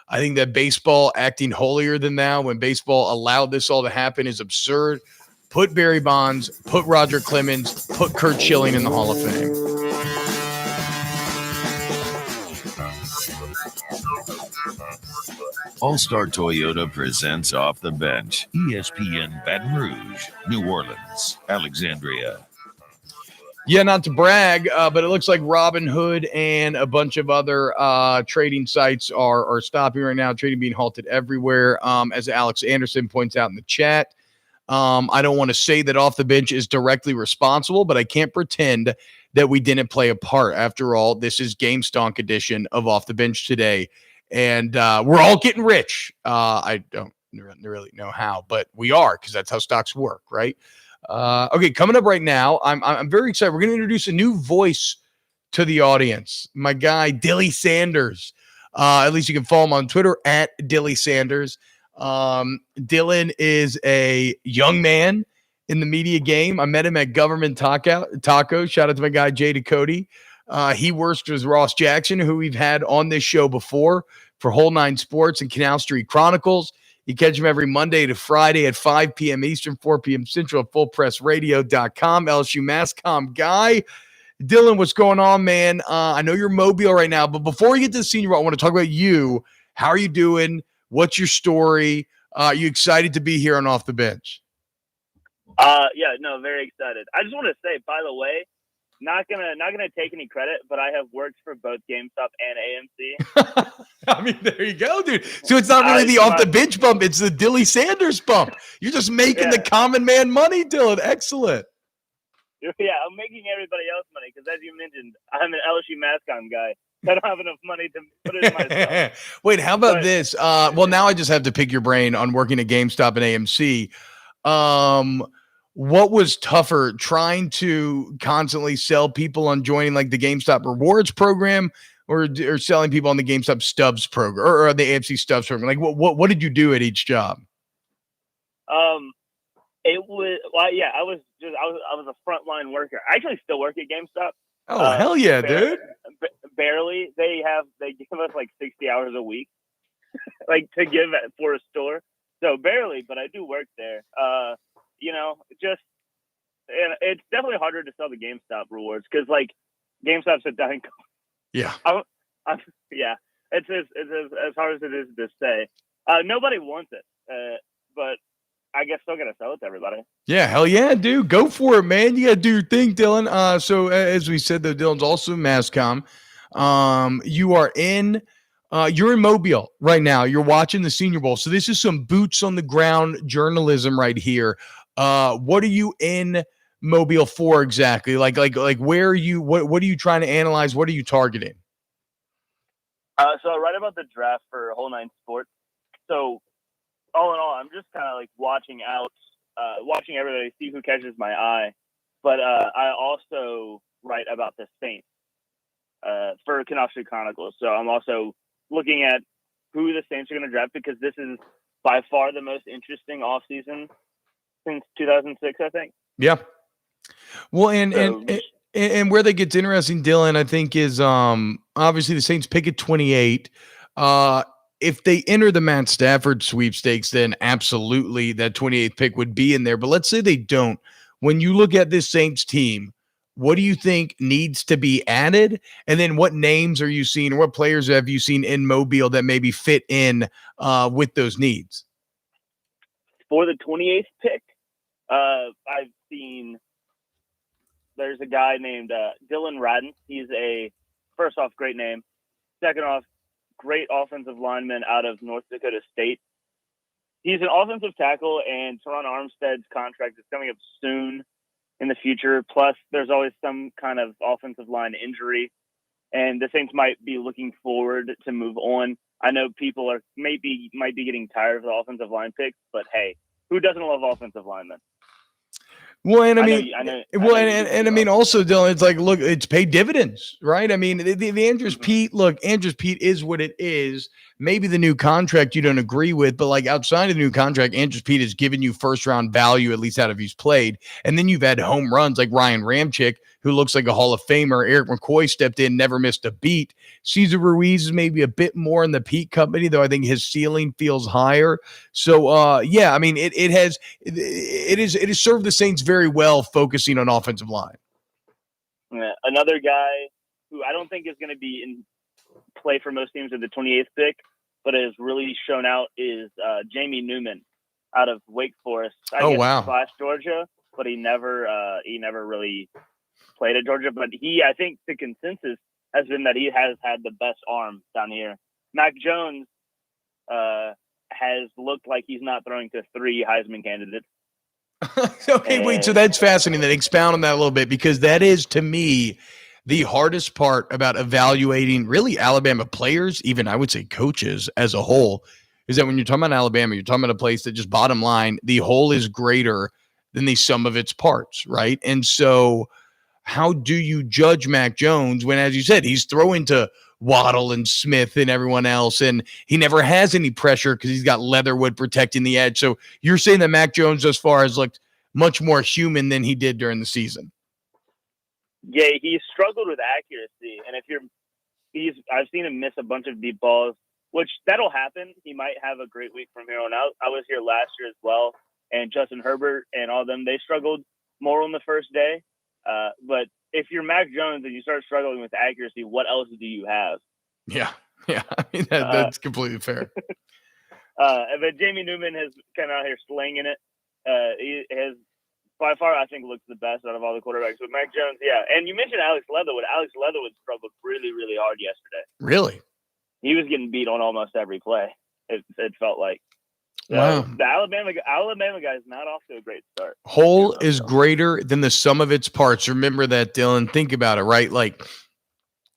I think that baseball acting holier than thou when baseball allowed this all to happen is absurd. Put Barry Bonds, put Roger Clemens, put Kurt Schilling in the Hall of Fame. All-Star Toyota presents Off the Bench. ESPN Baton Rouge, New Orleans, Alexandria. Yeah, not to brag, but it looks like Robinhood and a bunch of other trading sites are stopping right now. Trading being halted everywhere, as Alex Anderson points out in the chat. I don't want to say that Off the Bench is directly responsible, but I can't pretend that we didn't play a part. After all, this is Gamestonks Edition of Off the Bench today, and we're all getting rich. I don't really know how, but we are, because that's how stocks work, right? Okay, coming up right now, I'm very excited. We're going to introduce a new voice to the audience. My guy, Dilly Sanders. At least you can follow him on Twitter at Dilly Sanders. Dylan is a young man in the media game. I met him at Government Taco. Shout out to my guy, Jay Cody. He works with Ross Jackson, who we've had on this show before for Whole Nine Sports and Canal Street Chronicles. You catch him every Monday to Friday at 5 p.m. Eastern, 4 p.m. Central at fullpressradio.com. LSU Masscom guy. Dylan, what's going on, man? I know you're Mobile right now, but before we get to the Senior Bowl, I want to talk about you. How are you doing? What's your story? Are you excited to be here on Off the Bench? Yeah, no, very excited. I just want to say, by the way, not gonna take any credit, but I have worked for both GameStop and AMC. I mean, there you go, dude. So it's not really the Off the Bench bump; it's the Dilly Sanders bump. You're just making the common man money, Dylan. Excellent. Yeah, I'm making everybody else money because, as you mentioned, I'm an LSU Masscom guy. I don't have enough money to put it in myself. Wait, how about this? Well, now I just have to pick your brain on working at GameStop and AMC. What was tougher, trying to constantly sell people on joining like the GameStop Rewards program, or selling people on the GameStop Stubs program, or the AMC Stubs program? Like, what did you do at each job? It was I was a frontline worker. I actually still work at GameStop. Oh, hell yeah, dude. Barely. They give us like 60 hours a week, like to give for a store. So barely, but I do work there. And it's definitely harder to sell the GameStop rewards because like GameStop's a dying company. Yeah. Yeah. It's as hard as it is to say. Nobody wants it, but I guess still gotta sell it to everybody. Yeah, hell yeah, dude. Go for it, man. You gotta do your thing, Dylan. So as we said, though, Dylan's also Masscom. You're in Mobile right now. You're watching the Senior Bowl. So this is some boots on the ground journalism right here. What are you in Mobile for exactly? Like where are you? What are you trying to analyze? What are you targeting? So I write about the draft for Whole Nine Sports. So all in all, I'm just kind of like watching everybody, see who catches my eye. but I also write about the Saints for Canal Street Chronicles. So I'm also looking at who the Saints are going to draft because this is by far the most interesting offseason since 2006, I think. Yeah. Well, and where that gets interesting, Dylan, I think is obviously the Saints pick at 28. If they enter the Matt Stafford sweepstakes, then absolutely that 28th pick would be in there. But let's say they don't. When you look at this Saints team, what do you think needs to be added? And then what names are you seeing, or what players have you seen in Mobile that maybe fit in with those needs? For the 28th pick, I've seen there's a guy named Dylan Radden. He's first off, great name. Second off, great offensive lineman out of North Dakota State. He's an offensive tackle, and Teron Armstead's contract is coming up soon in the future. Plus, there's always some kind of offensive line injury, and the Saints might be looking forward to move on. I know people might be getting tired of the offensive line picks, but hey, who doesn't love offensive linemen? Well, and I mean, also, Dylan, it's like, look, it's paid dividends, right? I mean, the Andrews Pete, look, Andrews Pete is what it is. Maybe the new contract you don't agree with, but like outside of the new contract, Andrews Pete has given you first round value, at least out of he's played. And then you've had home runs like Ryan Ramczyk, who looks like a Hall of Famer. Eric McCoy stepped in, never missed a beat. Cesar Ruiz is maybe a bit more in the Pete company, though I think his ceiling feels higher. So, yeah, I mean, it has served the Saints very well, focusing on offensive line. Yeah, another guy who I don't think is going to be in play for most teams with the 28th pick, but has really shown out is Jamie Newman out of Wake Forest. I guess Georgia, but he never really played at Georgia. But I think the consensus has been that he has had the best arm down here. Mac Jones has looked like he's not throwing to 3 Heisman candidates. Okay, wait. So that's fascinating. Then expound on that a little bit, because that is, to me, the hardest part about evaluating really Alabama players, even I would say coaches as a whole, is that when you're talking about Alabama, you're talking about a place that just bottom line, the whole is greater than the sum of its parts, right? And so how do you judge Mac Jones when, as you said, he's throwing to Waddle and Smith and everyone else, and he never has any pressure because he's got Leatherwood protecting the edge? So you're saying that Mac Jones thus far has looked much more human than he did during the season? Yeah, he struggled with accuracy, and I've seen him miss a bunch of deep balls, which that'll happen. He might have a great week from here on out. I was here last year as well, and Justin Herbert and all of them, they struggled more on the first day. But if you're Mac Jones and you start struggling with accuracy, what else do you have? Yeah. I mean, that's completely fair. But Jamie Newman has kind of out here slinging it. He has, by far, I think, looks the best out of all the quarterbacks. But Mac Jones, yeah. And you mentioned Alex Leatherwood. Alex Leatherwood struggled really, really hard yesterday. Really? He was getting beat on almost every play, it felt like. So wow. The Alabama guy is not off to a great start. Whole is greater than the sum of its parts. Remember that, Dylan. Think about it, right? Like,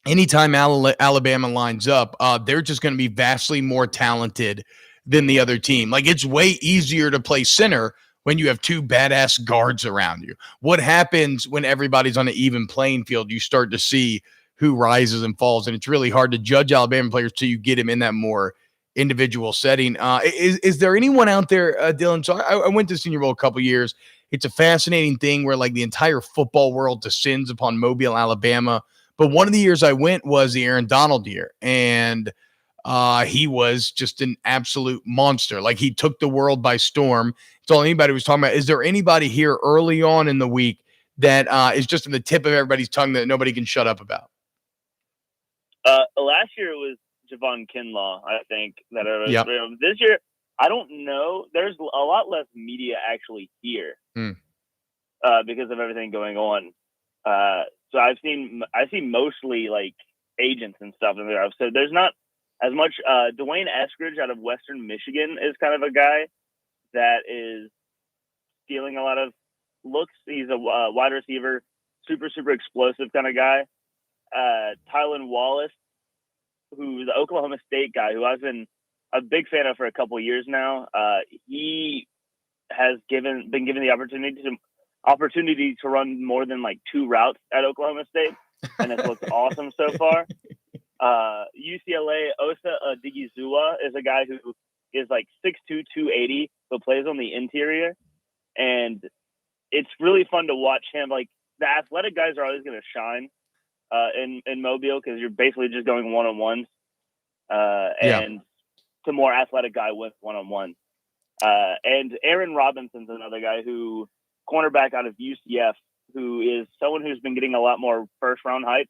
anytime Alabama lines up, they're just going to be vastly more talented than the other team. Like, it's way easier to play center when you have 2 badass guards around you. What happens when everybody's on an even playing field? You start to see who rises and falls, and it's really hard to judge Alabama players till you get them in that more individual setting. Is there anyone out there, Dylan? So I went to Senior Bowl a couple years. It's a fascinating thing where like the entire football world descends upon Mobile, Alabama. But one of the years I went was the Aaron Donald year, and he was just an absolute monster. Like, he took the world by storm. It's all anybody was talking about. Is there anybody here early on in the week that is just in the tip of everybody's tongue that nobody can shut up about? Last year it was Javon Kinlaw, I think. Yep. This year, I don't know. There's a lot less media actually here because of everything going on. So I see mostly like agents and stuff in there. So there's not as much. Dwayne Eskridge out of Western Michigan is kind of a guy that is stealing a lot of looks. He's a wide receiver, super explosive kind of guy. Tylan Wallace, who's the Oklahoma State guy, who I've been a big fan of for a couple of years now. He has been given the opportunity opportunity to run more than like 2 routes at Oklahoma State, and it's looked awesome so far. UCLA, Osa Odigizua is a guy who is like 6'2", 280, but plays on the interior. And it's really fun to watch him. Like, the athletic guys are always going to shine in Mobile because you're basically just going one-on-ones. And the more athletic guy wins one-on-one. And Aaron Robinson's another guy who, cornerback out of UCF, who is someone who's been getting a lot more first-round hype.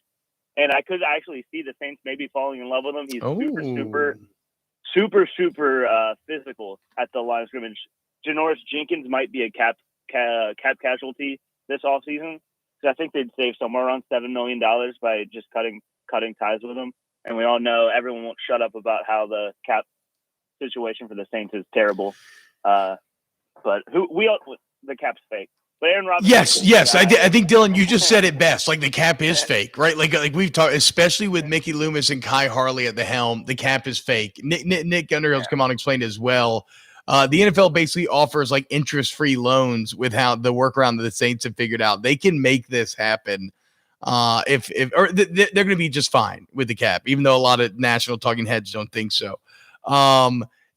And I could actually see the Saints maybe falling in love with him. He's super physical at the line of scrimmage. Janoris Jenkins might be a cap casualty this offseason, because I think they'd save somewhere around $7 million by just cutting ties with him. And we all know everyone won't shut up about how the cap situation for the Saints is terrible. But the cap's fake. But Aaron Robinson. Yes. I think Dylan, you just said it best. Like, the cap is fake, right? Like we've talked, especially with Mickey Loomis and Kai Harley at the helm. The cap is fake. Nick Underhill's come on and explained as well. The NFL basically offers like interest-free loans with how the workaround that the Saints have figured out. They can make this happen. They're going to be just fine with the cap, even though a lot of national talking heads don't think so.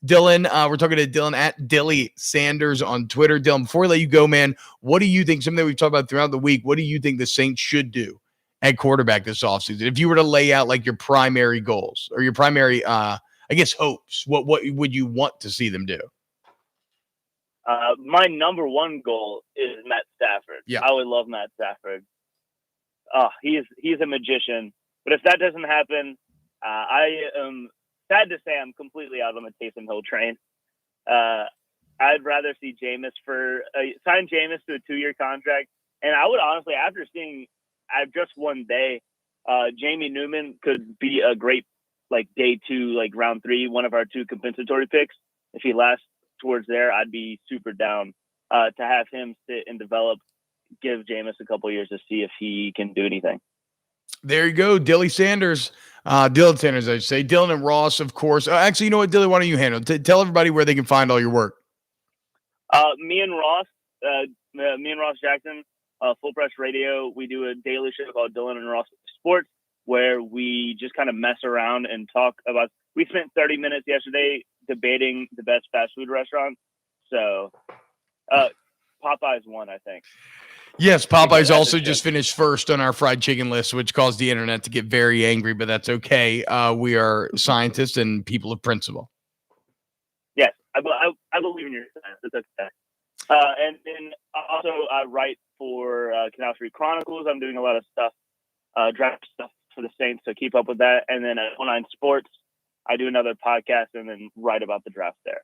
Dylan, we're talking to Dylan at Dilly Sanders on Twitter. Dylan, before we let you go, man, what do you think, something that we've talked about throughout the week, what do you think the Saints should do at quarterback this offseason? If you were to lay out like your primary goals or your primary, hopes, what would you want to see them do? My number one goal is Matt Stafford. Yeah. I would love Matt Stafford. He's a magician. But if that doesn't happen, I am sad to say I'm completely out on the Taysom Hill train. I'd rather see sign Jameis to a 2-year contract. And I would honestly, after seeing just one day, Jamie Newman could be a great like day 2, like round 3, one of our 2 compensatory picks. If he lasts towards there, I'd be super down to have him sit and develop, give Jameis a couple years to see if he can do anything. There you go, Dylan Sanders, I should say. Dylan and Ross, of course. Actually, you know what, Dylan, why don't you handle it? Tell everybody where they can find all your work. Me and Ross Jackson, Full Press Radio, we do a daily show called Dylan and Ross Sports, where we just kind of mess around and talk about. We spent 30 minutes yesterday debating the best fast food restaurant. So, Popeye's won, I think. Yes, Popeye's also just finished first on our fried chicken list, which caused the internet to get very angry, but that's okay. We are scientists and people of principle. Yes, I believe in your science. It's okay. And also I write for Canal Street Chronicles. I'm doing a lot of stuff, draft stuff for the Saints, so keep up with that. And then at 19 Sports, I do another podcast and then write about the draft there.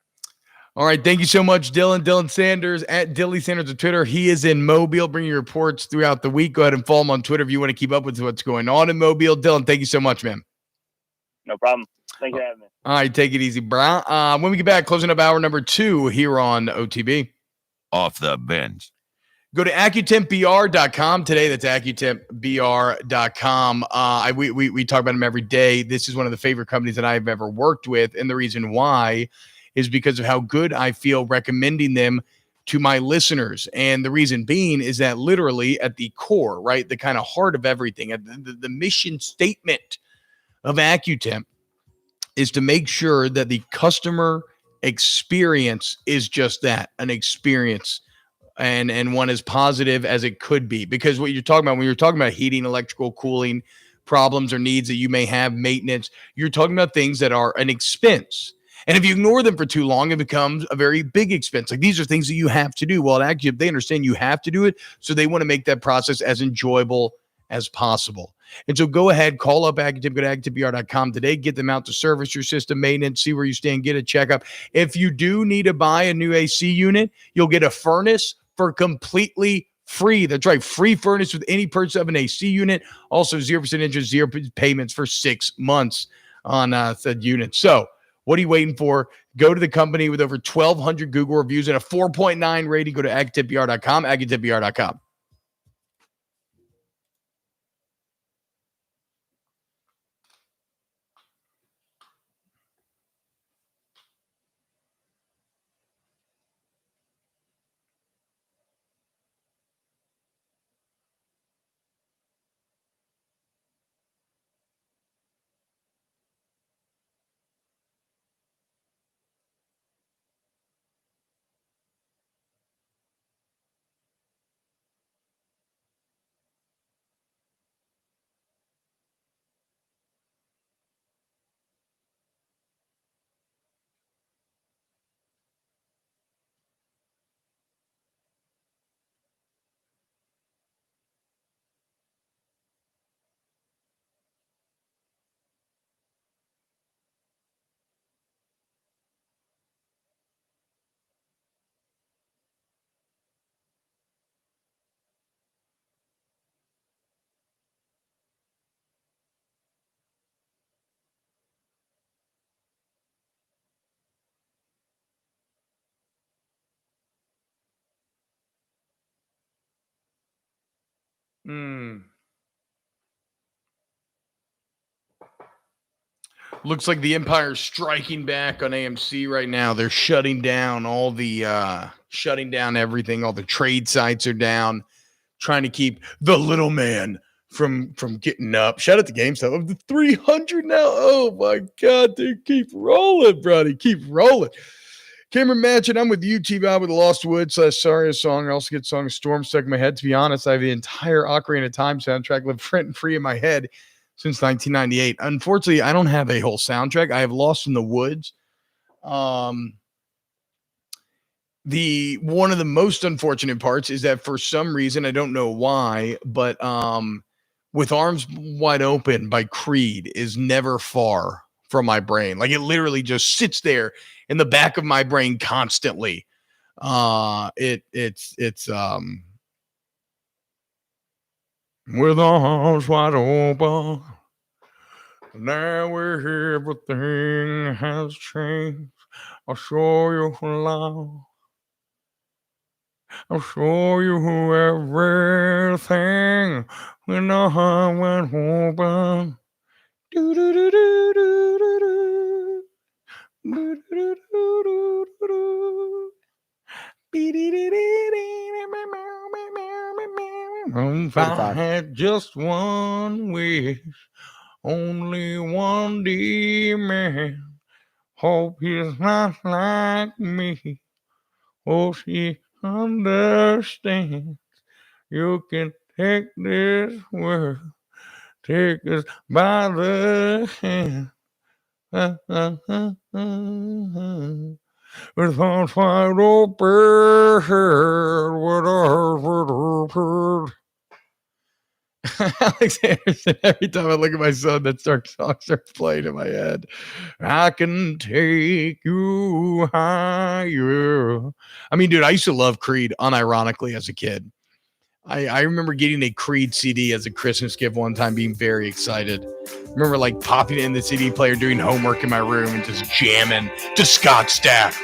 All right. Thank you so much, Dylan. Dylan Sanders at Dilly Sanders on Twitter. He is in Mobile, bringing reports throughout the week. Go ahead and follow him on Twitter if you want to keep up with what's going on in Mobile. Dylan, thank you so much, man. No problem. Thank you for having me. All right. Take it easy, bro. When we get back, closing up hour number 2 here on OTB. Off the bench. Go to AccuTempBR.com today. That's AccuTempBR.com. We talk about them every day. This is one of the favorite companies that I've ever worked with. And the reason why is because of how good I feel recommending them to my listeners. And the reason being is that literally at the core, right, the kind of heart of everything, the mission statement of AccuTemp is to make sure that the customer experience is just that, an experience, and one as positive as it could be. Because what you're talking about when you're talking about heating, electrical, cooling problems or needs that you may have, maintenance, you're talking about things that are an expense. And if you ignore them for too long, it becomes a very big expense. Like, these are things that you have to do. Well, actually, they understand you have to do it, so they want to make that process as enjoyable as possible. And so go ahead, call up AccuTemp, go to AccuTempBR.com today, get them out to service your system, maintenance, see where you stand, get a checkup. If you do need to buy a new AC unit, you'll get a furnace for completely free. That's right, free furnace with any purchase of an AC unit. Also 0% interest, 0 payments for 6 months on said unit. So what are you waiting for? Go to the company with over 1,200 Google reviews and a 4.9 rating. Go to AccuTempBR.com, AccuTempBR.com. Looks like the Empire's striking back on AMC right now. They're shutting down shutting down everything. All the trade sites are down, trying to keep the little man from getting up. Shout out to GameStop. Up to 300 now. Oh my God, dude, keep rolling, buddy. Keep rolling. Cameron Matchett, I'm with OTB with the Lost Woods / Saria song. I also get song Storm stuck in my head. To be honest, I have the entire Ocarina of Time soundtrack lived rent free in my head since 1998. Unfortunately, I don't have a whole soundtrack. I have Lost in the Woods. One of the most unfortunate parts is that for some reason, I don't know why, but With Arms Wide Open by Creed is never far from my brain. Like, it literally just sits there in the back of my brain constantly. It's with arms wide open, now everything has changed. I'll show you love. I'll show you everything when the heart went open. Do do do do do do do. Do do do do do do. If I had just one wish, only one demand. Hope he's not like me. Oh, she understands. You can take this world, take us by the hand. With arms wide open, with arms wide open. Alex Anderson, every time I look at my son, that song starts playing in my head. I can take you higher. I mean, dude, I used to love Creed unironically as a kid. I remember getting a Creed CD as a Christmas gift one time, being very excited. I remember like popping it in the CD player, doing homework in my room, and just jamming to Scott Stapp.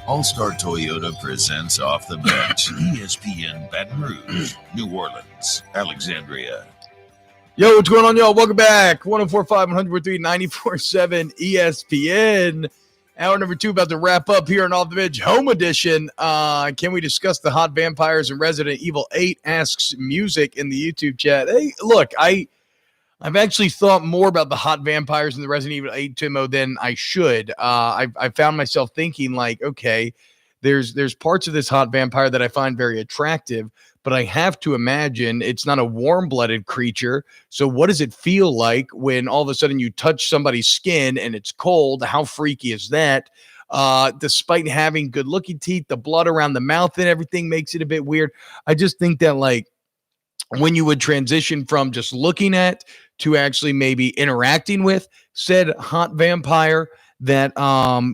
All-Star Toyota presents Off the Bench. ESPN Baton Rouge, New Orleans, Alexandria. Yo, what's going on, y'all? Welcome back. 104.5, 100.3, 94.7 ESPN. Hour number 2 about to wrap up here on Off the Bench Home Edition. Can we discuss the hot vampires in Resident Evil 8? Asks Music in the YouTube chat. Hey, look, I've actually thought more about the hot vampires in the Resident Evil 8 Timo than I should. I found myself thinking like, okay, there's parts of this hot vampire that I find very attractive, but I have to imagine it's not a warm-blooded creature. So what does it feel like when all of a sudden you touch somebody's skin and it's cold? How freaky is that? Despite having good-looking teeth, the blood around the mouth and everything makes it a bit weird. I just think that like when you would transition from just looking at to actually maybe interacting with said hot vampire, that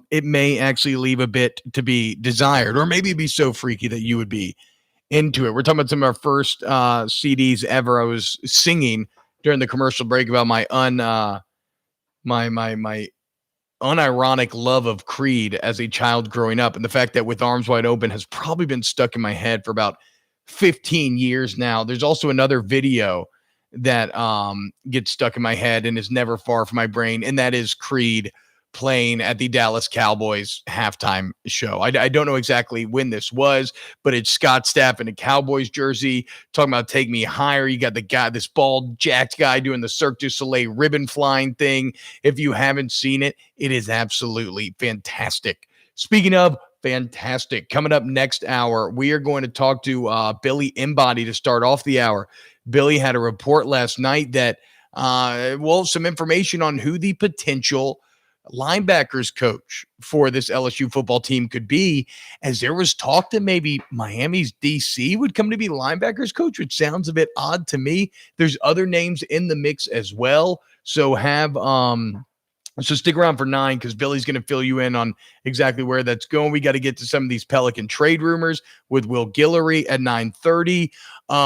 it may actually leave a bit to be desired, or maybe be so freaky that you would be into it. We're talking about some of our first CDs ever. I was singing during the commercial break about my my unironic love of Creed as a child growing up, and the fact that With Arms Wide Open has probably been stuck in my head for about 15 years now. There's also another video that gets stuck in my head and is never far from my brain, and that is Creed playing at the Dallas Cowboys halftime show. I don't know exactly when this was, but it's Scott Stapp in a Cowboys jersey talking about Take Me Higher. You got the guy, this bald, jacked guy doing the Cirque du Soleil ribbon flying thing. If you haven't seen it, it is absolutely fantastic. Speaking of fantastic, coming up next hour, we are going to talk to Billy Embody to start off the hour. Billy had a report last night that, some information on who the potential linebackers coach for this LSU football team could be, as there was talk that maybe Miami's DC would come to be linebackers coach, which sounds a bit odd to me. There's other names in the mix as well. So stick around for 9 because Billy's going to fill you in on exactly where that's going. We got to get to some of these Pelican trade rumors with Will Guillory at 9:30.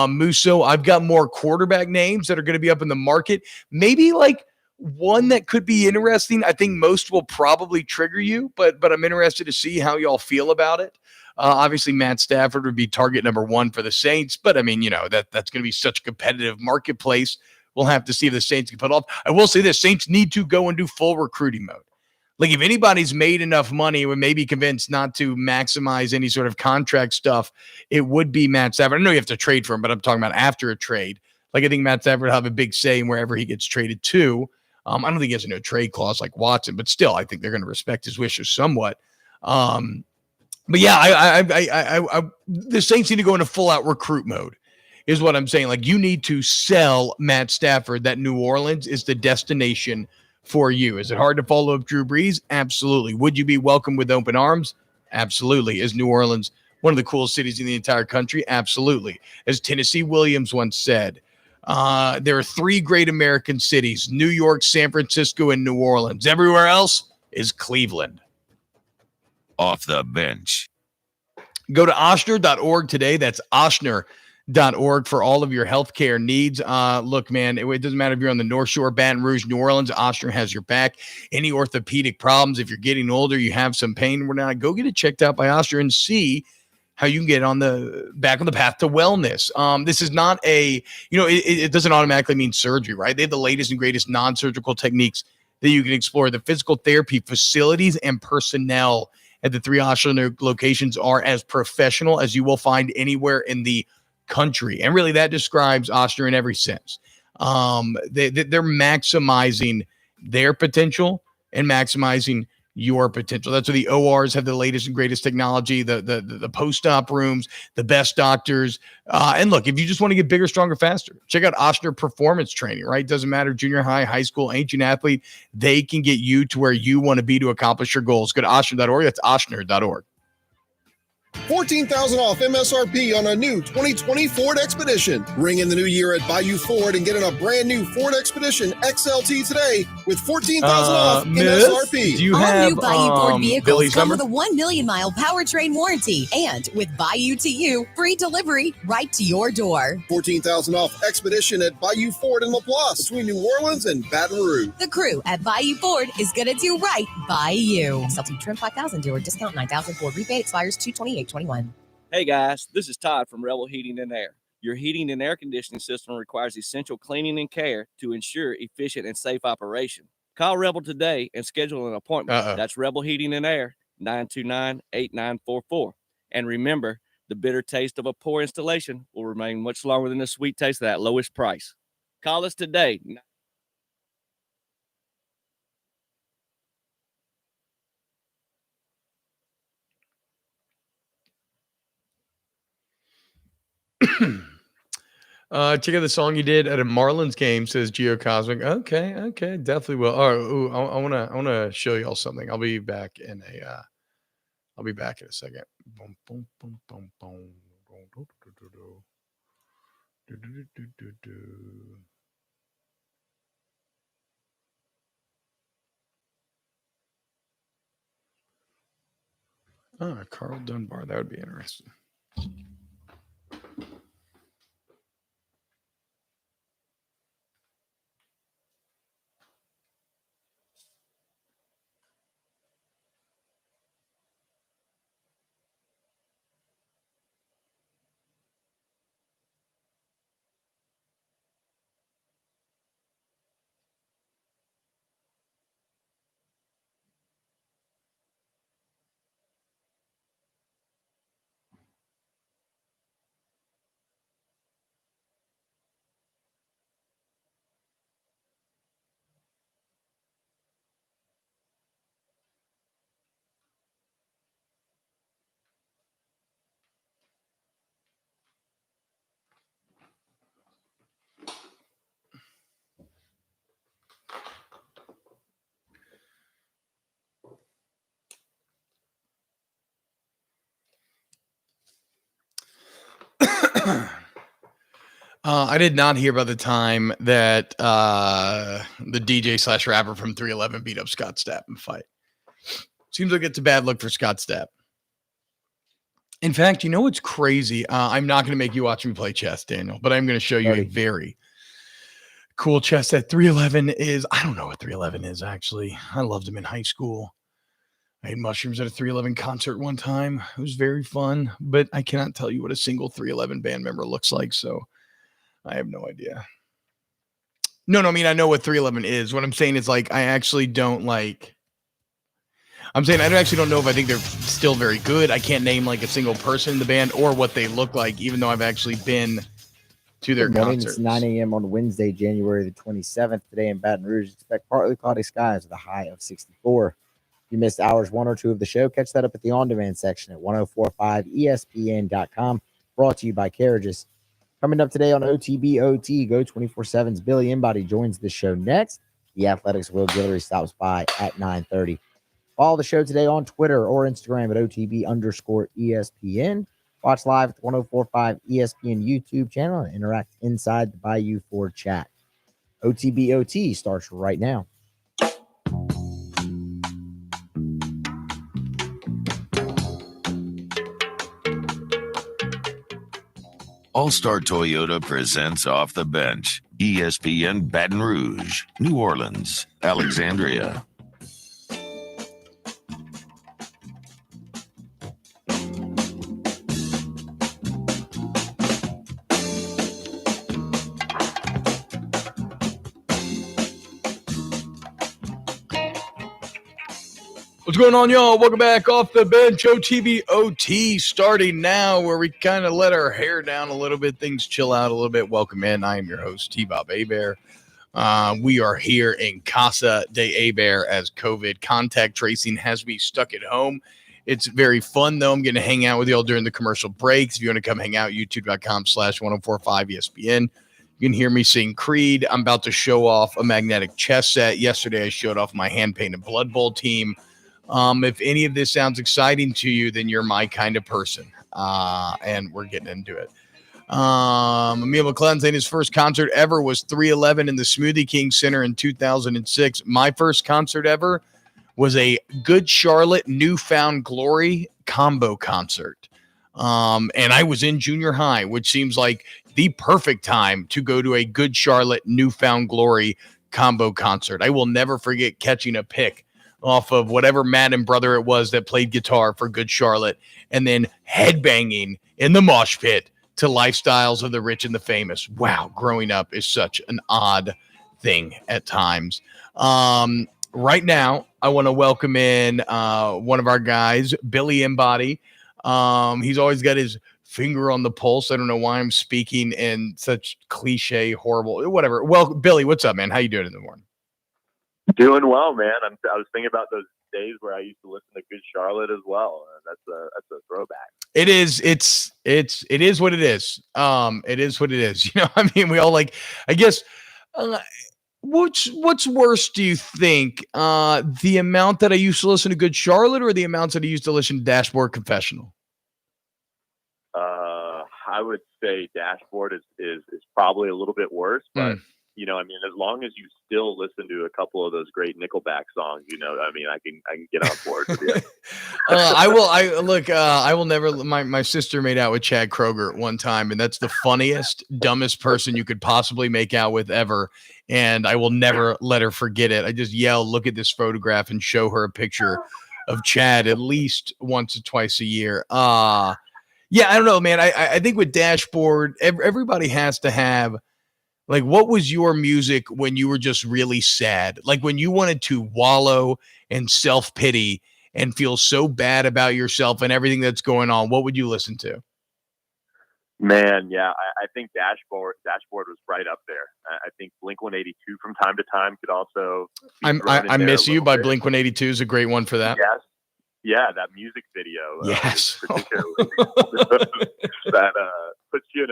Musso, I've got more quarterback names that are going to be up in the market. Maybe like one that could be interesting. I think most will probably trigger you, but I'm interested to see how y'all feel about it. Obviously, Matt Stafford would be target number one for the Saints, but I mean, that's going to be such a competitive marketplace. We'll have to see if the Saints can put off. I will say this: Saints need to go and do full recruiting mode. Like, if anybody's made enough money and may be convinced not to maximize any sort of contract stuff, it would be Matt Stafford. I know you have to trade for him, but I'm talking about after a trade. Like, I think Matt Stafford will have a big say in wherever he gets traded to. I don't think he has a no trade clause like Watson, but still, I think they're going to respect his wishes somewhat. But yeah, the Saints need to go into full out recruit mode, is what I'm saying. Like, you need to sell Matt Stafford that New Orleans is the destination for you. Is it hard to follow up Drew Brees? Absolutely. Would you be welcome with open arms? Absolutely. Is New Orleans one of the coolest cities in the entire country? Absolutely. As Tennessee Williams once said, there are three great American cities: New York, San Francisco, and New Orleans. Everywhere else is Cleveland. Off the bench. Go to Ochsner.org today. That's Ochsner.org for all of your healthcare needs. Look, man, it doesn't matter if you're on the North Shore, Baton Rouge, New Orleans. Ochsner has your back. Any orthopedic problems, if you're getting older, you have some pain, go get it checked out by Ochsner and see how you can get back on the path to wellness. This is not it doesn't automatically mean surgery, right? They have the latest and greatest non-surgical techniques that you can explore. The physical therapy facilities and personnel at the three Ochsner locations are as professional as you will find anywhere in the country. And really, that describes Ochsner in every sense. They're maximizing their potential and maximizing your potential. That's why the ORs have the latest and greatest technology, the post-op rooms, the best doctors. And look, if you just want to get bigger, stronger, faster, check out Ochsner Performance Training, right? Doesn't matter, junior high, high school, ancient athlete, they can get you to where you want to be to accomplish your goals. Go to Ochsner.org. That's Ochsner.org. $14,000 off MSRP on a new 2020 Ford Expedition. Ring in the new year at Bayou Ford and get in a brand new Ford Expedition XLT today with $14,000 off MSRP. Do you All have new Bayou Ford vehicles Billy's come number? with a 1 million mile powertrain warranty, and with Bayou to You, free delivery right to your door. $14,000 off Expedition at Bayou Ford in LaPlace between New Orleans and Baton Rouge. The crew at Bayou Ford is gonna do right by you. XLT trim 5,000 dealer discount 9,000 Ford rebate expires 2/28/21. Hey guys, this is Todd from Rebel Heating and Air. Your heating and air conditioning system requires essential cleaning and care to ensure efficient and safe operation. Call Rebel today and schedule an appointment. That's Rebel Heating and Air, 929-8944. And remember, the bitter taste of a poor installation will remain much longer than the sweet taste of that lowest price. Call us today. Check out the song you did at a Marlins game, says Geocosmic. Okay, definitely will. Oh, I wanna show y'all something. I'll be back in a second. Boom, boom, boom, boom, boom. Carl Dunbar. That would be interesting. I did not hear about the time that the DJ / rapper from 311 beat up Scott Stapp in a fight. Seems like it's a bad look for Scott Stapp. In fact, you know what's crazy? I'm not going to make you watch me play chess, Daniel, but I'm going to show you a very cool chess that 311 is. I don't know what 311 is, actually. I loved him in high school. I had mushrooms at a 311 concert one time. It was very fun, but I cannot tell you what a single 311 band member looks like, so I have no idea. No, I mean, I know what 311 is. What I'm saying is, like, I actually don't like... I'm saying I actually don't know if I think they're still very good. I can't name, like, a single person in the band or what they look like, even though I've actually been to their Good morning. concerts. It's 9 a.m. on Wednesday, January the 27th. Today in Baton Rouge, expect partly cloudy skies with a high of 64. If you missed hours 1 or 2 of the show, catch that up at the on-demand section at 1045ESPN.com. Brought to you by Carriages. Coming up today on OTB OT, Go 24/7's Billy Embody joins the show next. The Athletics Will Guillory stops by at 9:30. Follow the show today on Twitter or Instagram at OTB_ESPN. Watch live at the 1045 ESPN YouTube channel and interact inside the Bayou Ford chat. OTB OT starts right now. All-Star Toyota presents Off the Bench. ESPN Baton Rouge, New Orleans, Alexandria. What's going on, y'all? Welcome back Off the Bench. OTB OT starting now, where we kind of let our hair down a little bit, things chill out a little bit. Welcome in. I am your host, T-Bob Hebert. We are here in Casa de Hebert as COVID contact tracing has me stuck at home. It's very fun, though. I'm going to hang out with y'all during the commercial breaks. If you want to come hang out, youtube.com/1045ESPN. You can hear me sing Creed. I'm about to show off a magnetic chess set. Yesterday, I showed off my hand-painted Blood Bowl team. If any of this sounds exciting to you, then you're my kind of person. And we're getting into it. Emil McClellan saying his first concert ever was 311 in the Smoothie King Center in 2006. My first concert ever was a Good Charlotte Newfound Glory combo concert. And I was in junior high, which seems like the perfect time to go to a Good Charlotte Newfound Glory combo concert. I will never forget catching a pick off of whatever Madden brother it was that played guitar for Good Charlotte, and then headbanging in the mosh pit to Lifestyles of the Rich and the Famous. Wow, growing up is such an odd thing at times. Right now, I want to welcome in one of our guys, Billy Embody. He's always got his finger on the pulse. I don't know why I'm speaking in such cliche, horrible, whatever. Well, Billy, what's up, man? How you doing in the morning? Doing well, man. I was thinking about those days where I used to listen to Good Charlotte as well. That's a throwback. It is. It is what it is. It is what it is. You know, I mean, we all like. I guess. What's worse? Do you think the amount that I used to listen to Good Charlotte, or the amounts that I used to listen to Dashboard Confessional? I would say Dashboard is probably a little bit worse, but. You know, I mean, as long as you still listen to a couple of those great Nickelback songs, you know, I mean, I can get on board with you. I will never. My sister made out with Chad Kroeger at one time, and that's the funniest, dumbest person you could possibly make out with ever. And I will never let her forget it. I just yell, "Look at this photograph," and show her a picture of Chad at least once or twice a year. Yeah, I don't know, man. I think with Dashboard, everybody has to have. Like, what was your music when you were just really sad? Like, when you wanted to wallow and self-pity and feel so bad about yourself and everything that's going on, what would you listen to? Man, yeah, I think Dashboard was right up there. I think Blink-182 from time to time could also. I Miss You by Blink-182 is a great one for that. Yes. Yeah, that music video. Yes. Particularly that puts you in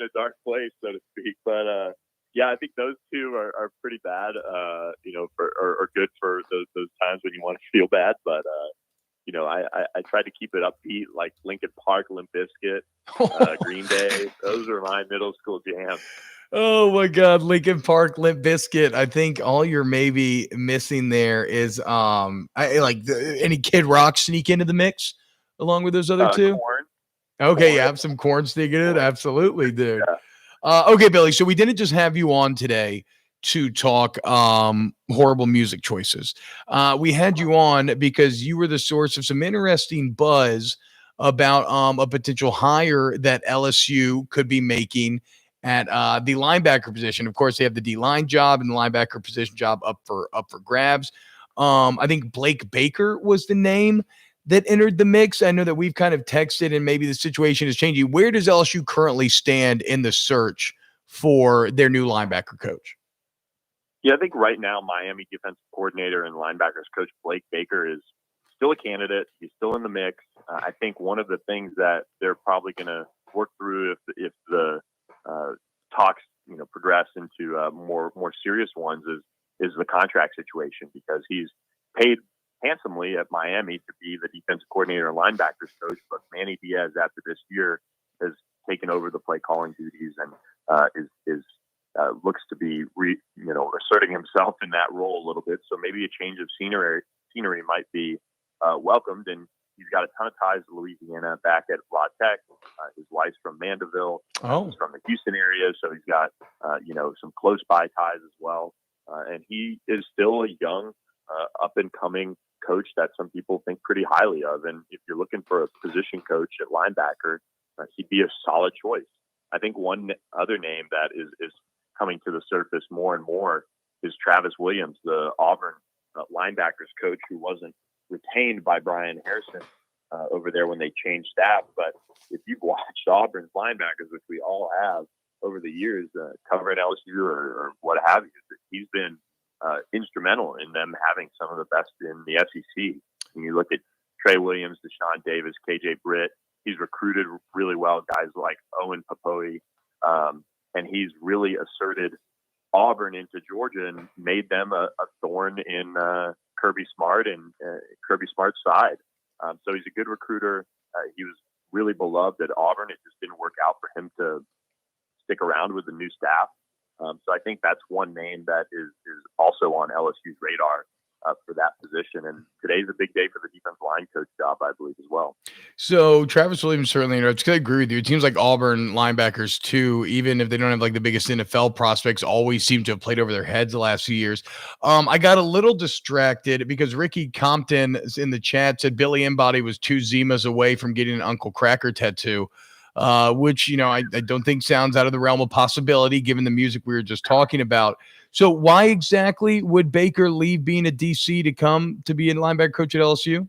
a dark place, so to speak. But yeah, I think those two are pretty bad. You know, or good for those times when you want to feel bad. But you know, I try to keep it upbeat, like Linkin Park, Limp Bizkit, Green Day. Those are my middle school jams. Oh my God, Linkin Park, Limp Bizkit. I think all you're maybe missing there is any Kid Rock sneak into the mix along with those other two. Korn. Okay, you have some Korn sneaking in. Absolutely, dude. Yeah. Okay, Billy. So we didn't just have you on today to talk horrible music choices. We had you on because you were the source of some interesting buzz about a potential hire that LSU could be making at the linebacker position. Of course, they have the D-line job and the linebacker position job up for grabs. I think Blake Baker was the name that entered the mix. I know that we've kind of texted and maybe the situation is changing. Where does LSU currently stand in the search for their new linebacker coach? Yeah, I think right now Miami defensive coordinator and linebackers coach Blake Baker is still a candidate. He's still in the mix. I think one of the things that they're probably going to work through if the talks progress into more serious ones is the contract situation, because he's paid handsomely at Miami to be the defensive coordinator and linebackers coach, but Manny Diaz after this year has taken over the play calling duties and is looks to be asserting himself in that role a little bit. So maybe a change of scenery might be welcomed. And he's got a ton of ties to Louisiana back at La Tech. His wife's from Mandeville. He's from the Houston area, so he's got some close by ties as well. And he is still a young, up and coming coach that some people think pretty highly of. And if you're looking for a position coach at linebacker, he'd be a solid choice. I think one other name that is coming to the surface more and more is Travis Williams, the Auburn linebackers coach, who wasn't retained by Brian Harrison over there when they changed staff. But if you've watched Auburn's linebackers, which we all have over the years, covering LSU or what have you, he's been instrumental in them having some of the best in the SEC. When you look at Trey Williams, Deshaun Davis, KJ Britt, he's recruited really well guys like Owen Papoe, and he's really asserted Auburn into Georgia and made them a thorn in Kirby Smart's side. So he's a good recruiter. He was really beloved at Auburn. It just didn't work out for him to stick around with the new staff. So I think that's one name that is also on LSU's radar for that position. And today's a big day for the defensive line coach job, I believe, as well. So Travis Williams certainly interrupts. I agree with you. It seems like Auburn linebackers too, even if they don't have like the biggest NFL prospects, always seem to have played over their heads the last few years. I got a little distracted because Ricky Compton in the chat said Billy Embody was 2 Zimas away from getting an Uncle Cracker tattoo. Which, I don't think sounds out of the realm of possibility given the music we were just talking about. So why exactly would Baker leave being a DC to come to be a linebacker coach at LSU?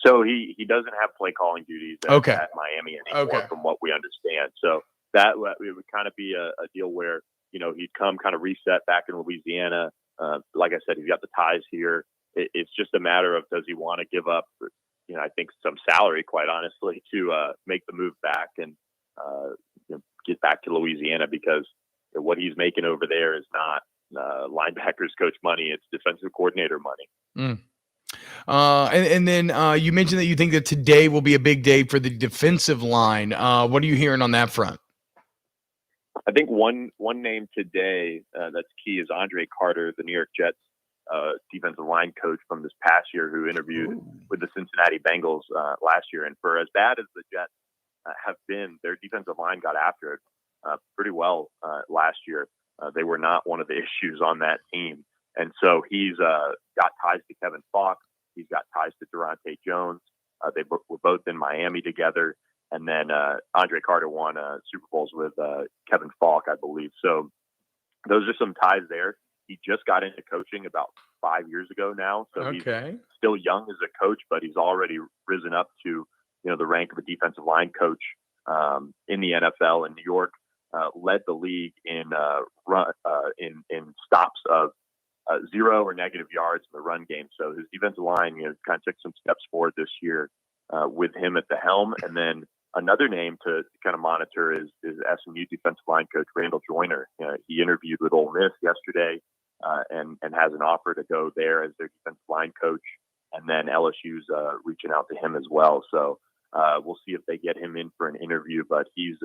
So he doesn't have play calling duties at Miami anymore, from what we understand. So that it would kind of be a deal where, he'd come kind of reset back in Louisiana. Like I said, he's got the ties here. It's just a matter of, does he want to give up I think some salary, quite honestly, to make the move back and get back to Louisiana, because what he's making over there is not linebackers coach money; it's defensive coordinator money. And then you mentioned that you think that today will be a big day for the defensive line. What are you hearing on that front? I think one name today that's key is Andre Carter, the New York Jets defensive line coach from this past year, who interviewed with the Cincinnati Bengals last year. And for as bad as the Jets have been, their defensive line got after it pretty well last year. They were not one of the issues on that team. And so he's got ties to Kevin Falk. He's got ties to Durante Jones. They were both in Miami together. And then Andre Carter won Super Bowls with Kevin Falk, I believe. So those are some ties there. He just got into coaching about 5 years ago now. So he's still young as a coach, but he's already risen up to, the rank of a defensive line coach in the NFL in New York, led the league in stops of 0 or negative yards in the run game. So his defensive line, kind of took some steps forward this year with him at the helm. And then another name to kind of monitor is SMU defensive line coach Randall Joyner. He interviewed with Ole Miss yesterday and has an offer to go there as their defensive line coach. And then LSU's reaching out to him as well. So we'll see if they get him in for an interview. But he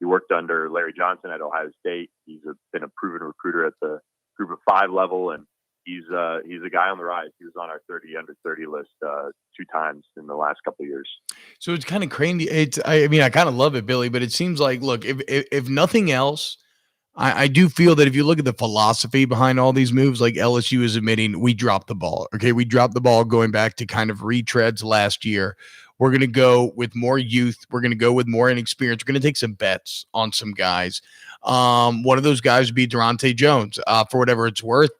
worked under Larry Johnson at Ohio State. He's been a proven recruiter at the Group of 5 level, and he's a guy on the rise. He was on our 30 under 30 list 2 times in the last couple of years. So it's kind of crazy. I kind of love it, Billy, but it seems like, look, if nothing else, I do feel that if you look at the philosophy behind all these moves, like LSU is admitting, we dropped the ball. Okay, we dropped the ball going back to kind of retreads last year. We're going to go with more youth. We're going to go with more inexperience. We're going to take some bets on some guys. One of those guys would be Durante Jones. For whatever it's worth,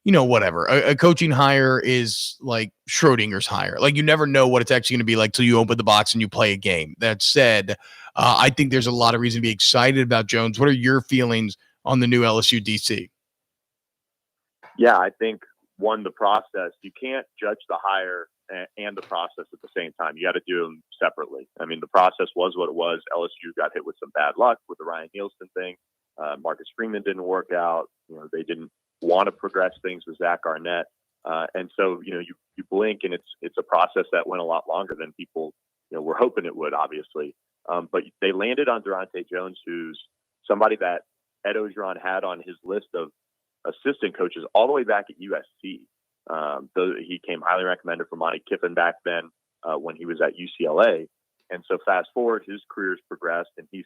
whatever. A coaching hire is like Schrodinger's hire. Like, you never know what it's actually going to be like till you open the box and you play a game. That said, I think there's a lot of reason to be excited about Jones. What are your feelings on the new LSU DC? Yeah, I think, one, the process. You can't judge the hire and the process at the same time. You got to do them separately. I mean, the process was what it was. LSU got hit with some bad luck with the Ryan Nielsen thing. Marcus Freeman didn't work out. They didn't want to progress things with Zach Arnett. And so, you blink and it's a process that went a lot longer than people, were hoping it would, obviously. But they landed on Durante Jones, who's somebody that Ed Ogeron had on his list of assistant coaches all the way back at USC. He came highly recommended for Monty Kiffin back then when he was at UCLA. And so fast forward, his career's progressed and he's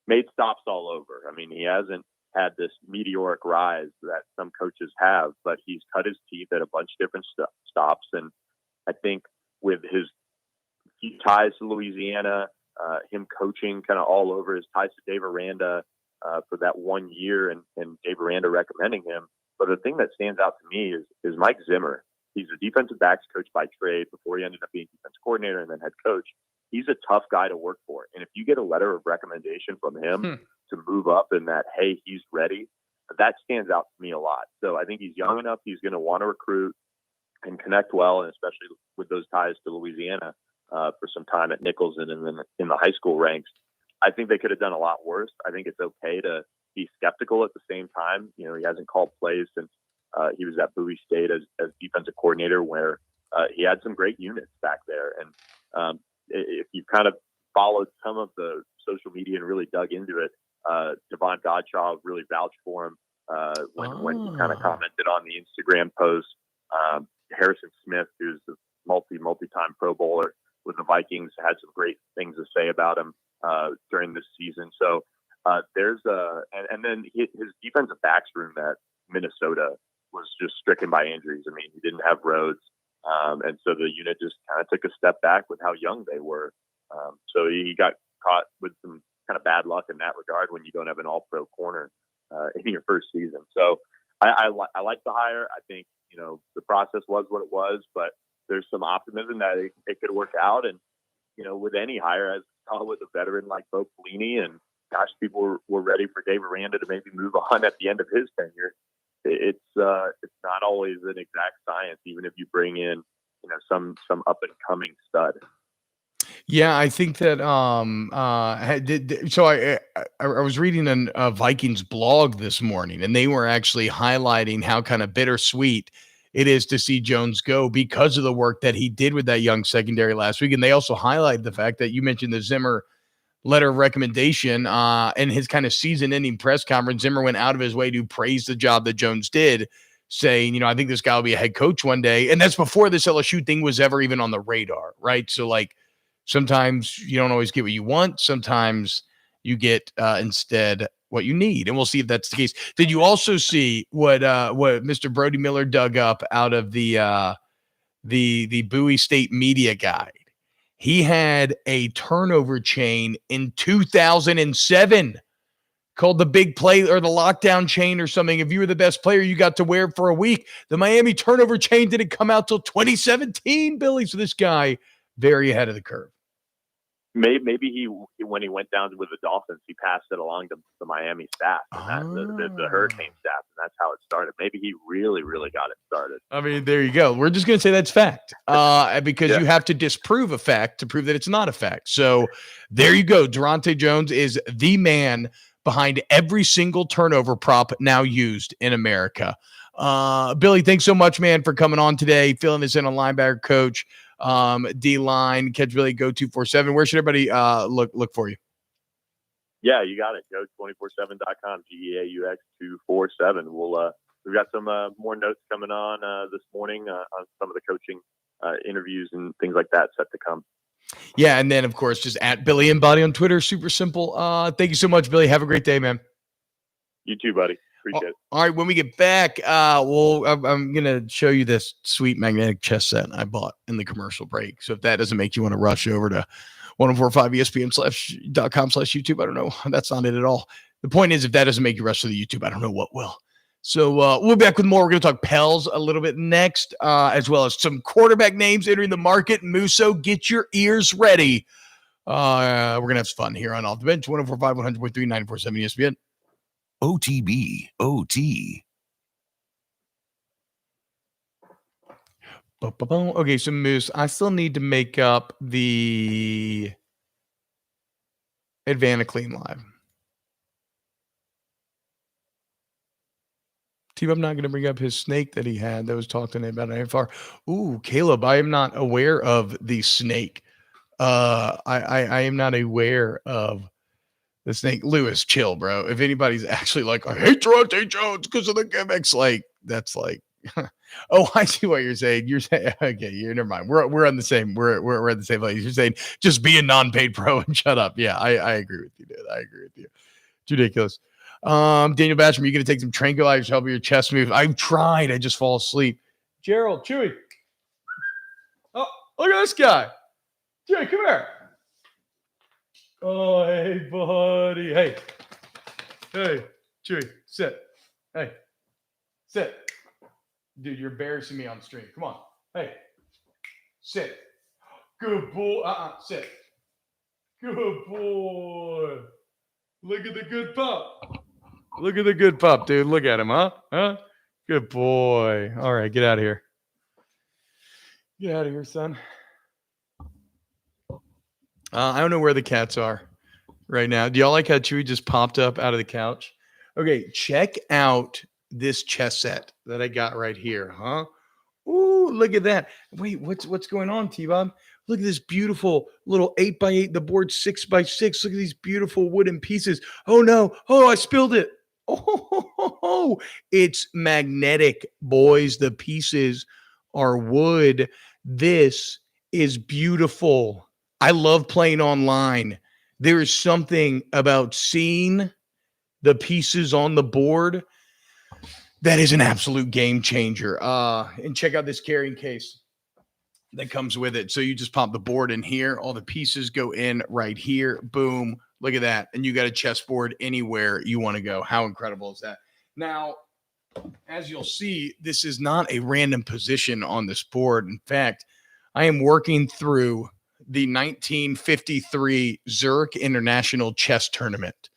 made stops all over. I mean, he hasn't had this meteoric rise that some coaches have, but he's cut his teeth at a bunch of different stops. And I think with his ties to Louisiana, him coaching kind of all over, his ties to Dave Aranda for that 1 year and Dave Aranda recommending him. But the thing that stands out to me is Mike Zimmer. He's a defensive backs coach by trade before he ended up being defense coordinator and then head coach. He's a tough guy to work for. And if you get a letter of recommendation from him to move up and that, hey, he's ready, that stands out to me a lot. So I think he's young enough. He's going to want to recruit and connect well, and especially with those ties to Louisiana for some time at Nichols and then in the high school ranks. I think they could have done a lot worse. I think it's okay to be skeptical at the same time. He hasn't called plays since he was at Bowie State as defensive coordinator, where he had some great units back there. And if you've kind of followed some of the social media and really dug into it, Devon Godshaw really vouched for him when he kind of commented on the Instagram post. Harrison Smith, who's a multi-time Pro Bowler with the Vikings, had some great things to say about him during this season. So and then his defensive backs room at Minnesota was just stricken by injuries. I mean, he didn't have Rhodes. And so the unit just kind of took a step back with how young they were. So he got caught with some kind of bad luck in that regard when you don't have an all-pro corner in your first season. So I like the hire. I think, the process was what it was, but there's some optimism that it could work out. And, with any hire, as with a veteran like Bo Pelini, and gosh, people were ready for Dave Aranda to maybe move on at the end of his tenure. It's not always an exact science, even if you bring in, some up and coming stud. Yeah, I think that so I was reading a Vikings blog this morning, and they were actually highlighting how kind of bittersweet it is to see Jones go because of the work that he did with that young secondary last week. And they also highlighted the fact that you mentioned the Zimmer letter of recommendation and his kind of season-ending press conference. Zimmer went out of his way to praise the job that Jones did, saying, I think this guy will be a head coach one day. And that's before this LSU thing was ever even on the radar, right? So, like, sometimes you don't always get what you want. Sometimes you get instead what you need. And we'll see if that's the case. Did you also see what Mr. Brody Miller dug up out of the Bowie State media guide? He had a turnover chain in 2007 called the big play or the lockdown chain or something. If you were the best player, you got to wear it for a week. The Miami turnover chain didn't come out till 2017, Billy. So this guy, very ahead of the curve. Maybe he, when he went down with the Dolphins, he passed it along to the Miami staff, and the Hurricane staff, and that's how it started. Maybe he really, really got it started. I mean, there you go. We're just going to say that's fact because you have to disprove a fact to prove that it's not a fact. So there you go. Durante Jones is the man behind every single turnover prop now used in America. Billy, thanks so much, man, for coming on today, filling us in on linebacker coach. D-line, catch Billy, go 247. Where should everybody look for you? Yeah, you got it. Go 247.com, GEAUX 247. We've got some more notes coming on this morning on some of the coaching interviews and things like that set to come. Yeah, and then of course just at Billy and Body on Twitter. Super simple. Thank you so much, Billy. Have a great day, man. You too, buddy. Appreciate it. All right, when we get back, I'm gonna show you this sweet magnetic chess set I bought in the commercial break. So if that doesn't make you want to rush over to 1045ESPN.com/YouTube, I don't know. That's not it at all. The point is, if that doesn't make you rush to the YouTube, I don't know what will. So we'll be back with more. We're going to talk Pels a little bit next, as well as some quarterback names entering the market. Musso, get your ears ready. We're going to have fun here on Off the Bench, 1045, 100.3, 94.7 ESPN. OTB, OT. Okay, so Moose, I still need to make up the Advanta Clean Live. I'm not going to bring up his snake that he had that was talking about AFR. Ooh, Caleb, I am not aware of the snake. I am not aware of the snake. Lewis, chill, bro. If anybody's actually like, I hate Javonte Jones because of the gimmicks, like, that's like, oh, I see what you're saying. You're saying, okay, never mind. We're on the same, we're at the same place. You're saying just be a non-paid pro and shut up. Yeah, I agree with you, dude. I agree with you. It's ridiculous. Daniel Basham, you're going to take some tranquilizers to help your chest move. I've tried. I just fall asleep. Gerald, Chewy. Oh, look at this guy. Chewy, come here. Oh, hey, buddy. Hey, Chewy, sit. Hey, sit. Dude, you're embarrassing me on stream. Come on. Hey, sit. Good boy. Sit. Good boy. Look at the good pup. Look at the good pup, dude. Look at him, huh? Good boy. All right, get out of here. Get out of here, son. I don't know where the cats are right now. Do y'all like how Chewy just popped up out of the couch? Okay, check out this chess set that I got right here, huh? Ooh, look at that. Wait, what's going on, T-Bob? Look at this beautiful little 8x8, the board 6x6. Look at these beautiful wooden pieces. Oh, no. Oh, I spilled it. Oh, it's magnetic, boys. The pieces are wood. This is beautiful. I love playing online. There is something about seeing the pieces on the board that is an absolute game changer. And check out this carrying case that comes with it. So you just pop the board in here. All the pieces go in right here. Boom. Look at that. And you got a chessboard anywhere you want to go. How incredible is that? Now, as you'll see, this is not a random position on this board. In fact, I am working through the 1953 Zurich International Chess Tournament.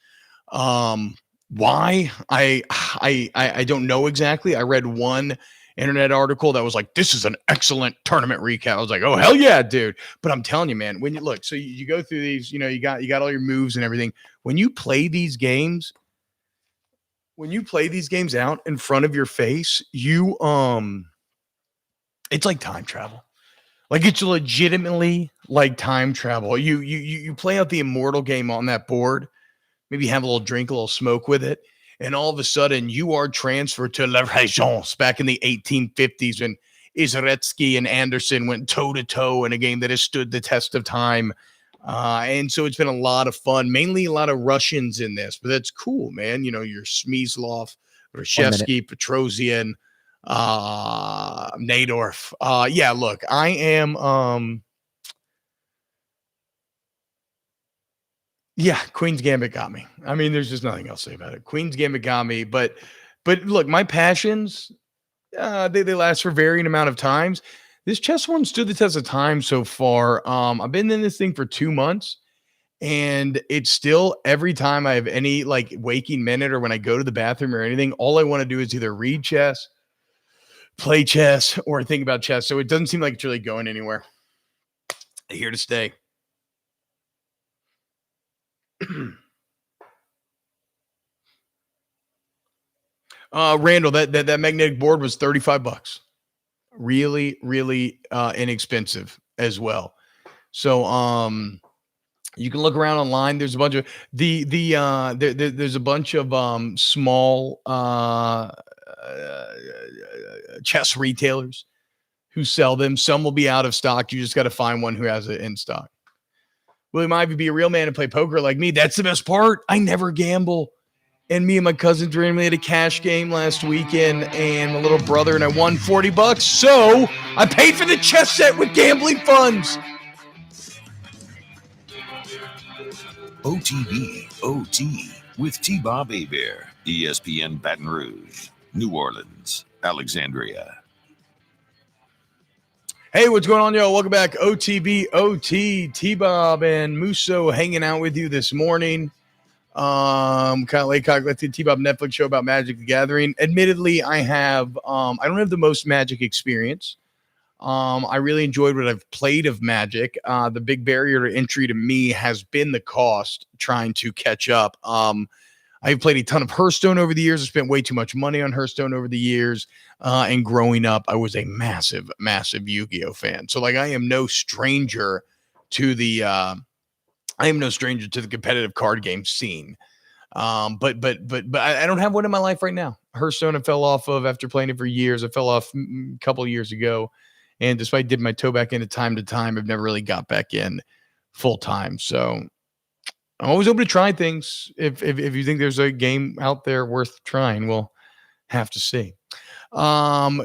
Why? I don't know exactly. I read one internet article that was like, this is an excellent tournament recap. I was like, oh, hell yeah, dude. But I'm telling you, man, when you look, so you go through these, you got all your moves and everything. When you play these games out in front of your face, it's like time travel. Like, it's legitimately like time travel. You play out the immortal game on that board, maybe have a little drink, a little smoke with it, and all of a sudden you are transferred to La Régence back in the 1850s when Isaretsky and Anderson went toe-to-toe in a game that has stood the test of time. And so it's been a lot of fun, mainly a lot of Russians in this, but that's cool, man. Your Smyslov, Reshevsky, Petrosian, Nadorf. Yeah, look, I am yeah, Queen's Gambit got me. I mean, there's just nothing else to say about it. Queen's Gambit got me, but look, my passions, they last for varying amount of times. This chess one stood the test of time so far. I've been in this thing for 2 months, and it's still, every time I have any like waking minute or when I go to the bathroom or anything, all I want to do is either read chess, play chess, or think about chess. So it doesn't seem like it's really going anywhere. Here to stay. Randall, that magnetic board was $35. Really, really inexpensive as well. So you can look around online. There's a bunch of there's a bunch of small chess retailers who sell them. Some will be out of stock. You just got to find one who has it in stock. William Ivy, be a real man and play poker like me. That's the best part. I never gamble. and me and my cousins randomly had a cash game last weekend, and my little brother and I won $40. So I paid for the chess set with gambling funds. OTB, OT, with T-Bob Hebert, ESPN Baton Rouge, New Orleans, Alexandria. Hey, what's going on, y'all? Welcome back. OTB, OT, T-Bob and Musso hanging out with you this morning. Kind of late, let's do T-Bob Netflix show about Magic the Gathering. Admittedly, I don't have the most Magic experience. I really enjoyed what I've played of Magic. The big barrier to entry to me has been the cost, trying to catch up. I've played a ton of Hearthstone over the years. I spent way too much money on Hearthstone over the years. And growing up, I was a massive, massive Yu-Gi-Oh fan. So like, I am no stranger to the competitive card game scene. But I don't have one in my life right now. Hearthstone I fell off of after playing it for years. I fell off a couple of years ago. And despite dipping my toe back into time to time, I've never really got back in full time. So I'm always open to try things. If you think there's a game out there worth trying, we'll have to see.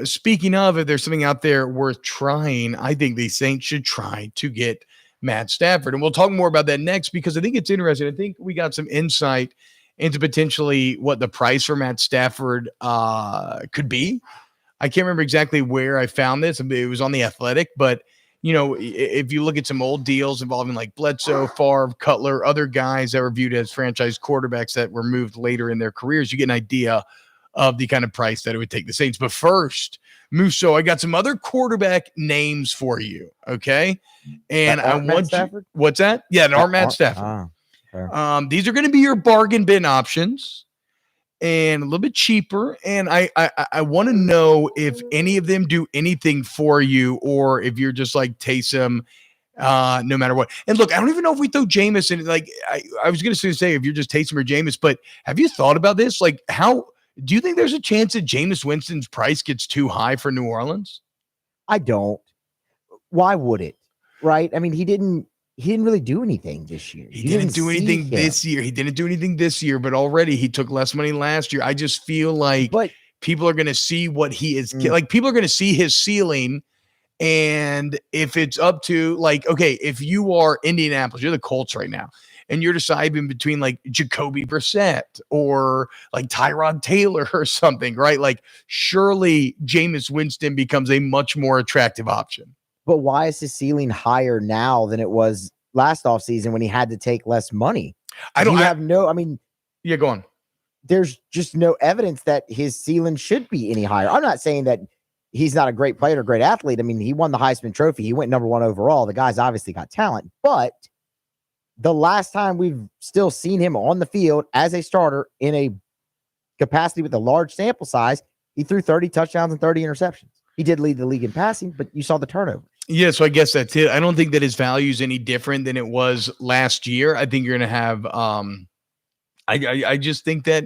Speaking of, if there's something out there worth trying, I think the Saints should try to get Matt Stafford. And we'll talk more about that next, because I think it's interesting. I think we got some insight into potentially what the price for Matt Stafford could be. I can't remember exactly where I found this. It was on The Athletic, but you know, if you look at some old deals involving like Bledsoe, Favre, Cutler, other guys that were viewed as franchise quarterbacks that were moved later in their careers, you get an idea of the kind of price that it would take the Saints. But first, Musso, I got some other quarterback names for you, okay? And I want you. What's that? Yeah, aren't Matt Stafford. These are going to be your bargain bin options, and a little bit cheaper. And I want to know if any of them do anything for you, or if you're just like Taysom, no matter what. And look, I don't even know if we throw Jameis in. Like I was going to say, if you're just Taysom or Jameis, but have you thought about this? Like, how do you think there's a chance that Jameis Winston's price gets too high for New Orleans? I don't. Why would it? Right? I mean, he didn't really do anything this year. He didn't do anything this year. He didn't do anything this year, but already he took less money last year. I just feel like people are going to see what he is like. People are going to see his ceiling. And if it's up to like, okay, if you are Indianapolis, you're the Colts right now, and you're deciding between like Jacoby Brissett or like Tyrod Taylor or something, right? Like surely Jameis Winston becomes a much more attractive option. But why is his ceiling higher now than it was last offseason when he had to take less money? Yeah, go on. There's just no evidence that his ceiling should be any higher. I'm not saying that he's not a great player or great athlete. I mean, he won the Heisman Trophy. He went number 1 overall. The guy's obviously got talent. But the last time we've still seen him on the field as a starter in a capacity with a large sample size, he threw 30 touchdowns and 30 interceptions. He did lead the league in passing, but you saw the turnovers. Yeah, so I guess that's it. I don't think that his value is any different than it was last year. I think you're going to have I just think that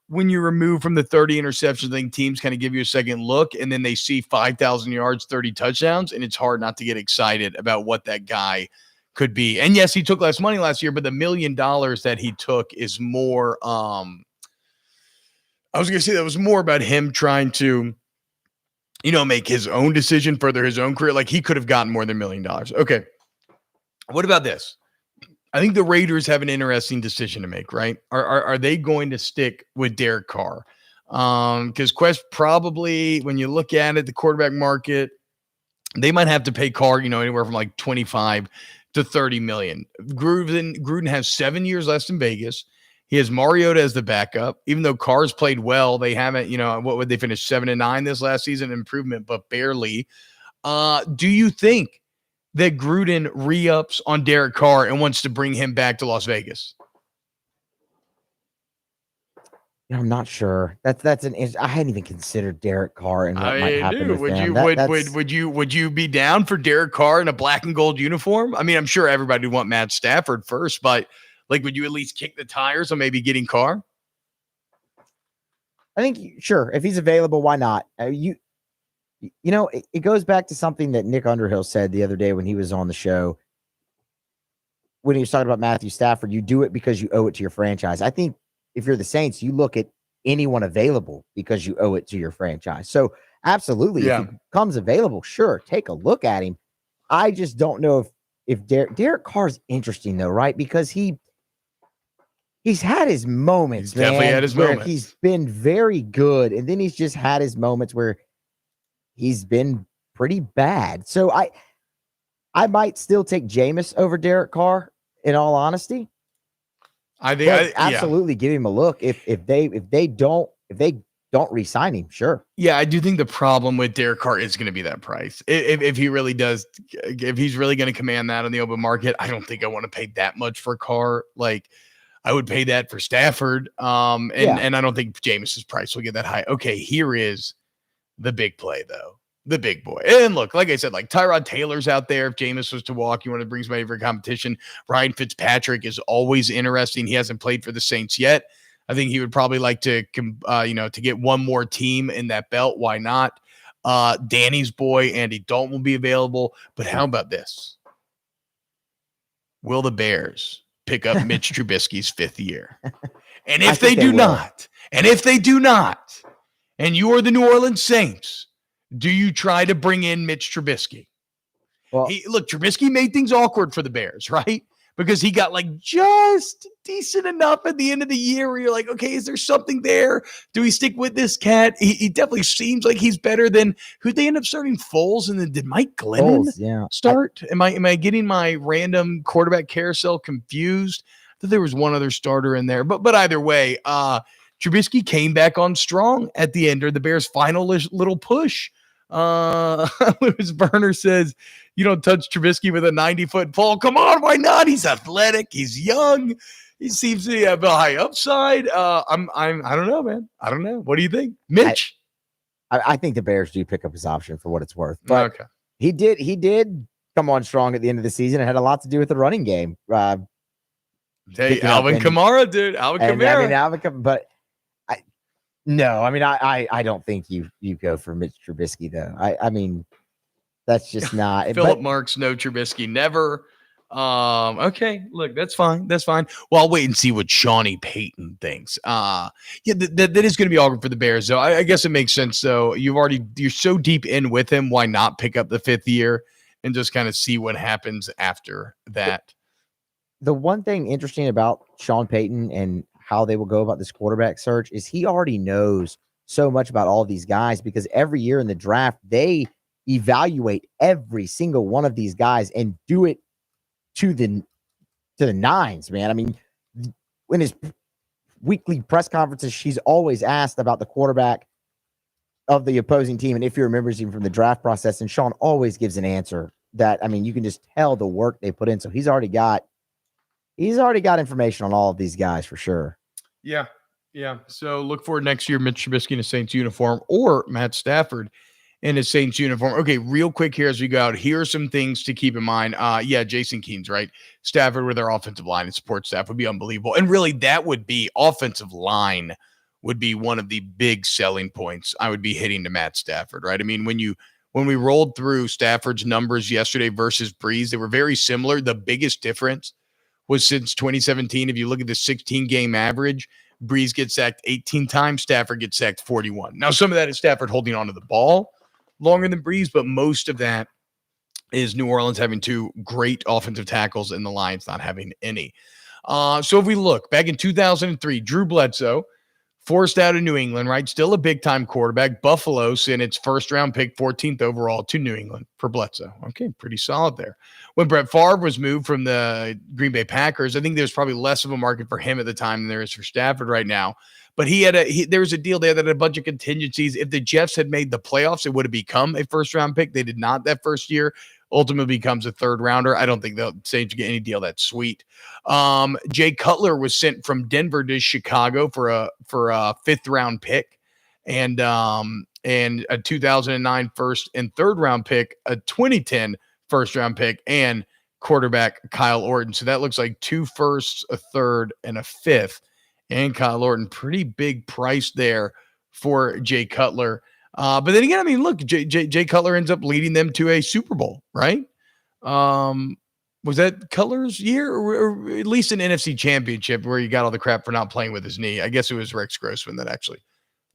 when you remove from the 30 interceptions, I think teams kind of give you a second look, and then they see 5,000 yards, 30 touchdowns, and it's hard not to get excited about what that guy could be. And yes, he took less money last year, but the $1 million that he took is more I was going to say that was more about him trying to, you know, make his own decision, further his own career. Like he could have gotten more than $1 million. Okay. What about this? I think the Raiders have an interesting decision to make, right? Are they going to stick with Derek Carr? Because Quest probably, when you look at it, the quarterback market, they might have to pay Carr, you know, anywhere from like 25 to 30 million. Gruden has 7 years left in Vegas. He has Mariota as the backup. Even though Carr's played well, they haven't, you know, what would they finish 7-9 this last season? Improvement, but barely. Do you think that Gruden re-ups on Derek Carr and wants to bring him back to Las Vegas? I'm not sure. I hadn't even considered Derek Carr and what might happen with him. Would you be down for Derek Carr in a black and gold uniform? I mean, I'm sure everybody would want Matt Stafford first, but like, would you at least kick the tires on maybe getting Carr? I think, sure. If he's available, why not? You know, it goes back to something that Nick Underhill said the other day when he was on the show. When he was talking about Matthew Stafford, you do it because you owe it to your franchise. I think if you're the Saints, you look at anyone available because you owe it to your franchise. So absolutely, if he comes available, sure, take a look at him. I just don't know if Derek Carr's interesting though, right? Because he's had his moments, man. Definitely had his moments. He's been very good, and then he's just had his moments where he's been pretty bad. So I might still take Jameis over Derek Carr, in all honesty. I think absolutely give him a look if they don't re-sign him, sure. Yeah, I do think the problem with Derek Carr is going to be that price. If he really does, if he's really going to command that on the open market, I don't think I want to pay that much for Carr. Like, I would pay that for Stafford. And I don't think Jameis's price will get that high. Okay, here is the big play though. The big boy. And look, like I said, like Tyrod Taylor's out there. If Jameis was to walk, you want to bring somebody for competition. Ryan Fitzpatrick is always interesting. He hasn't played for the Saints yet. I think he would probably like to, to get one more team in that belt. Why not? Danny's boy, Andy Dalton, will be available. But how about this? Will the Bears pick up Mitch Trubisky's 5th year? And if they do not, and you are the New Orleans Saints, do you try to bring in Mitch Trubisky? Well, Trubisky made things awkward for the Bears, right? Because he got like just decent enough at the end of the year where you're like, okay, is there something there? Do we stick with this cat? He definitely seems like he's better than who they end up starting. Foles, and then did Mike Glennon start? Am I getting my random quarterback carousel confused? I thought there was one other starter in there, but either way, Trubisky came back on strong at the end of the Bears' final little push. Lewis Burner says, you don't touch Trubisky with a 90-foot pole. Come on, why not? He's athletic. He's young. He seems to have a high upside. I don't know, man. I don't know. What do you think, Mitch? I think the Bears do pick up his option for what it's worth. But he did come on strong at the end of the season. It had a lot to do with the running game. Alvin Kamara, dude. Alvin Kamara. But I don't think you go for Mitch Trubisky though. I mean, that's just not Philip Marks, no Trubisky, never. Okay, look, that's fine. Well, I'll wait and see what Shawnee Payton thinks. That is going to be awkward for the Bears, though. I guess it makes sense. So you're so deep in with him. Why not pick up the 5th year and just kind of see what happens after that? The one thing interesting about Sean Payton and how they will go about this quarterback search is he already knows so much about all these guys, because every year in the draft, they evaluate every single one of these guys and do it to the nines, man. I mean, in his weekly press conferences, she's always asked about the quarterback of the opposing team, and if he remembers him from the draft process, and Sean always gives an answer that, I mean, you can just tell the work they put in. So he's already got information on all of these guys for sure. Yeah. So look forward next year, Mitch Trubisky in a Saints uniform, or Matt Stafford in a Saints uniform. Okay, real quick here as we go out, here are some things to keep in mind. Jason Keene's right. Stafford with our offensive line and support staff would be unbelievable. And really, that would be offensive line would be one of the big selling points I would be hitting to Matt Stafford, right? I mean, when we rolled through Stafford's numbers yesterday versus Breeze, they were very similar. The biggest difference was since 2017. If you look at the 16-game average, Breeze gets sacked 18 times, Stafford gets sacked 41. Now, some of that is Stafford holding onto the ball longer than Breeze, but most of that is New Orleans having 2 great offensive tackles and the Lions not having any. So if we look back in 2003, Drew Bledsoe forced out of New England, right? Still a big-time quarterback. Buffalo sent its first-round pick, 14th overall, to New England for Bledsoe. Okay, pretty solid there. When Brett Favre was moved from the Green Bay Packers, I think there's probably less of a market for him at the time than there is for Stafford right now. But there was a deal there that had a bunch of contingencies. If the Jets had made the playoffs, it would have become a first-round pick. They did not that first year. Ultimately becomes a third-rounder. I don't think they'll say to get any deal that's sweet. Jay Cutler was sent from Denver to Chicago for a fifth-round pick, and a 2009 first and third-round pick, a 2010 first-round pick, and quarterback Kyle Orton. So that looks like 2 firsts, a third, and a fifth. And Kyle Orton, pretty big price there for Jay Cutler. But then again, I mean, look, Jay Cutler ends up leading them to a Super Bowl, right? Was that Cutler's year, or at least an NFC Championship where he got all the crap for not playing with his knee? I guess it was Rex Grossman that actually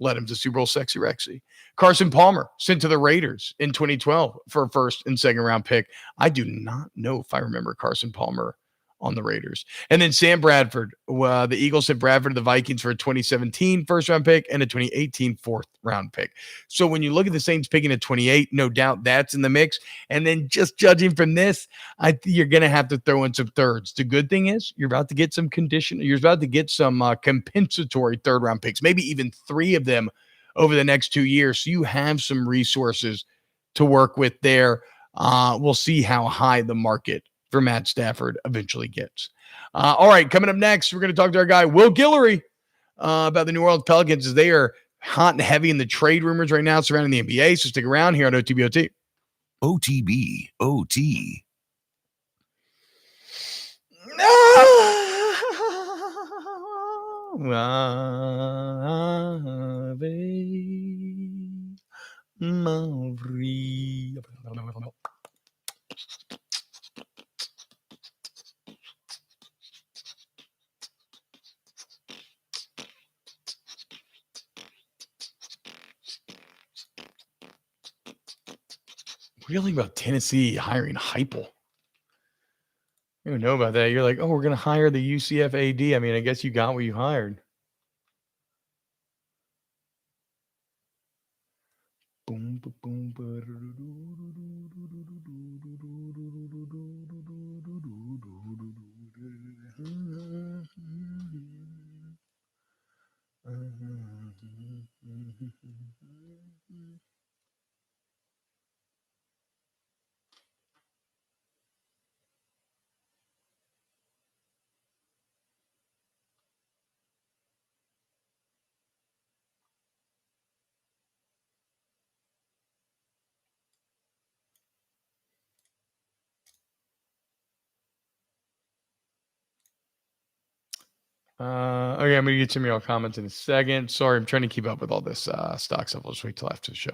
led him to Super Bowl Sexy Rexy. Carson Palmer sent to the Raiders in 2012 for a first and second round pick. I do not know if I remember Carson Palmer on the Raiders. And then Sam Bradford, the Eagles sent Bradford to the Vikings for a 2017 first round pick and a 2018 fourth round pick. So when you look at the Saints picking at 28, no doubt that's in the mix. And then just judging from this, you're going to have to throw in some thirds. The good thing is you're about to get some you're about to get some compensatory third round picks, maybe even 3 of them over the next 2 years. So you have some resources to work with there. We'll see how high the market for Matt Stafford eventually gets. All right, coming up next, we're going to talk to our guy, Will Guillory, about the New Orleans Pelicans, as they are hot and heavy in the trade rumors right now surrounding the NBA. So stick around here on OTB OT. OTB OT. What do you think about Tennessee hiring Heupel? You don't know about that. You're like, oh, we're going to hire the UCF AD. I mean, I guess you got what you hired. Boom, boom, okay, I'm going to get some of your comments in a second. Sorry, I'm trying to keep up with all this stock stuff. I'll just wait till after the show.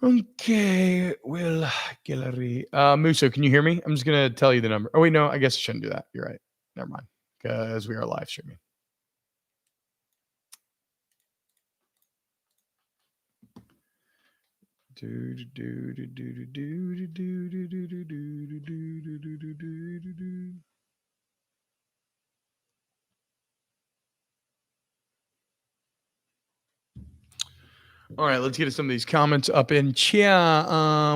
Okay, Will Guillory. Muso, can you hear me? I'm just going to tell you the number. Oh, wait, no, I guess I shouldn't do that. You're right. Never mind, because we are live streaming. All right, let's get to some of these comments up in chat.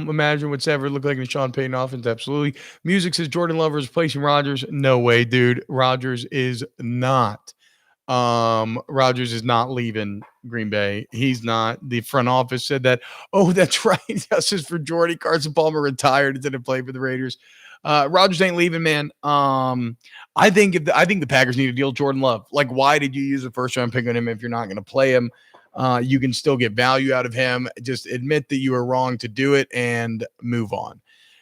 Imagine what's ever looked like in Sean Payton offense. Absolutely. Music says Jordan Love is replacing Rodgers. No way, dude. Rodgers is not. Rodgers is not leaving Green Bay. He's not. The front office said that. Oh, that's right. Justice for Jordy. Carson Palmer retired and didn't play for the Raiders. Rodgers ain't leaving, man. I think the Packers need to deal with Jordan Love. Like, why did you use a first round pick on him if you're not going to play him? You can still get value out of him. Just admit that you were wrong to do it and move on.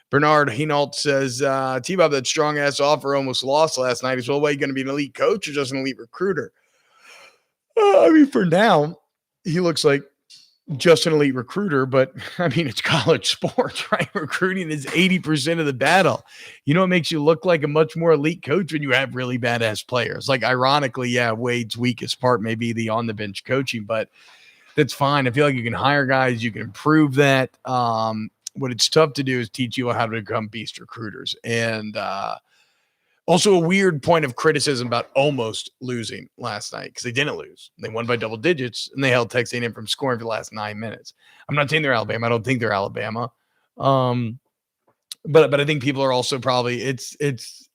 Bernard Hinault says, T-Bob, that strong-ass offer almost lost last night. As well, are you going to be an elite coach or just an elite recruiter? I mean, for now, he looks like just an elite recruiter, but I mean, it's college sports, right? Recruiting is 80% of the battle. You know what makes you look like a much more elite coach when you have really badass players. Like, ironically, yeah, Wade's weakest part may be the on-the-bench coaching, but that's fine. I feel like you can hire guys. You can improve that. What it's tough to do is teach you how to become beast recruiters. And also a weird point of criticism about almost losing last night, because they didn't lose. They won by double digits, and they held Texas A&M from scoring for the last 9 minutes. I'm not saying they're Alabama. I don't think they're Alabama. But I think people are also probably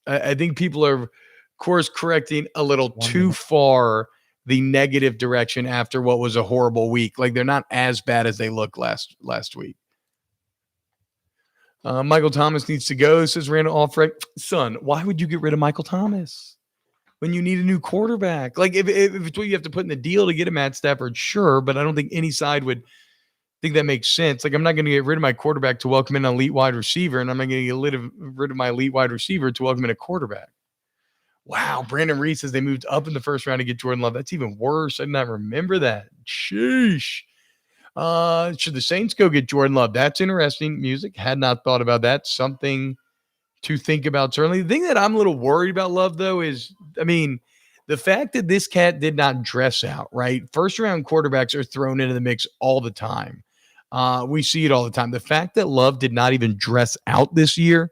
I think people are course correcting a little too far the negative direction after what was a horrible week. Like, they're not as bad as they looked last week. Michael Thomas needs to go, says Randall Alfred. Son, why would you get rid of Michael Thomas when you need a new quarterback? Like, if it's what you have to put in the deal to get a Matt Stafford, sure, but I don't think any side would think that makes sense. Like, I'm not going to get rid of my quarterback to welcome in an elite wide receiver, and I'm not going to get rid of my elite wide receiver to welcome in a quarterback. Wow, Brandon Reed says they moved up in the first round to get Jordan Love. That's even worse. I did not remember that. Sheesh. Should the Saints go get Jordan Love? That's interesting. Music. Had not thought about that. Something to think about. Certainly, the thing that I'm a little worried about, Love, though, is, I mean, the fact that this cat did not dress out, right? First round quarterbacks are thrown into the mix all the time. We see it all the time. The fact that Love did not even dress out this year,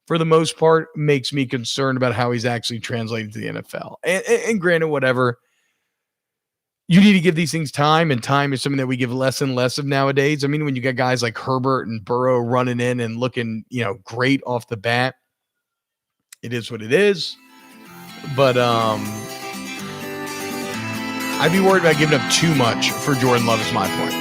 for the most part, makes me concerned about how he's actually translating to the NFL. And granted, whatever, you need to give these things time, and time is something that we give less and less of nowadays. I mean, when you got guys like Herbert and Burrow running in and looking, great off the bat, it is what it is. But I'd be worried about giving up too much for Jordan Love is my point.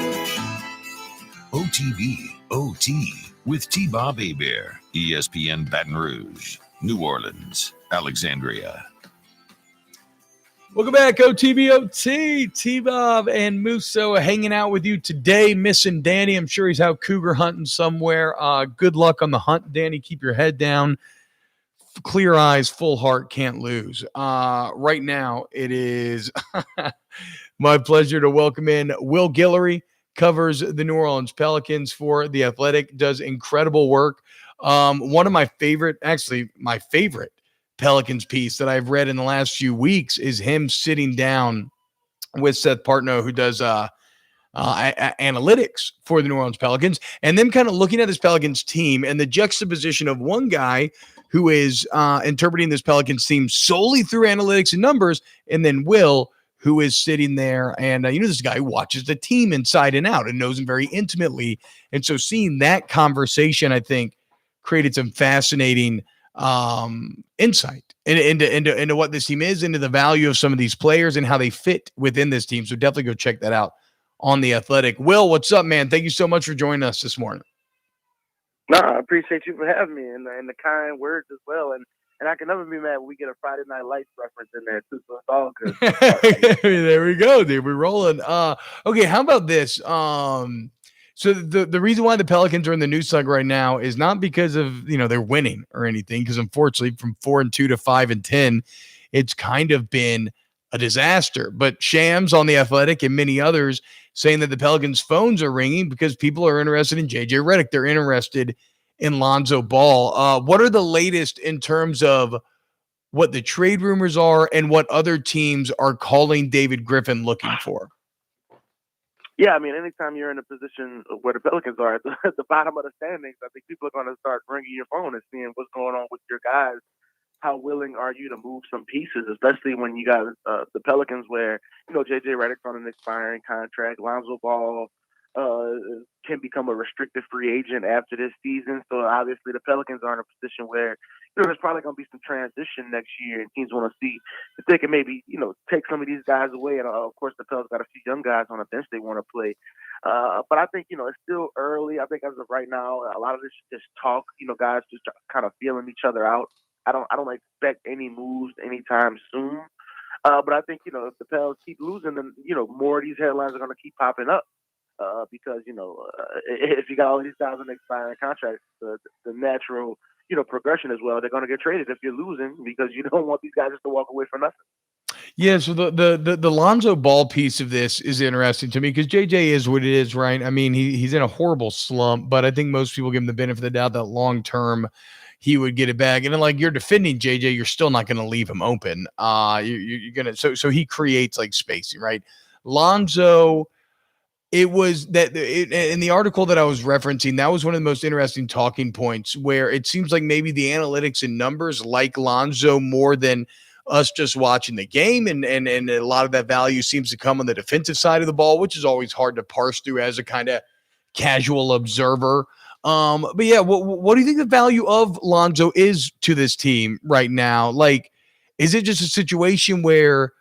OTB, OT, with T-Bob Hebert, ESPN Baton Rouge, New Orleans, Alexandria. Welcome back, OTB-OT. T-Bob and Musso hanging out with you today. Missing Danny. I'm sure he's out cougar hunting somewhere. Good luck on the hunt, Danny. Keep your head down. Clear eyes, full heart, can't lose. Right now, it is my pleasure to welcome in Will Guillory, covers the New Orleans Pelicans for The Athletic, does incredible work. One of my favorite, actually my favorite Pelicans piece that I've read in the last few weeks is him sitting down with Seth Partnow, who does analytics for the New Orleans Pelicans, and them kind of looking at this Pelicans team and the juxtaposition of one guy who is interpreting this Pelicans team solely through analytics and numbers, and then Will, who is sitting there and, this guy who watches the team inside and out and knows him very intimately. And so seeing that conversation, I think, created some fascinating insight into what this team is, into the value of some of these players and how they fit within this team. So definitely go check that out on The Athletic. Will, what's up, man? Thank you so much for joining us this morning. No, I appreciate you for having me and the kind words as well. And I can never be mad when we get a Friday Night Lights reference in there too. So it's all good. There we go, dude. We're rolling. Okay, how about this? So the reason why the Pelicans are in the news cycle right now is not because of they're winning or anything, because unfortunately from 4-2 to 5-10, it's kind of been a disaster. But Shams on The Athletic and many others saying that the Pelicans' phones are ringing because people are interested in JJ Redick. They're interested in Lonzo Ball. What are the latest in terms of what the trade rumors are and what other teams are calling David Griffin looking for? Yeah, I mean, anytime you're in a position where the Pelicans are at the bottom of the standings, I think people are going to start ringing your phone and seeing what's going on with your guys. How willing are you to move some pieces, especially when you got the Pelicans where, JJ Redick's on an expiring contract. Lonzo Ball can become a restricted free agent after this season. So obviously the Pelicans are in a position where, there's probably going to be some transition next year, and teams want to see if they can maybe, take some of these guys away. And of course, the Pelicans got a few young guys on the bench they want to play. But I think, it's still early. I think as of right now, a lot of this is just talk, guys just kind of feeling each other out. I don't expect any moves anytime soon. But I think, if the Pelicans keep losing, then, more of these headlines are going to keep popping up. Because, if you got all these guys on expiring contracts, the natural, progression as well, they're going to get traded if you're losing, because you don't want these guys just to walk away for nothing. Yeah, so the Lonzo Ball piece of this is interesting to me because JJ is what it is, right? I mean, he's in a horrible slump, but I think most people give him the benefit of the doubt that long term he would get it back. And then, like, you're defending JJ, you're still not going to leave him open. You're gonna so he creates like spacing, right? Lonzo. It was that in the article that I was referencing, that was one of the most interesting talking points where it seems like maybe the analytics and numbers like Lonzo more than us just watching the game. And a lot of that value seems to come on the defensive side of the ball, which is always hard to parse through as a kind of casual observer. But yeah, what do you think the value of Lonzo is to this team right now? Like, is it just a situation where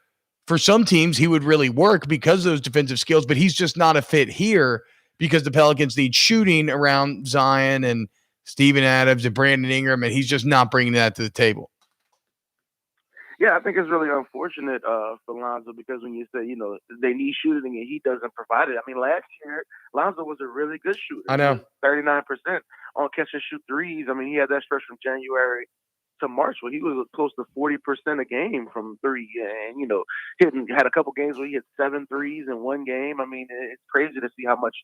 for some teams, he would really work because of those defensive skills, but he's just not a fit here because the Pelicans need shooting around Zion and Steven Adams and Brandon Ingram, and he's just not bringing that to the table? Yeah, I think it's really unfortunate for Lonzo because when you say, they need shooting and he doesn't provide it. I mean, last year, Lonzo was a really good shooter. I know. 39% on catch and shoot threes. I mean, he had that stretch from January to March where he was close to 40% a game from three, and had a couple games where he hit 7 threes in one game. I mean, it's crazy to see how much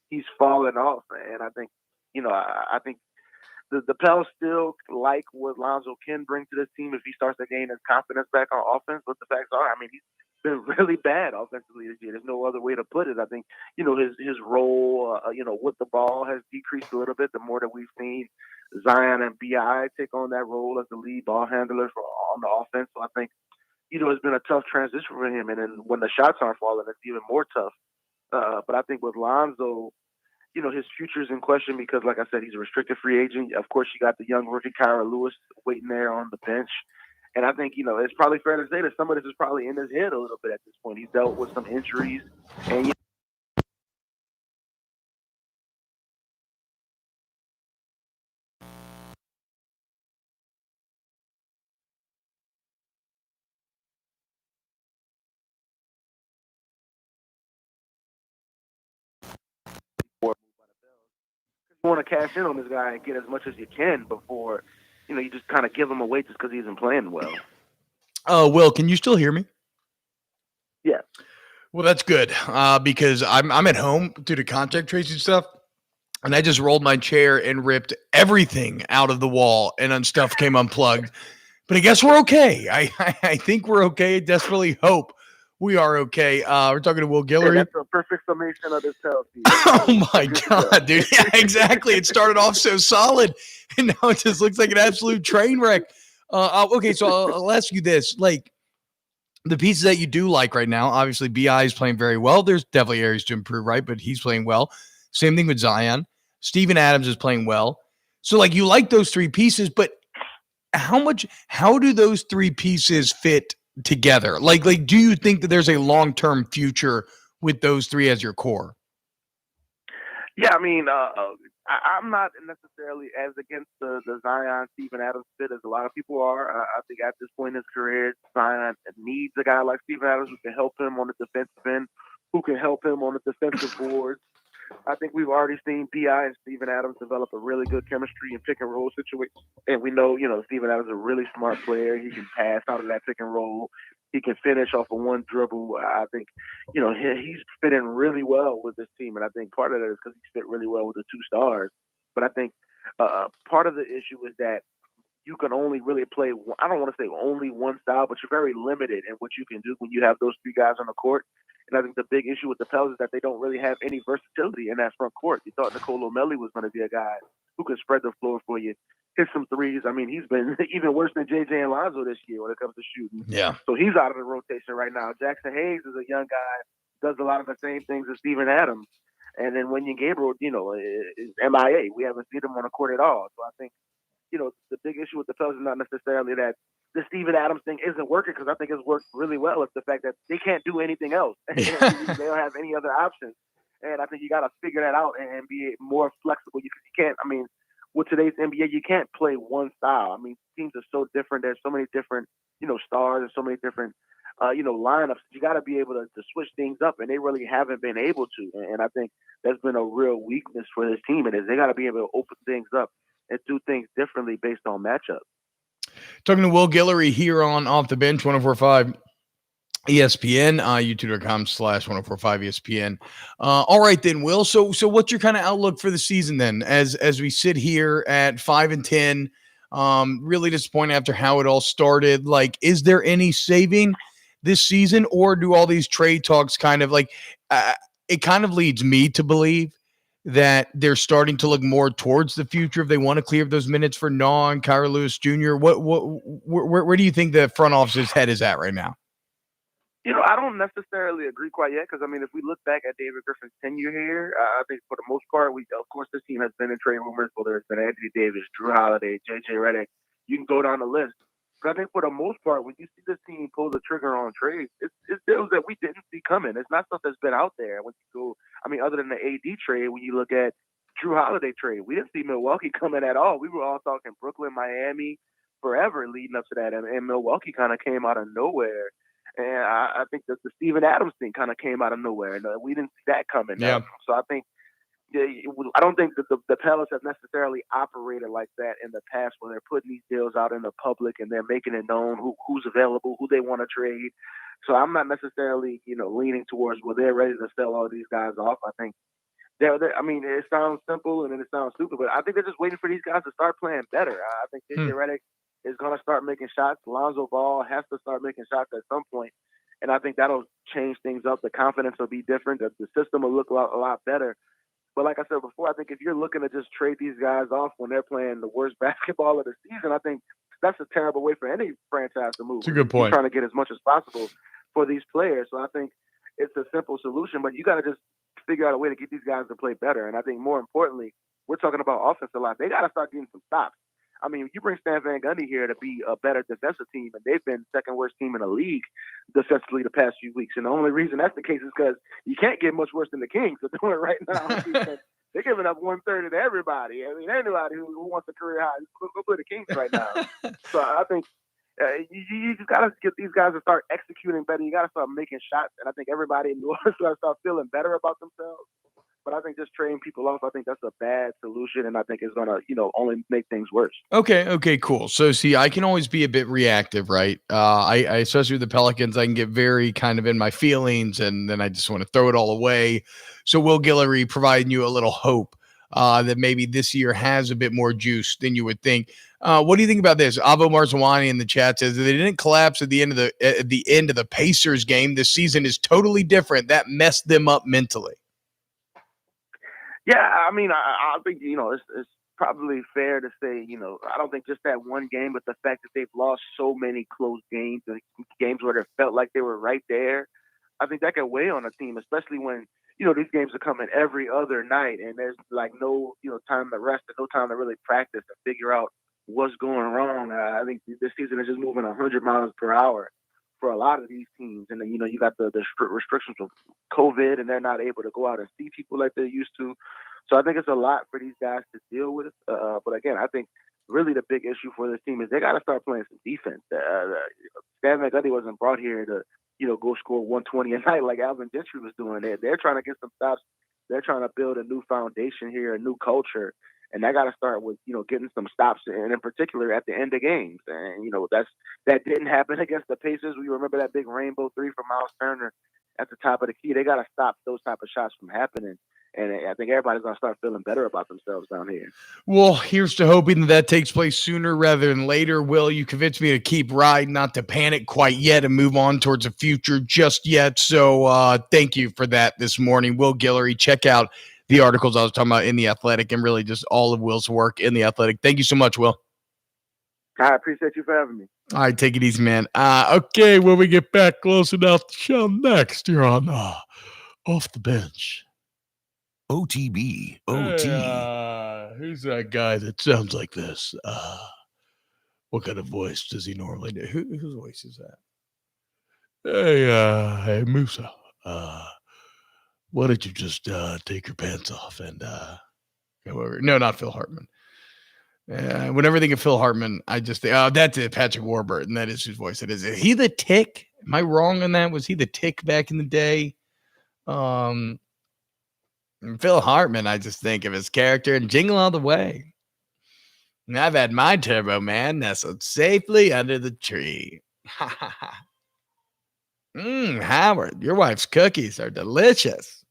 he's fallen off, and I think I think the Pels still like what Lonzo can bring to this team if he starts to gain his confidence back on offense. But the facts are, I mean, he's been really bad offensively this year. There's no other way to put it. I think, his role, with the ball has decreased a little bit the more that we've seen Zion and BI take on that role as the lead ball handlers on the offense. So I think, it's been a tough transition for him. And then when the shots aren't falling, it's even more tough. But I think with Lonzo, his future is in question because, like I said, he's a restricted free agent. Of course, you got the young rookie Kyra Lewis waiting there on the bench. And I think, it's probably fair to say that some of this is probably in his head a little bit at this point. He's dealt with some injuries. And, you want to cash in on this guy and get as much as you can before, you just kind of give him away just because he isn't playing well. Will, can you still hear me? Yeah. Well, that's good because I'm at home due to contact tracing stuff, and I just rolled my chair and ripped everything out of the wall, and then stuff came unplugged. But I guess we're okay. I think we're okay. I desperately hope we are okay. We're talking to Will Guillory. Yeah, that's a perfect summation of this Pels team. Oh my God, dude. Yeah, exactly. It started off so solid, and now it just looks like an absolute train wreck. Okay, so I'll ask you this. Like, the pieces that you do like right now, obviously BI is playing very well. There's definitely areas to improve, right? But he's playing well. Same thing with Zion. Steven Adams is playing well. So, like, you like those three pieces, but how do those three pieces fit together? Like, do you think that there's a long-term future with those three as your core? Yeah, I mean, I'm not necessarily as against the Zion Steven Adams fit as a lot of people are. I think at this point in his career, Zion needs a guy like Steven Adams who can help him on the defensive end, who can help him on the defensive boards. I think we've already seen BI and Steven Adams develop a really good chemistry in pick and roll situations. And we know, Steven Adams is a really smart player. He can pass out of that pick and roll. He can finish off of one dribble. I think, he's fitting really well with this team. And I think part of that is because he's fit really well with the two stars. But I think part of the issue is that you can only really play, I don't want to say only one style, but you're very limited in what you can do when you have those three guys on the court. And I think the big issue with the Pels is that they don't really have any versatility in that front court. You thought Nicole O'Malley was going to be a guy who could spread the floor for you, hit some threes. I mean, he's been even worse than JJ and Lonzo this year when it comes to shooting. Yeah. So he's out of the rotation right now. Jackson Hayes is a young guy, does a lot of the same things as Steven Adams. And then Wenyen Gabriel, is MIA. We haven't seen him on the court at all. So I think, the big issue with the Pels is not necessarily that the Steven Adams thing isn't working, because I think it's worked really well. It's the fact that they can't do anything else. They don't have any other options. And I think you got to figure that out and be more flexible. You can't, I mean, with today's NBA, you can't play one style. I mean, teams are so different. There's so many different, stars and so many different, lineups. You got to be able to switch things up, and they really haven't been able to. And I think that's been a real weakness for this team, and is they got to be able to open things up and do things differently based on matchup. Talking to Will Guillory here on Off the Bench, 104.5 ESPN, youtube.com/1045 ESPN. All right then, Will. So what's your kind of outlook for the season then? As we sit here at 5-10, really disappointed after how it all started. Like, is there any saving this season, or do all these trade talks kind of like it kind of leads me to believe that they're starting to look more towards the future if they want to clear those minutes for Naw and Kyra Lewis Jr. Where do you think the front office's head is at right now? I don't necessarily agree quite yet, because, I mean, if we look back at David Griffin's tenure here, I think for the most part, of course, this team has been in trade rumors, whether it's been Anthony Davis, Drew Holiday, J.J. Redick. You can go down the list. But I think for the most part, when you see this team pull the trigger on trades, it's deals that we didn't see coming. It's not stuff that's been out there. When you go, I mean, other than the AD trade, when you look at Drew Holiday trade, we didn't see Milwaukee coming at all. We were all talking Brooklyn, Miami, forever leading up to that, and Milwaukee kind of came out of nowhere. And I think that the Steven Adams thing kind of came out of nowhere, and we didn't see that coming. Yeah. So I think I don't think that the Pels have necessarily operated like that in the past, where they're putting these deals out in the public and they're making it known who's available, who they want to trade. So I'm not necessarily, leaning towards, well, they're ready to sell all these guys off. I think, I mean, it sounds simple and then it sounds stupid, but I think they're just waiting for these guys to start playing better. I think JJ Redick is going to start making shots. Lonzo Ball has to start making shots at some point, and I think that'll change things up. The confidence will be different. The system will look a lot better. But like I said before, I think if you're looking to just trade these guys off when they're playing the worst basketball of the season, I think that's a terrible way for any franchise to move. It's a good point. You're trying to get as much as possible for these players. So I think it's a simple solution, but you got to just figure out a way to get these guys to play better. And I think more importantly, we're talking about offense a lot. They got to start getting some stops. I mean, you bring Stan Van Gundy here to be a better defensive team, and they've been second worst team in the league defensively the past few weeks. And the only reason that's the case is because you can't get much worse than the Kings are doing right now. They're giving up 1/3 to everybody. I mean, anybody who wants a career high, go play the Kings right now. So I think you just got to get these guys to start executing better. You got to start making shots, and I think everybody in New Orleans got to start feeling better about themselves. But I think just trading people off, I think that's a bad solution, and I think it's going to, only make things worse. Okay, cool. So, see, I can always be a bit reactive, right? I especially with the Pelicans, I can get very kind of in my feelings, and then I just want to throw it all away. So, Will Guillory providing you a little hope that maybe this year has a bit more juice than you would think. What do you think about this? Avo Marzawani in the chat says that they didn't collapse at the end of the Pacers game. This season is totally different. That messed them up mentally. Yeah, I mean, I think, it's probably fair to say, I don't think just that one game, but the fact that they've lost so many close games, games where it felt like they were right there, I think that can weigh on a team, especially when, these games are coming every other night and there's like no, time to rest and no time to really practice and figure out what's going wrong. I think this season is just moving 100 miles per hour for a lot of these teams. And then, you got the restrictions of COVID and they're not able to go out and see people like they used to. So I think it's a lot for these guys to deal with. But again, I think really the big issue for this team is they got to start playing some defense. Stan Van Gundy wasn't brought here to, go score 120 a night like Alvin Gentry was doing. They're trying to get some stops. They're trying to build a new foundation here, a new culture. And that got to start with, getting some stops, and in particular at the end of games. And, that didn't happen against the Pacers. We remember that big rainbow three from Miles Turner at the top of the key. They got to stop those type of shots from happening. And I think everybody's going to start feeling better about themselves down here. Well, here's to hoping that takes place sooner rather than later. Will, you convinced me to keep riding, not to panic quite yet and move on towards the future just yet. So thank you for that this morning. Will Guillory, check out the articles I was talking about in The Athletic and really just all of Will's work in The Athletic. Thank you so much, Will. I appreciate you for having me. All right, take it easy, man. Okay, when we get back closing out the show next, you're on Off the Bench. OTB, OT. Hey, who's that guy that sounds like this? What kind of voice does he normally do? Whose voice is that? Hey, Musa. Why don't you just take your pants off and go over? No, not Phil Hartman. Whenever I think of Phil Hartman, I just think, oh, that's it, Patrick Warburton. That is whose voice it is. Is he the Tick? Am I wrong on that? Was he the Tick back in the day? Phil Hartman, I just think of his character and Jingle All the Way. And I've had my Turbo Man nestled safely under the tree. Howard, your wife's cookies are delicious.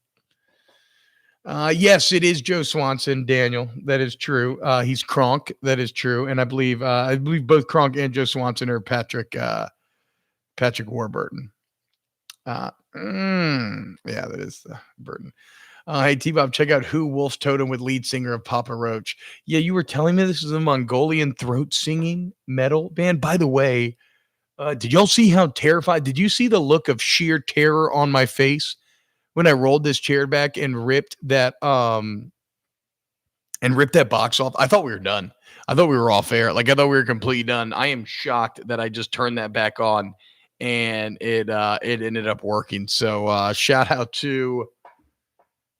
Yes, it is Joe Swanson, Daniel. That is true. He's Kronk. That is true. And I believe both Kronk and Joe Swanson are Patrick Warburton. Yeah, that is Burton. Hey, T-Bob, check out Who Wolf's Totem with lead singer of Papa Roach. Yeah, you were telling me this is a Mongolian throat singing metal band. By the way, did y'all see how terrified? Did you see the look of sheer terror on my face when I rolled this chair back and ripped that box off? I thought we were done. I thought we were off air. Like I thought we were completely done. I am shocked that I just turned that back on and it ended up working. So shout out to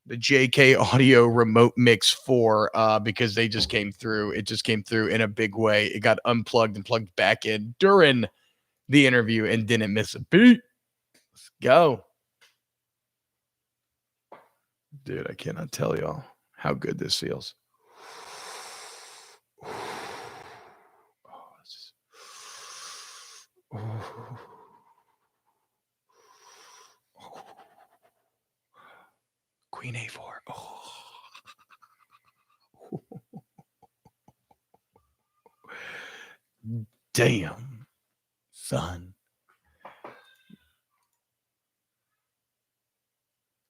the JK Audio Remote Mix 4 because they just came through. It just came through in a big way. It got unplugged and plugged back in during the interview and didn't miss a beat. Let's go. Dude, I cannot tell y'all how good this feels. Queen A4. Oh. Damn, son.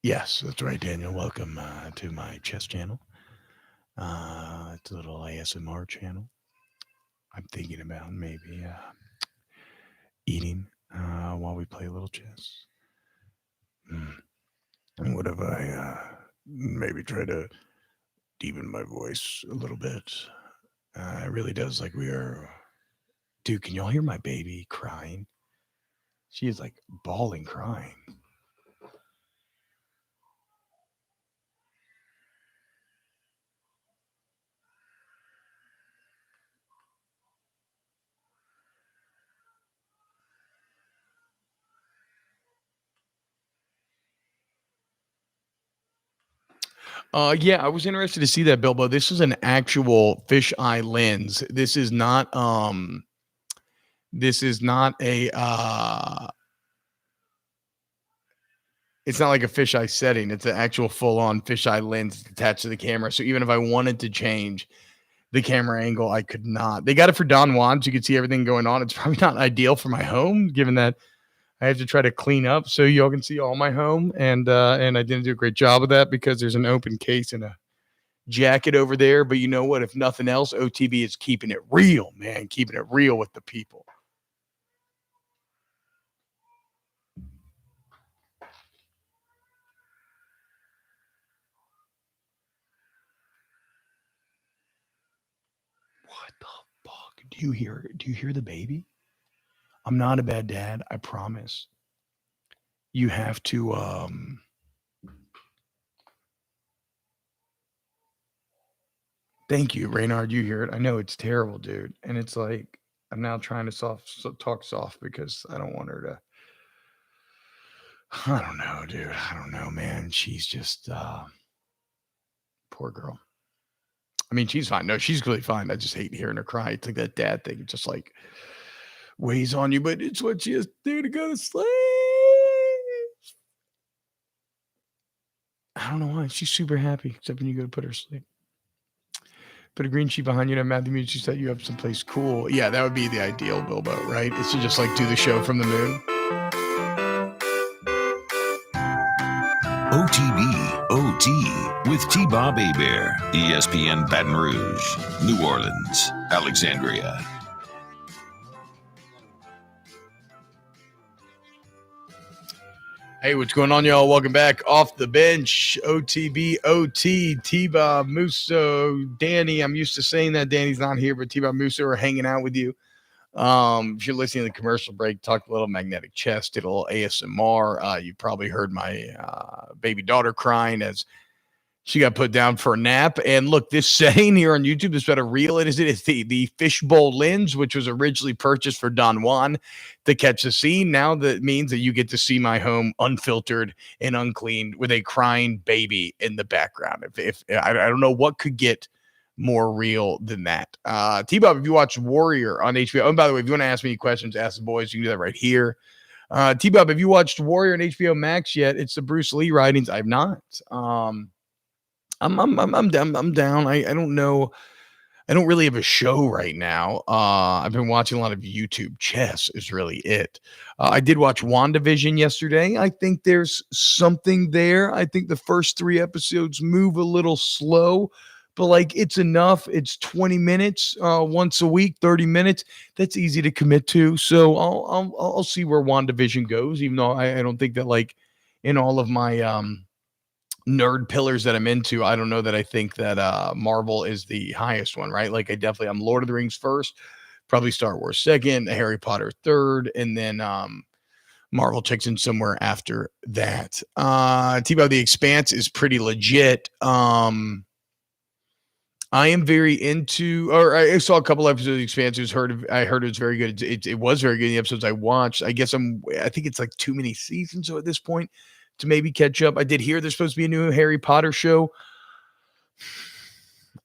Yes, that's right, Daniel. Welcome to my chess channel. It's a little ASMR channel. I'm thinking about maybe eating while we play a little chess. And what if I maybe try to deepen my voice a little bit? It really does like we are. Dude, can y'all hear my baby crying? She is like bawling, crying. Yeah, I was interested to see that, Bilbo. This is an actual fisheye lens. This is not a it's not like a fisheye setting. It's an actual full-on fisheye lens attached to the camera. So even if I wanted to change the camera angle, I could not. They got it for Don Juan, so you could see everything going on. It's probably not ideal for my home, given that I have to try to clean up so y'all can see all my home. And I didn't do a great job of that because there's an open case and a jacket over there. But you know what? If nothing else, OTB is keeping it real, man. Keeping it real with the people. What the fuck? Do you hear the baby? I'm not a bad dad, I promise. You have to thank you, Reynard. You hear it? I know it's terrible, dude. And it's like I'm now trying to talk soft because I don't want her to. I don't know, dude. I don't know, man. She's just poor girl. I mean, she's fine. No, she's really fine. I just hate hearing her cry. It's like that dad thing. It just like weighs on you, but it's what she has to do to go to sleep. I don't know why. She's super happy, except when you go to put her to sleep. Put a green sheet behind you and have Matthew Music set you up someplace cool. Yeah, that would be the ideal, Bilbo, right? It's to just like do the show from the moon. OTB, OT, with T-Bob Hebert, ESPN Baton Rouge, New Orleans, Alexandria. Hey, what's going on, y'all? Welcome back. Off the bench, OTB, OT, T-Bob, Musso, Danny. I'm used to saying that. Danny's not here, but T-Bob, Musso are hanging out with you. If you're listening to the commercial break, talked a little magnetic chest, did a little ASMR. You probably heard my baby daughter crying as she got put down for a nap. And look, this setting here on YouTube is better real. It's the fishbowl lens, which was originally purchased for Don Juan to catch the scene. Now that means that you get to see my home unfiltered and uncleaned with a crying baby in the background. If I don't know what could get more real than that. T-Bob, if you watch Warrior on HBO, and by the way, if you want to ask me any questions, ask the boys. You can do that right here. T-Bob, have you watched Warrior on HBO Max yet? It's the Bruce Lee writings. I've not. I'm down. I don't know. I don't really have a show right now. I've been watching a lot of YouTube chess is really it. I did watch WandaVision yesterday. I think there's something there. I think the first 3 episodes move a little slow, but like it's enough. It's 20 minutes once a week, 30 minutes. That's easy to commit to. So I'll see where WandaVision goes, even though I don't think that like in all of my nerd pillars that I'm into, I don't know that I think that Marvel is the highest one, right? Like I'm Lord of the Rings first, probably Star Wars second, Harry Potter third, and then Marvel checks in somewhere after that. T-Bob, The Expanse is pretty legit. I am very into, or I saw a couple episodes of The Expanse. I heard it was very good. It was very good in the episodes I watched. I think it's like too many seasons. So at this point, to maybe catch up. I did hear there's supposed to be a new Harry Potter show.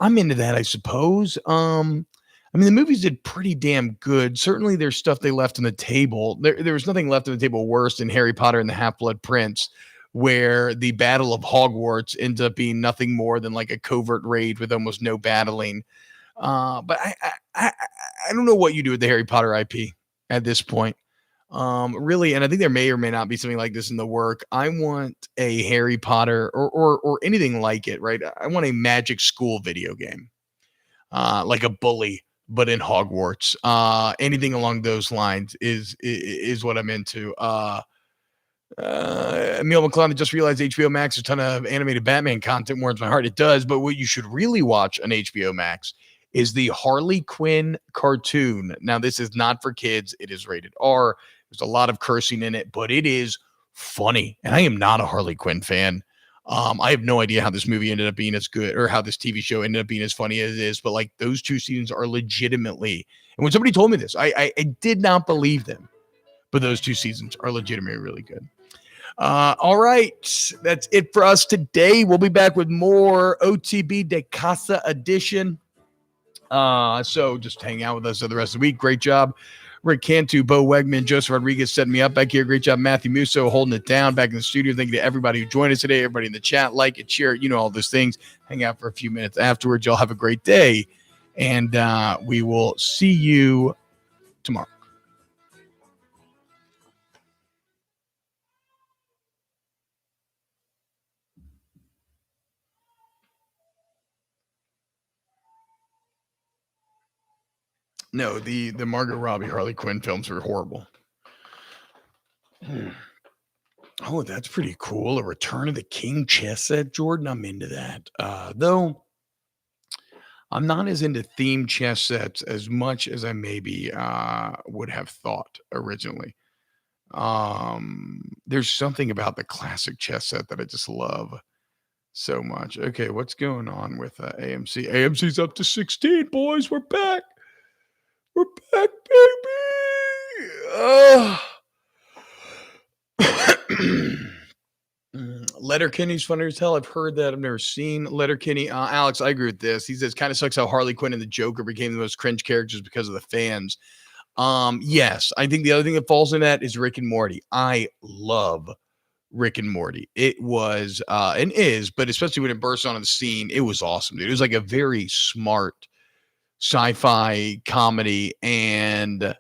I'm into that, I suppose. I mean, the movies did pretty damn good. Certainly there's stuff they left on the table. There was nothing left on the table worse than Harry Potter and the Half-Blood Prince, where the Battle of Hogwarts ends up being nothing more than like a covert raid with almost no battling. But I don't know what you do with the Harry Potter IP at this point. Really, and I think there may or may not be something like this in the work. I want a Harry Potter or anything like it, right? I want a Magic School video game, like a Bully, but in Hogwarts. Anything along those lines is what I'm into. Emil McClellan just realized HBO Max has a ton of animated Batman content. Warms my heart. It does, but what you should really watch on HBO Max is the Harley Quinn cartoon. Now, this is not for kids. It is rated R. There's a lot of cursing in it, but it is funny. And I am not a Harley Quinn fan. I have no idea how this movie ended up being as good or how this TV show ended up being as funny as it is, but like those 2 seasons are legitimately. And when somebody told me this, I did not believe them, but those 2 seasons are legitimately really good. All right. That's it for us today. We'll be back with more OTB de Casa edition. So just hang out with us for the rest of the week. Great job, Rick Cantu, Bo Wegman, Joseph Rodriguez setting me up back here. Great job, Matthew Musso holding it down back in the studio. Thank you to everybody who joined us today, everybody in the chat, like it, share it, all those things. Hang out for a few minutes afterwards. Y'all have a great day, and we will see you tomorrow. No, the Margot Robbie Harley Quinn films were horrible. Oh, that's pretty cool. A Return of the King chess set, Jordan. I'm into that. Though I'm not as into themed chess sets as much as I maybe would have thought originally. There's something about the classic chess set that I just love so much. Okay, what's going on with AMC? AMC's up to 16, boys. We're back. We're back, baby. Letterkenny's funny as hell. I've heard that. I've never seen Letterkenny. Alex, I agree with this. He says, kind of sucks how Harley Quinn and the Joker became the most cringe characters because of the fans. Yes, I think the other thing that falls in that is Rick and Morty. I love Rick and Morty. It was and is, but especially when it burst onto the scene, it was awesome, dude. It was like a very smart sci-fi comedy, and the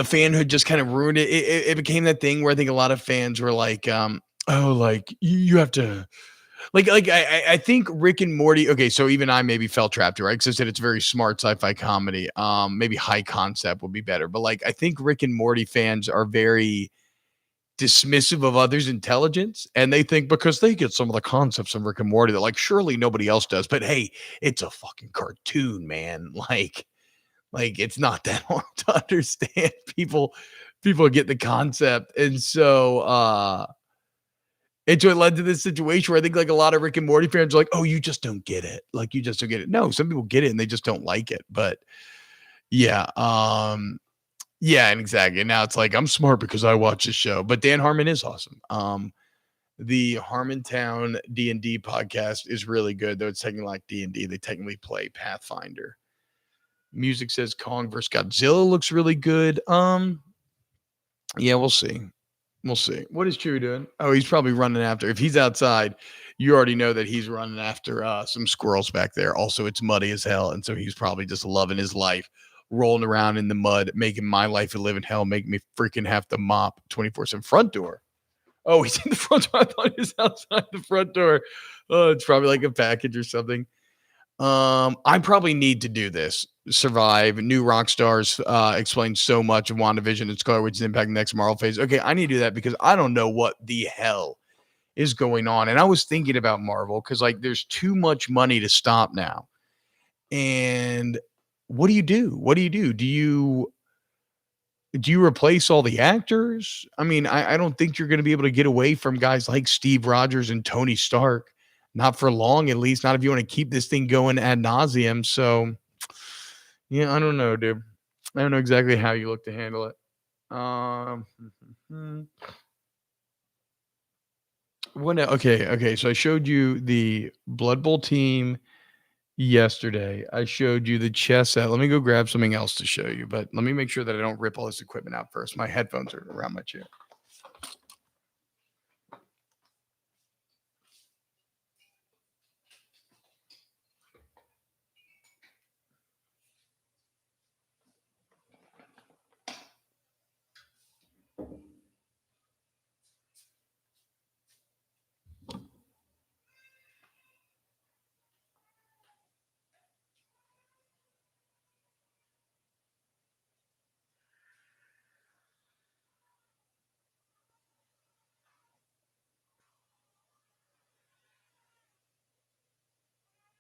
fanhood just kind of ruined it. It became that thing where I think a lot of fans were like, oh, like you have to like I think Rick and Morty. Okay, so even I maybe felt trapped, right? Because I said it's very smart sci-fi comedy. Maybe high concept would be better, but like I think Rick and Morty fans are very dismissive of others' intelligence, and they think because they get some of the concepts from Rick and Morty that like surely nobody else does. But hey, it's a fucking cartoon, man. Like it's not that hard to understand. People get the concept, and so it led to this situation where I think like a lot of Rick and Morty fans are like, oh, you just don't get it. Like you just don't get it. No, some people get it and they just don't like it. But yeah, yeah, and exactly. And now it's like I'm smart because I watch this show. But Dan Harmon is awesome. The Harmontown D&D podcast is really good, though it's technically like D&D. They technically play Pathfinder. Music says Kong vs. Godzilla looks really good. Yeah, we'll see. We'll see. What is Chewy doing? Oh, he's probably running after. If he's outside, you already know that he's running after some squirrels back there. Also, it's muddy as hell, and so he's probably just loving his life, rolling around in the mud, making my life a living hell, making me freaking have to mop 24/7 front door. Oh, he's in the front door. I thought he was outside the front door. Oh, it's probably like a package or something. I probably need to do this. Survive. New rock stars explain so much of WandaVision and Scarlet Witch's impact in the next Marvel phase. Okay, I need to do that because I don't know what the hell is going on. And I was thinking about Marvel because like there's too much money to stop now. And what do you do? What do you do? Do you replace all the actors? I mean, I don't think you're going to be able to get away from guys like Steve Rogers and Tony Stark. Not for long, at least. Not if you want to keep this thing going ad nauseum. So, yeah, I don't know, dude. I don't know exactly how you look to handle it. Okay. So I showed you the Blood Bowl team yesterday. I showed you the chess set. Let me go grab something else to show you, but let me make sure that I don't rip all this equipment out first. My headphones are around my chair.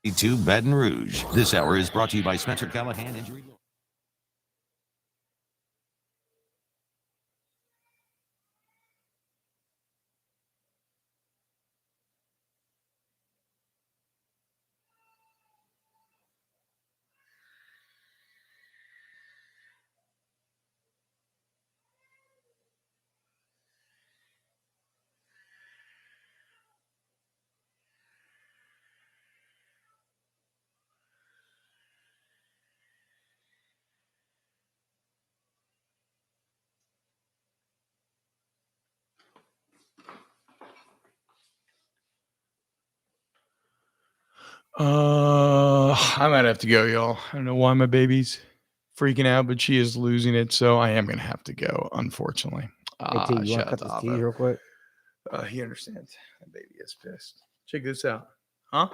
to Baton Rouge. This hour is brought to you by Spencer Callahan Injury. I might have to go, y'all. I don't know why my baby's freaking out, but she is losing it, so I am gonna have to go, unfortunately. Hey, T, you want to cut this tease real quick? He understands. My baby is pissed. Check this out. Huh?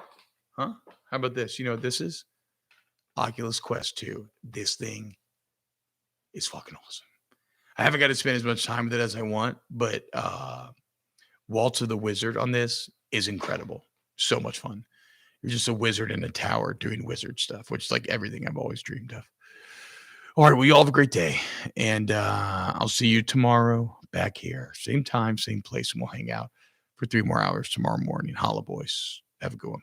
How about this? You know what this is? Oculus Quest 2. This thing is fucking awesome. I haven't got to spend as much time with it as I want, but Waltz of the Wizard on this is incredible. So much fun. You're just a wizard in a tower doing wizard stuff, which is like everything I've always dreamed of. All right, well, you all have a great day, and I'll see you tomorrow back here. Same time, same place, and we'll hang out for 3 more hours tomorrow morning. Holla, boys. Have a good one.